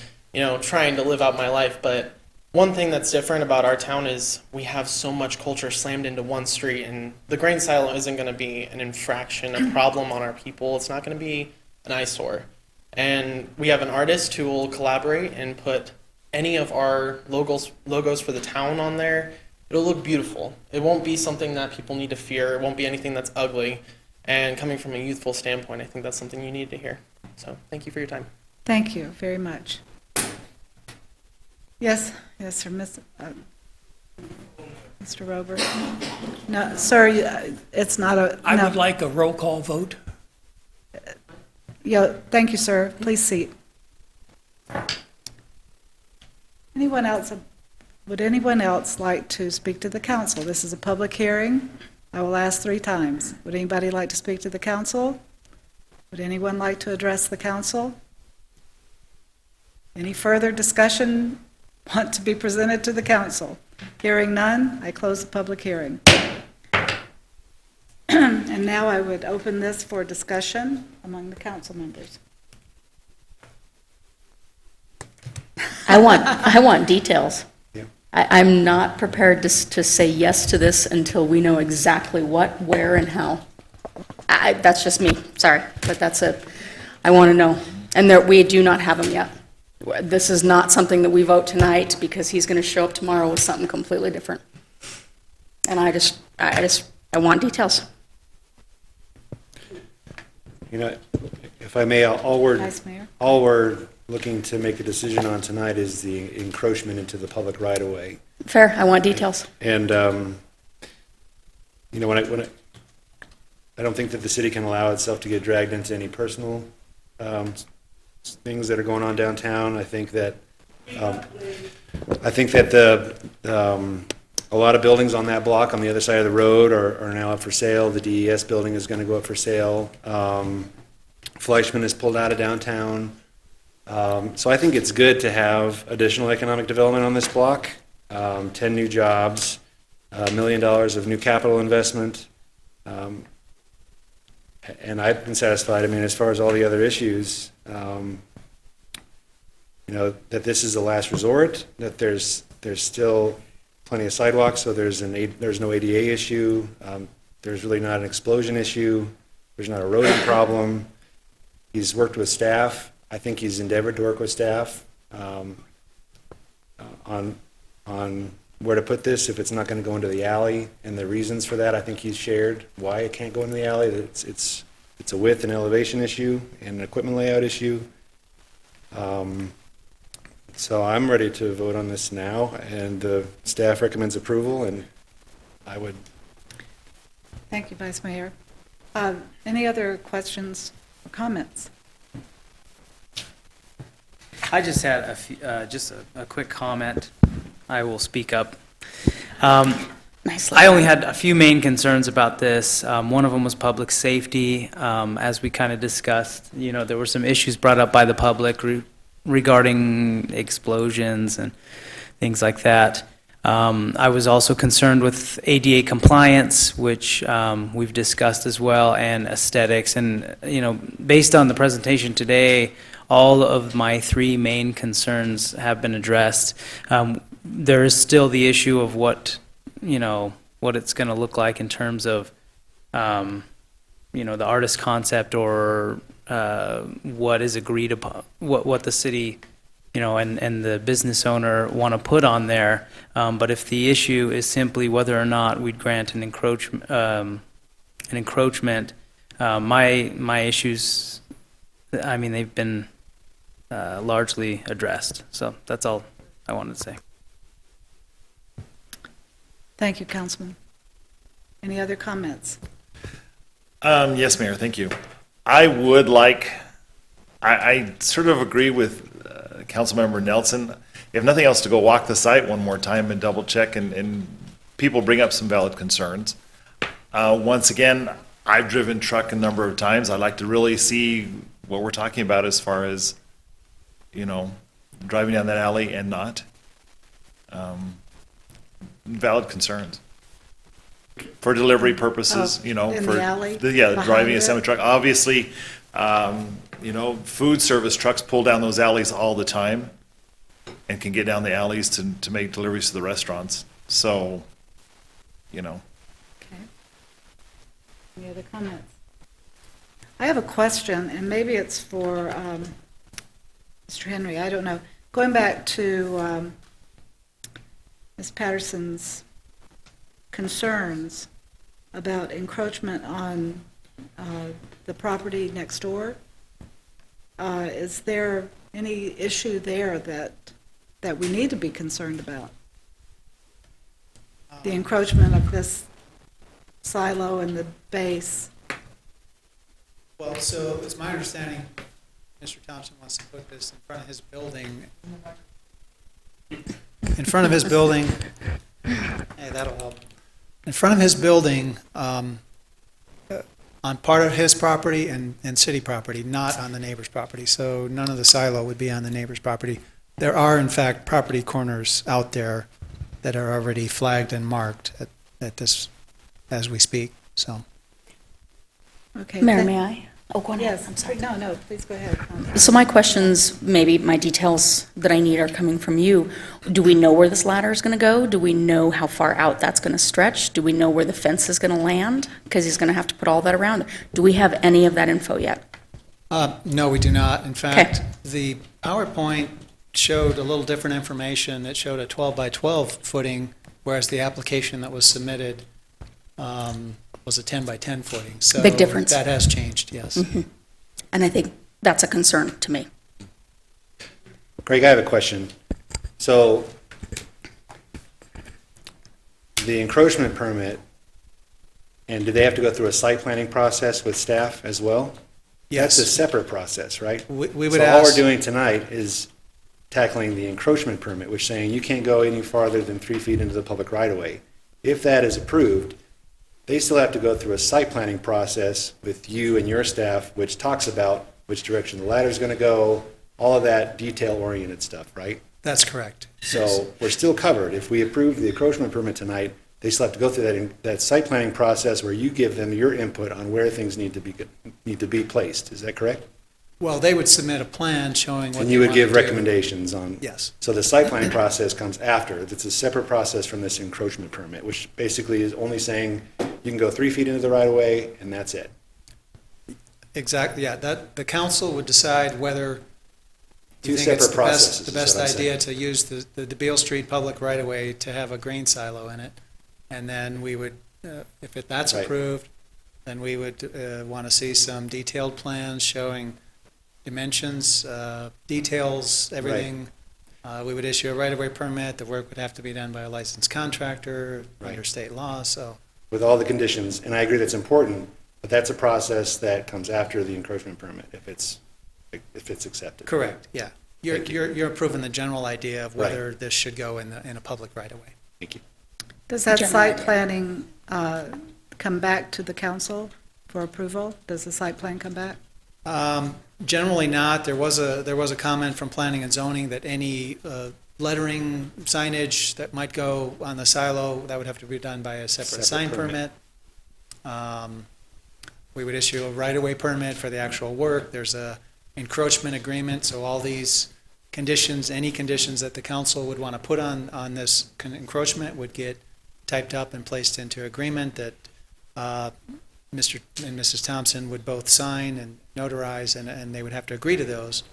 trying to live out my life. But one thing that's different about our town is we have so much culture slammed into one street, and the grain silo isn't going to be an infraction, a problem on our people. It's not going to be an eyesore. And we have an artist who will collaborate and put any of our logos for the town on there. It'll look beautiful. It won't be something that people need to fear. It won't be anything that's ugly. And coming from a youthful standpoint, I think that's something you need to hear. So thank you for your time. Thank you very much. Yes, sir, Mr. Rober. No, sir, it's not a. I would like a roll call vote. Yeah, thank you, sir. Please seat. Anyone else? Would anyone else like to speak to the council? This is a public hearing. I will ask 3 times. Would anybody like to speak to the council? Would anyone like to address the council? Any further discussion want to be presented to the council? Hearing none, I close the public hearing. And now I would open this for discussion among the council members. I want details. I'm not prepared to say yes to this until we know exactly what, where, and how. That's just me, sorry, but I want to know. And we do not have them yet. This is not something that we vote tonight because he's going to show up tomorrow with something completely different. And I want details. If I may, all Vice Mayor. we're looking to make a decision on tonight is the encroachment into the public right-of-way. Fair, I want details. And, I don't think that the city can allow itself to get dragged into any personal things that are going on downtown. I think that a lot of buildings on that block on the other side of the road are now up for sale. The DES building is going to go up for sale. Fleischman is pulled out of downtown. So I think it's good to have additional economic development on this block, 10 new jobs, $1 million of new capital investment. And I've been satisfied. I mean, as far as all the other issues, that this is the last resort, that there's still plenty of sidewalks, so there's no ADA issue. There's really not an explosion issue. There's not a erosion problem. He's worked with staff. I think he's endeavored to work with staff on where to put this if it's not going to go into the alley, and the reasons for that. I think he's shared why it can't go into the alley. That it's a width and elevation issue and an equipment layout issue. So I'm ready to vote on this now, and the staff recommends approval, and I would. Thank you, Vice Mayor. Any other questions or comments? I just had a quick comment. I will speak up. I only had a few main concerns about this. One of them was public safety. As we kind of discussed, there were some issues brought up by the public regarding explosions and things like that. I was also concerned with ADA compliance, which we've discussed as well, and aesthetics. And, based on the presentation today, all of my three main concerns have been addressed. There is still the issue of what it's going to look like in terms of, the artist concept, or what is agreed upon, what the city, and the business owner want to put on there. But if the issue is simply whether or not we'd grant an encroachment, my issues, they've been largely addressed. So that's all I wanted to say. Thank you, Councilman. Any other comments? Yes, Mayor, thank you. I sort of agree with Councilmember Nelson. If nothing else, to go walk the site one more time and double check, and people bring up some valid concerns. Once again, I've driven truck a number of times. I'd like to really see what we're talking about as far as, driving down that alley and not. Valid concerns. For delivery purposes, in for the alley, driving a behind semi truck. Obviously, food service trucks pull down those alleys all the time and can get down the alleys to make deliveries to the restaurants. So, Okay. Any other comments? I have a question, and maybe it's for Mr. Henry. I don't know. Going back to Ms. Patterson's concerns about encroachment on the property next door, is there any issue there that we need to be concerned about? The encroachment of this silo and the base? Well, so it's my understanding, Mr. Thompson wants to put this in front of his building. In front of his building, hey, that'll help. In front of his building, on part of his property and city property, not on the neighbor's property. So none of the silo would be on the neighbor's property. There are, in fact, property corners out there that are already flagged and marked at this, as we speak, so. Okay. Mayor, may I? Oh, go ahead. Yes. I'm sorry. No, please go ahead. So my questions, maybe my details that I need are coming from you. Do we know where this ladder is going to go? Do we know how far out that's going to stretch? Do we know where the fence is going to land? Because he's going to have to put all that around. Do we have any of that info yet? No, we do not. In fact, the PowerPoint showed a little different information. It showed a 12 by 12 footing, whereas the application that was submitted was a 10 by 10 footing. So Big difference. That has changed, yes. Mm-hmm. And I think that's a concern to me. Greg, I have a question. So the encroachment permit, and do they have to go through a site planning process with staff as well? Yes. That's a separate process, right? We would So all we're ask, doing tonight is tackling the encroachment permit, which is saying you can't go any farther than 3 feet into the public right-of-way. If that is approved, they still have to go through a site planning process with you and your staff, which talks about which direction the ladder is going to go, all of that detail-oriented stuff, right? That's correct. So we're still covered. If we approve the encroachment permit tonight, they still have to go through that site planning process where you give them your input on where things need to be placed. Is that correct? Well, they would submit a plan showing what And they you would want to give do. recommendations on? Yes. So the site planning process comes after. It's a separate process from this encroachment permit, which basically is only saying you can go 3 feet into the right-of-way, and that's it. Exactly, yeah, the council would decide whether Two you think it's separate processes the is best what I'm idea to use the Beale Street public right-of-way to have a grain silo in it. And then we would, if that's Right. approved, then we would want to see some detailed plans showing dimensions, details, everything. We would issue a right-of-way permit. The work would have to be done by a licensed contractor under state law, so. With all the conditions, and I agree that's important, but that's a process that comes after the encroachment permit, if it's accepted. Correct, yeah. Thank you. You're approving the general idea of Right. whether this should go in a public right-of-way. Thank you. Does that General site idea. planning come back to the council for approval? Does the site plan come back? Generally not. There was a comment from planning and zoning that any lettering signage that might go on the silo, that would have to be done by a separate sign permit. We would issue a right-of-way permit for the actual work. There's a encroachment agreement, so all these conditions, any conditions that the council would want to put on this encroachment would get typed up and placed into agreement that Mr. and Mrs. Thompson would both sign and notarize, and they would have to agree to those.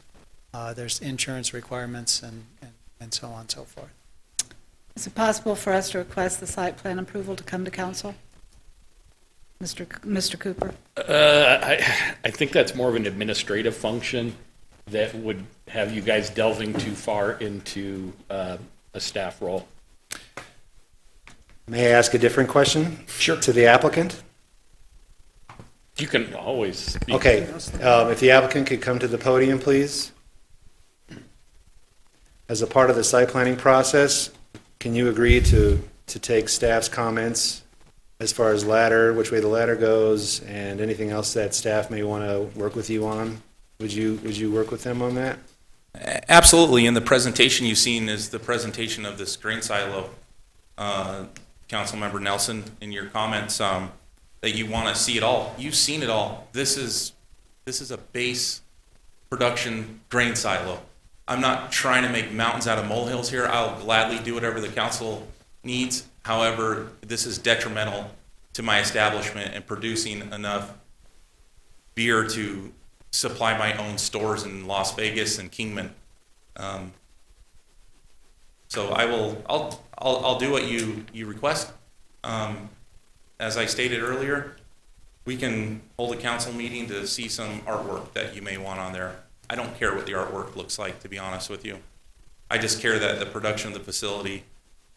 There's insurance requirements and so on and so forth. Is it possible for us to request the site plan approval to come to council? Mr. Cooper? I think that's more of an administrative function that would have you guys delving too far into a staff role. May I ask a different question? Sure. To the applicant? You can always speak. Okay, if the applicant could come to the podium, please. As a part of the site planning process, can you agree to take staff's comments as far as ladder, which way the ladder goes, and anything else that staff may want to work with you on? Would you work with them on that? Absolutely, and the presentation you've seen is the presentation of this grain silo. Councilmember Nelson, in your comments, that you want to see it all. You've seen it all. This is a base production grain silo. I'm not trying to make mountains out of molehills here. I'll gladly do whatever the council needs. However, this is detrimental to my establishment and producing enough beer to supply my own stores in Las Vegas and Kingman. So I'll do what you request. As I stated earlier, we can hold a council meeting to see some artwork that you may want on there. I don't care what the artwork looks like, to be honest with you. I just care that the production of the facility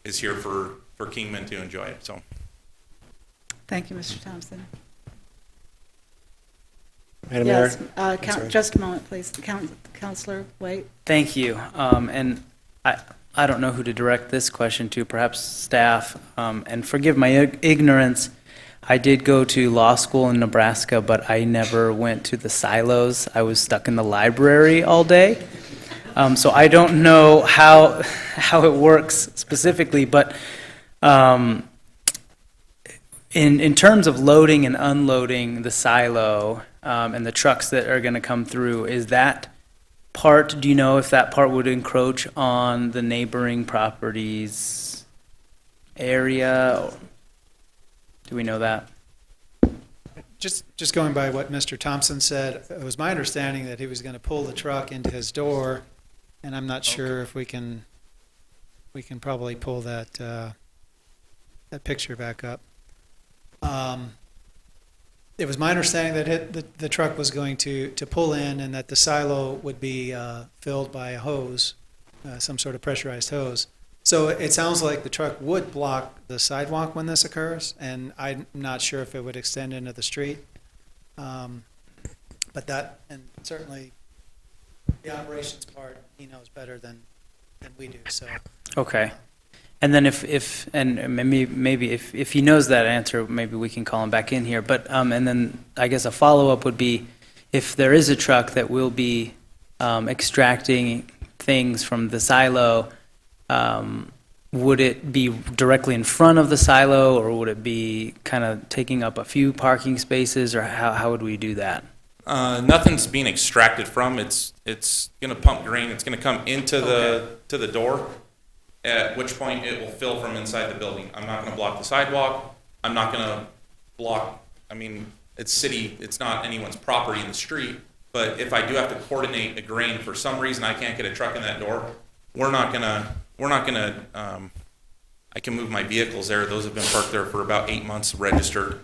is here for Kingman to enjoy it, so. Thank you, Mr. Thompson. Madam Yes, Mayor? Sorry. just a moment, please. Counselor, wait. Thank you. And I don't know who to direct this question to, perhaps staff. And forgive my ignorance, I did go to law school in Nebraska, but I never went to the silos. I was stuck in the library all day. So I don't know how it works specifically, but in terms of loading and unloading the silo and the trucks that are going to come through, is that part, do you know if that part would encroach on the neighboring properties area? Do we know that? Just going by what Mr. Thompson said, it was my understanding that he was going to pull the truck into his door, and I'm not sure if we can probably pull that picture back up. It was my understanding that the truck was going to pull in and that the silo would be filled by a hose, some sort of pressurized hose. So it sounds like the truck would block the sidewalk when this occurs, and I'm not sure if it would extend into the street. But that, and certainly the operations part, he knows better than we do, so. Okay. And then if he knows that answer, maybe we can call him back in here. But, and then I guess a follow-up would be, if there is a truck that will be extracting things from the silo, would it be directly in front of the silo, or would it be kind of taking up a few parking spaces, or how would we do that? Nothing's being extracted from. It's going to pump grain. It's going to come into to the door, at which point it will fill from inside the building. I'm not going to block the sidewalk. I'm not going to block, I mean, it's city, it's not anyone's property in the street, but if I do have to coordinate a grain, for some reason I can't get a truck in that door, I can move my vehicles there. Those have been parked there for about 8 months registered.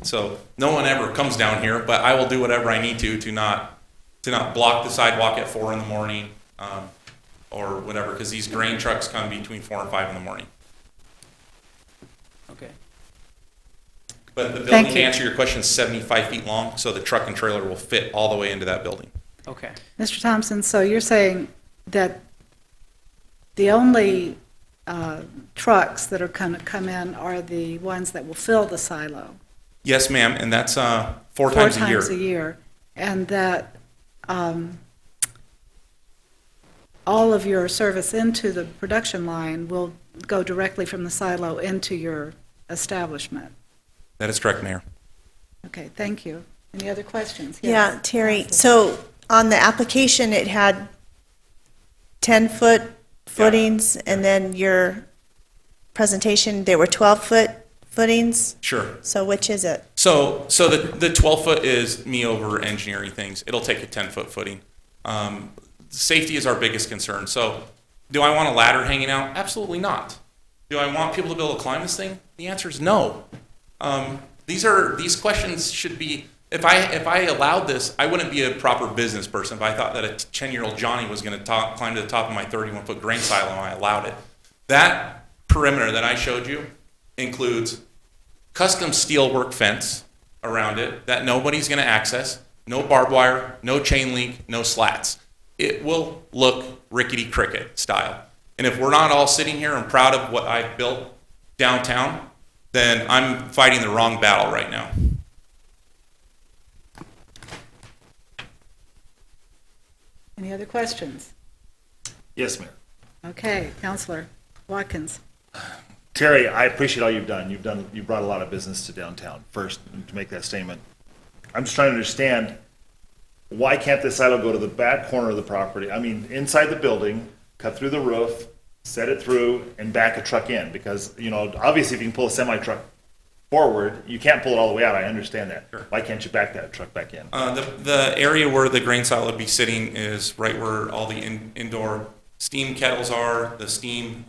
So no one ever comes down here, but I will do whatever I need to not block the sidewalk at 4 in the morning, or whatever, because these grain trucks come between 4 and 5 in the morning. Okay. But the building, to answer your question, is 75 feet long, so the truck and trailer will fit all the way into that building. Okay. Mr. Thompson, so you're saying that the only trucks that are going to come in are the ones that will fill the silo? Yes, ma'am, and that's 4 times a year. 4 times a year, and that all of your service into the production line will go directly from the silo into your establishment? That is correct, Mayor. Okay, thank you. Any other questions? Yeah, Yes. Terry, so on the application, it had 10-foot footings, and then your presentation, there were 12-foot footings? Sure. So which is it? So the 12-foot is me over engineering things. It'll take a 10-foot footing. Safety is our biggest concern. So do I want a ladder hanging out? Absolutely not. Do I want people to be able to climb this thing? The answer is no. These questions should be, if I allowed this, I wouldn't be a proper business person if I thought that a 10-year-old Johnny was going to climb to the top of my 31-foot grain silo and I allowed it. That perimeter that I showed you includes custom steelwork fence around it that nobody's going to access, no barbed wire, no chain link, no slats. It will look rickety cricket style. And if we're not all sitting here and proud of what I've built downtown, then I'm fighting the wrong battle right now. Any other questions? Yes, Mayor. Okay, Counselor Watkins. Terry, I appreciate all you've done. You brought a lot of business to downtown, first, to make that statement. I'm just trying to understand, why can't this silo go to the back corner of the property? I mean, inside the building, cut through the roof, set it through, and back a truck in? Because, obviously if you can pull a semi-truck forward, you can't pull it all the way out, I understand that. Sure. Why can't you back that truck back in? The area where the grain silo would be sitting is right where all the indoor steam kettles are, the steam,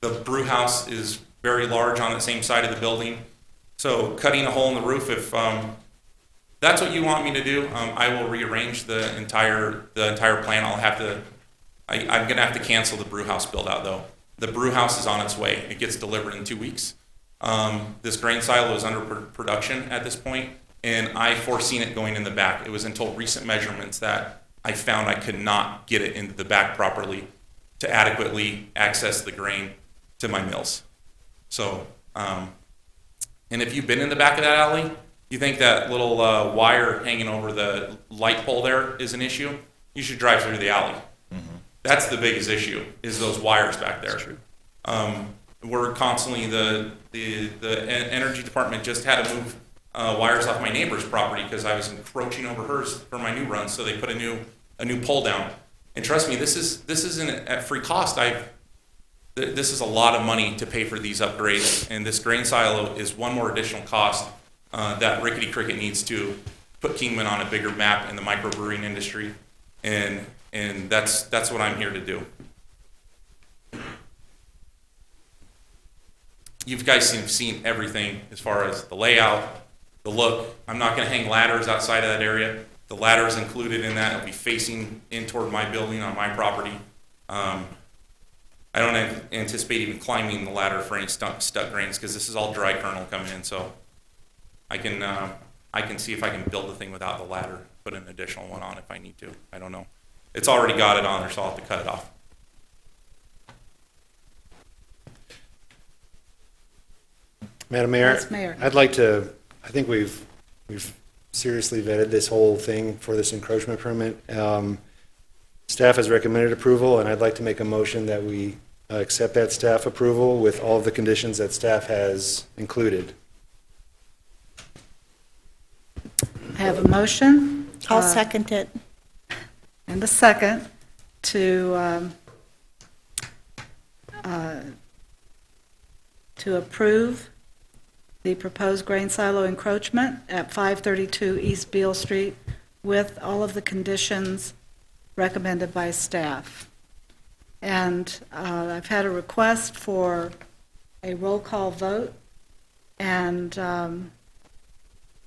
the brew house is very large on the same side of the building. So cutting a hole in the roof, if that's what you want me to do, I will rearrange the entire plan. I'm going to have to cancel the brew house build out though. The brew house is on its way. It gets delivered in 2 weeks. This grain silo is under production at this point, and I foreseen it going in the back. It was until recent measurements that I found I could not get it into the back properly to adequately access the grain to my mills. So, and if you've been in the back of that alley, you think that little wire hanging over the light pole there is an issue, you should drive through the alley. Mm-hmm. That's the biggest issue, is those wires back there. That's true. We're constantly, the energy department just had to move wires off my neighbor's property because I was encroaching over hers for my new run, so they put a new pole down. And trust me, this isn't at free cost. This is a lot of money to pay for these upgrades, and this grain silo is one more additional cost that Rickety Cricket needs to put Kingman on a bigger map in the microbrewing industry, and that's what I'm here to do. You guys have seen everything as far as the layout, the look. I'm not going to hang ladders outside of that area. The ladder is included in that. It'll be facing in toward my building on my property. I don't anticipate even climbing the ladder for any stuck grains because this is all dry kernel coming in. So I can see if I can build the thing without the ladder, put an additional one on if I need to. I don't know. It's already got it on there, so I'll have to cut it off. Madam Mayor, Yes, Mayor. I'd like to, I think we've seriously vetted this whole thing for this encroachment permit. Staff has recommended approval, and I'd like to make a motion that we accept that staff approval with all of the conditions that staff has included. I have a motion. I'll second it. And a second to approve the proposed grain silo encroachment at 532 East Beale Street with all of the conditions recommended by staff. And I've had a request for a roll call vote, and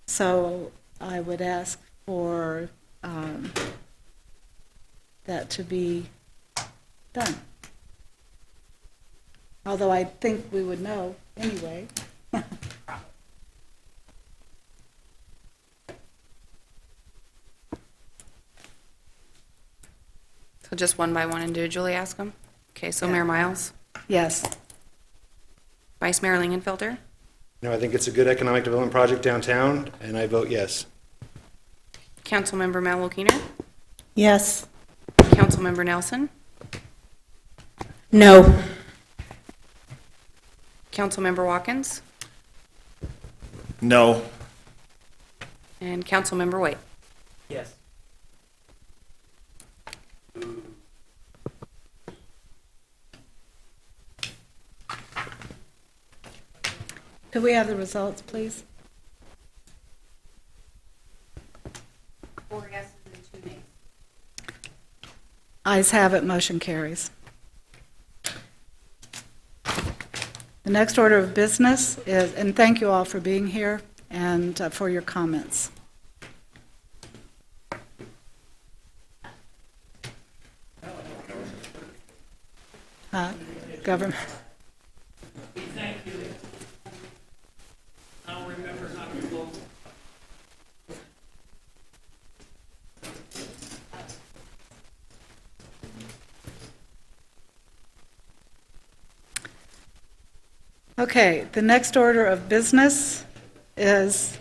so I would ask for that to be done. Although I think we would know anyway. So just one by one individually ask them? Okay, so Mayor Miles? Yes. Vice Mayor Lingenfelter? No, I think it's a good economic development project downtown, and I vote yes. Councilmember Malwokiner? Yes. Councilmember Nelson? No. Councilmember Watkins? No. And Councilmember White? Yes. Could we have the results, please? 4 yeses and 2 nays. Ayes have it, motion carries. The next order of business is, and thank you all for being here and for your comments. Government. Thank you. I'll remember not to vote. Okay, the next order of business is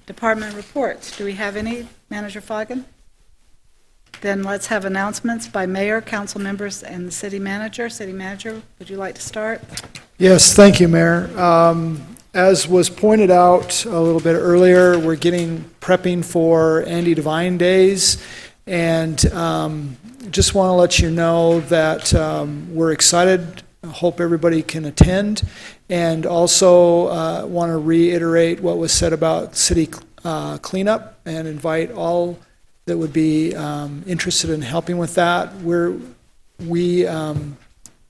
department reports. Do we have any, Manager Foggin? Then let's have announcements by mayor, council members, and the city manager. City manager, would you like to start? Yes, thank you, Mayor. As was pointed out a little bit earlier, we're prepping for Andy Devine Days, and just want to let you know that we're excited. I hope everybody can attend, and also want to reiterate what was said about city cleanup and invite all that would be interested in helping with that.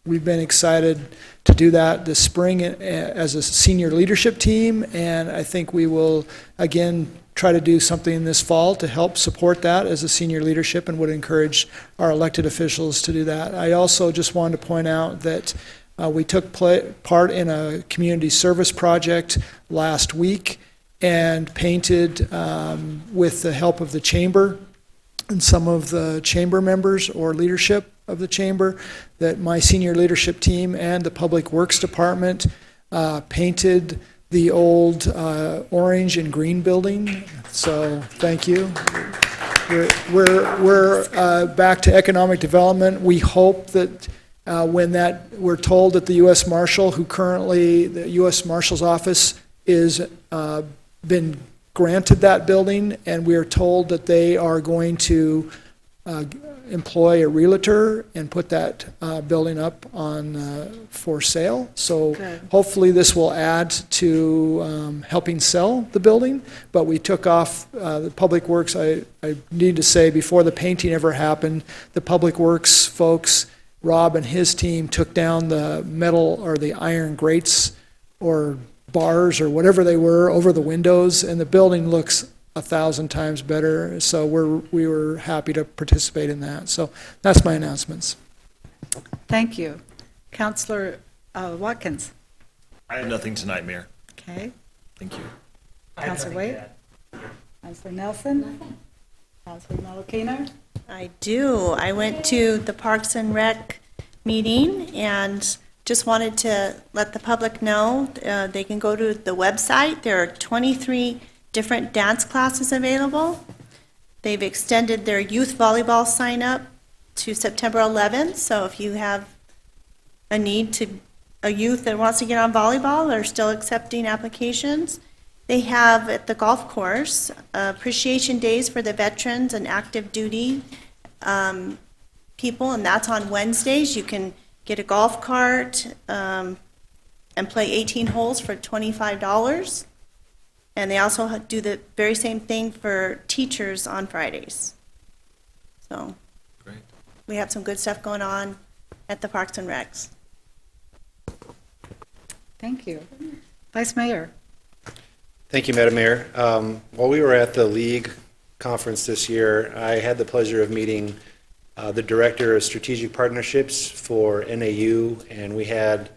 We've been excited to do that this spring as a senior leadership team, and I think we will again try to do something this fall to help support that as a senior leadership, and would encourage our elected officials to do that. I also just wanted to point out that we took part in a community service project last week and painted with the help of the chamber and some of the chamber members or leadership of the chamber, that my senior leadership team and the Public Works Department painted the old orange and green building. So thank you. We're back to economic development. We hope that we're told that the U.S. Marshal, the U.S. Marshal's office is been granted that building, and we are told that they are going to employ a realtor and put that building up on for sale. So hopefully this will add to helping sell the building. But we took off the Public Works. I need to say, before the painting ever happened, the Public Works folks, Rob and his team, took down the metal or the iron grates or bars or whatever they were over the windows, and the building looks 1,000 times better. So we were happy to participate in that. So that's my announcements. Thank you. Councilor Watkins. I have nothing tonight, Mayor. Okay. Thank you. Councilor Wade. Councilor Nelson. Councilor Malakino. I do. I went to the Parks and Rec meeting, and just wanted to let the public know, they can go to the website. There are 23 different dance classes available. They've extended their youth volleyball sign-up to September 11th, so if you have a youth that wants to get on volleyball, they're still accepting applications. They have at the golf course appreciation days for the veterans and active duty people, and that's on Wednesdays. You can get a golf cart and play 18 holes for $25. And they also do the very same thing for teachers on Fridays. So Great. we have some good stuff going on at the Parks and Recs. Thank you. Vice Mayor? Thank you, Madam Mayor. While we were at the League conference this year, I had the pleasure of meeting the Director of Strategic Partnerships for NAU, and we had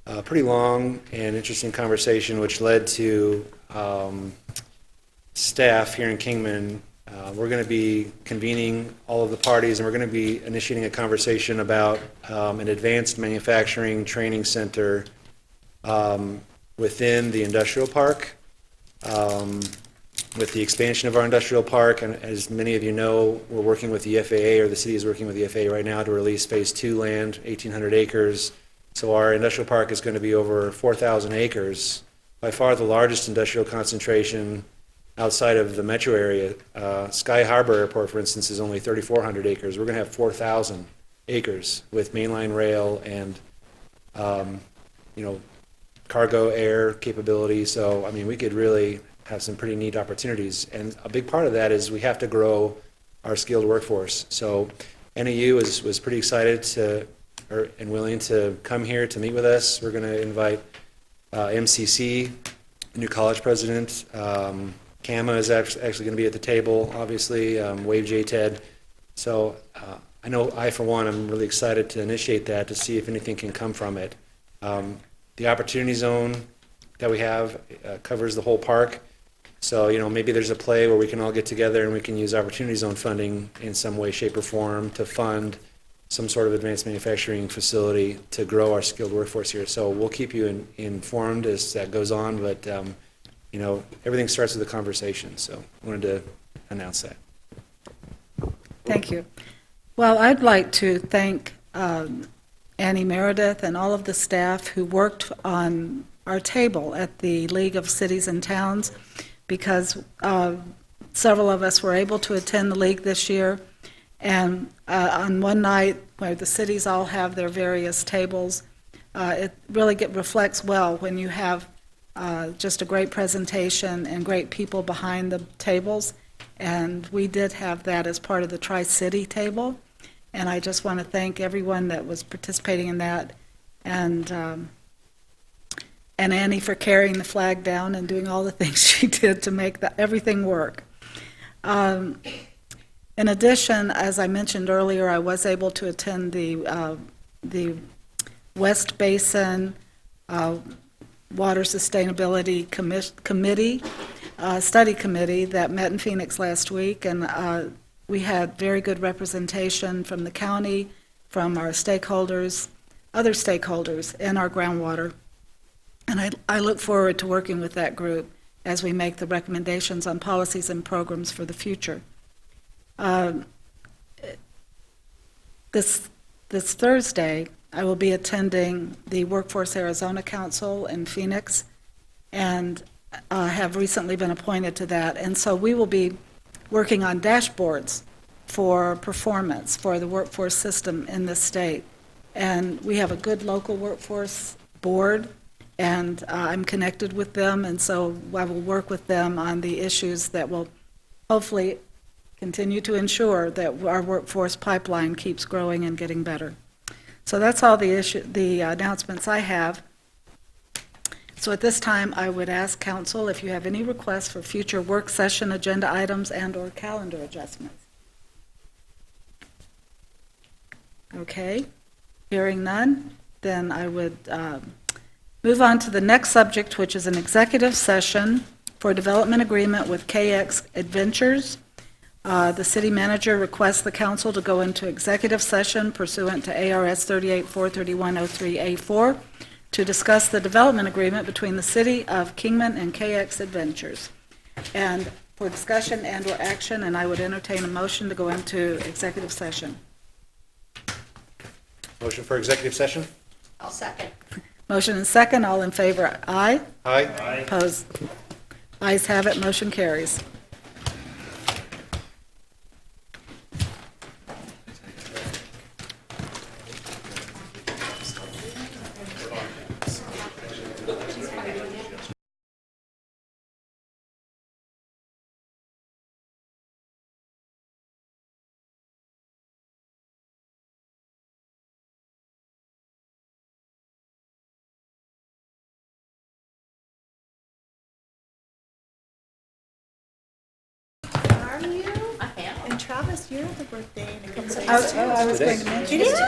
a pretty long and interesting conversation, which led to staff here in Kingman. We're going to be convening all of the parties, and we're going to be initiating a conversation about an advanced manufacturing training center within the industrial park. With the expansion of our industrial park, and as many of you know, we're working with the FAA, or the city is working with the FAA right now to release Phase 2 land, 1,800 acres. So our industrial park is going to be over 4,000 acres, by far the largest industrial concentration outside of the metro area. Sky Harbor Airport, for instance, is only 3,400 acres. We're going to have 4,000 acres with mainline rail and, cargo air capability. So, I mean, we could really have some pretty neat opportunities. And a big part of that is we have to grow our skilled workforce. So NAU was pretty excited and willing to come here to meet with us. We're going to invite MCC, new college president. CAMA is actually going to be at the table, obviously, Wave JTED. So I know I, for one, am really excited to initiate that to see if anything can come from it. The opportunity zone that we have covers the whole park. So, maybe there's a play where we can all get together and we can use opportunity zone funding in some way, shape, or form to fund some sort of advanced manufacturing facility to grow our skilled workforce here. So we'll keep you informed as that goes on, but, everything starts with a conversation. So I wanted to announce that. Thank you. Well, I'd like to thank Annie Meredith and all of the staff who worked on our table at the League of Cities and Towns, because several of us were able to attend the League this year. And on one night where the cities all have their various tables, it really reflects well when you have just a great presentation and great people behind the tables. And we did have that as part of the Tri-City table. And I just want to thank everyone that was participating in that, and Annie for carrying the flag down and doing all the things she did to make everything work. In addition, as I mentioned earlier, I was able to attend the West Basin Water Sustainability Committee, Study Committee that met in Phoenix last week, and we had very good representation from the county, from our stakeholders, other stakeholders, and our groundwater. And I look forward to working with that group as we make the recommendations on policies and programs for the future. This Thursday, I will be attending the Workforce Arizona Council in Phoenix, and have recently been appointed to that. And so we will be working on dashboards for performance for the workforce system in this state. And we have a good local workforce board, and I'm connected with them, and so I will work with them on the issues that will hopefully continue to ensure that our workforce pipeline keeps growing and getting better. So that's all the announcements I have. So at this time, I would ask council if you have any requests for future work session agenda items and/or calendar adjustments. Okay, hearing none, then I would move on to the next subject, which is an executive session for development agreement with KX Adventures The city manager requests the council to go into executive session pursuant to ARS 38-431-03A4 to discuss the development agreement between the city of Kingman and KX Adventures. And for discussion and/or action, and I would entertain a motion to go into executive session. Motion for executive session? I'll second. Motion and second, all in favor, aye? Aye. Opposed? Ayes have it, motion carries. Are you? I am. And Travis, you're the birthday in a couple days. I was going to mention. It is?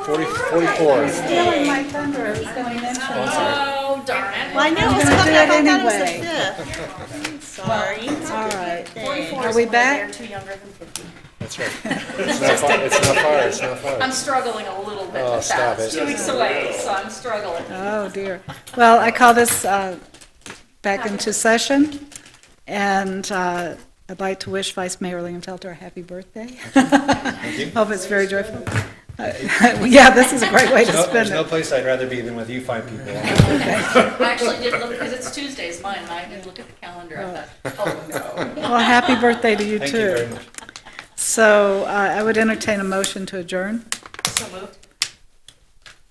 44. Stealing my thunder, I was going to mention. Oh, darn it. Well, I know, I'm it's gonna coming do up, it I thought it was anyway. the 5th. Sorry. All right. 44 Are we back? Too younger than 50. That's right. It's not far, it's not far, it's not far. I'm struggling a little bit Oh, with stop that. it. It's 2 weeks away, so I'm struggling. Oh, dear. Well, I call this back into session, and I'd like to wish Vice Mayor Lingenfelter a happy birthday. Thank you. Hope it's very joyful. Yeah, this is a great way to There's spend no it. place I'd rather be than with you fine people. I actually did look, because it's Tuesday's mine, and I did look at the calendar, I thought, oh, no. Well, happy birthday to you, too. Thank you very much. So I would entertain a motion to adjourn. So moved.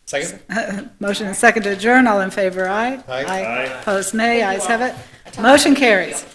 Second? Motion and second to adjourn, all in favor, aye? Aye. Opposed, nay, ayes have it. Motion carries.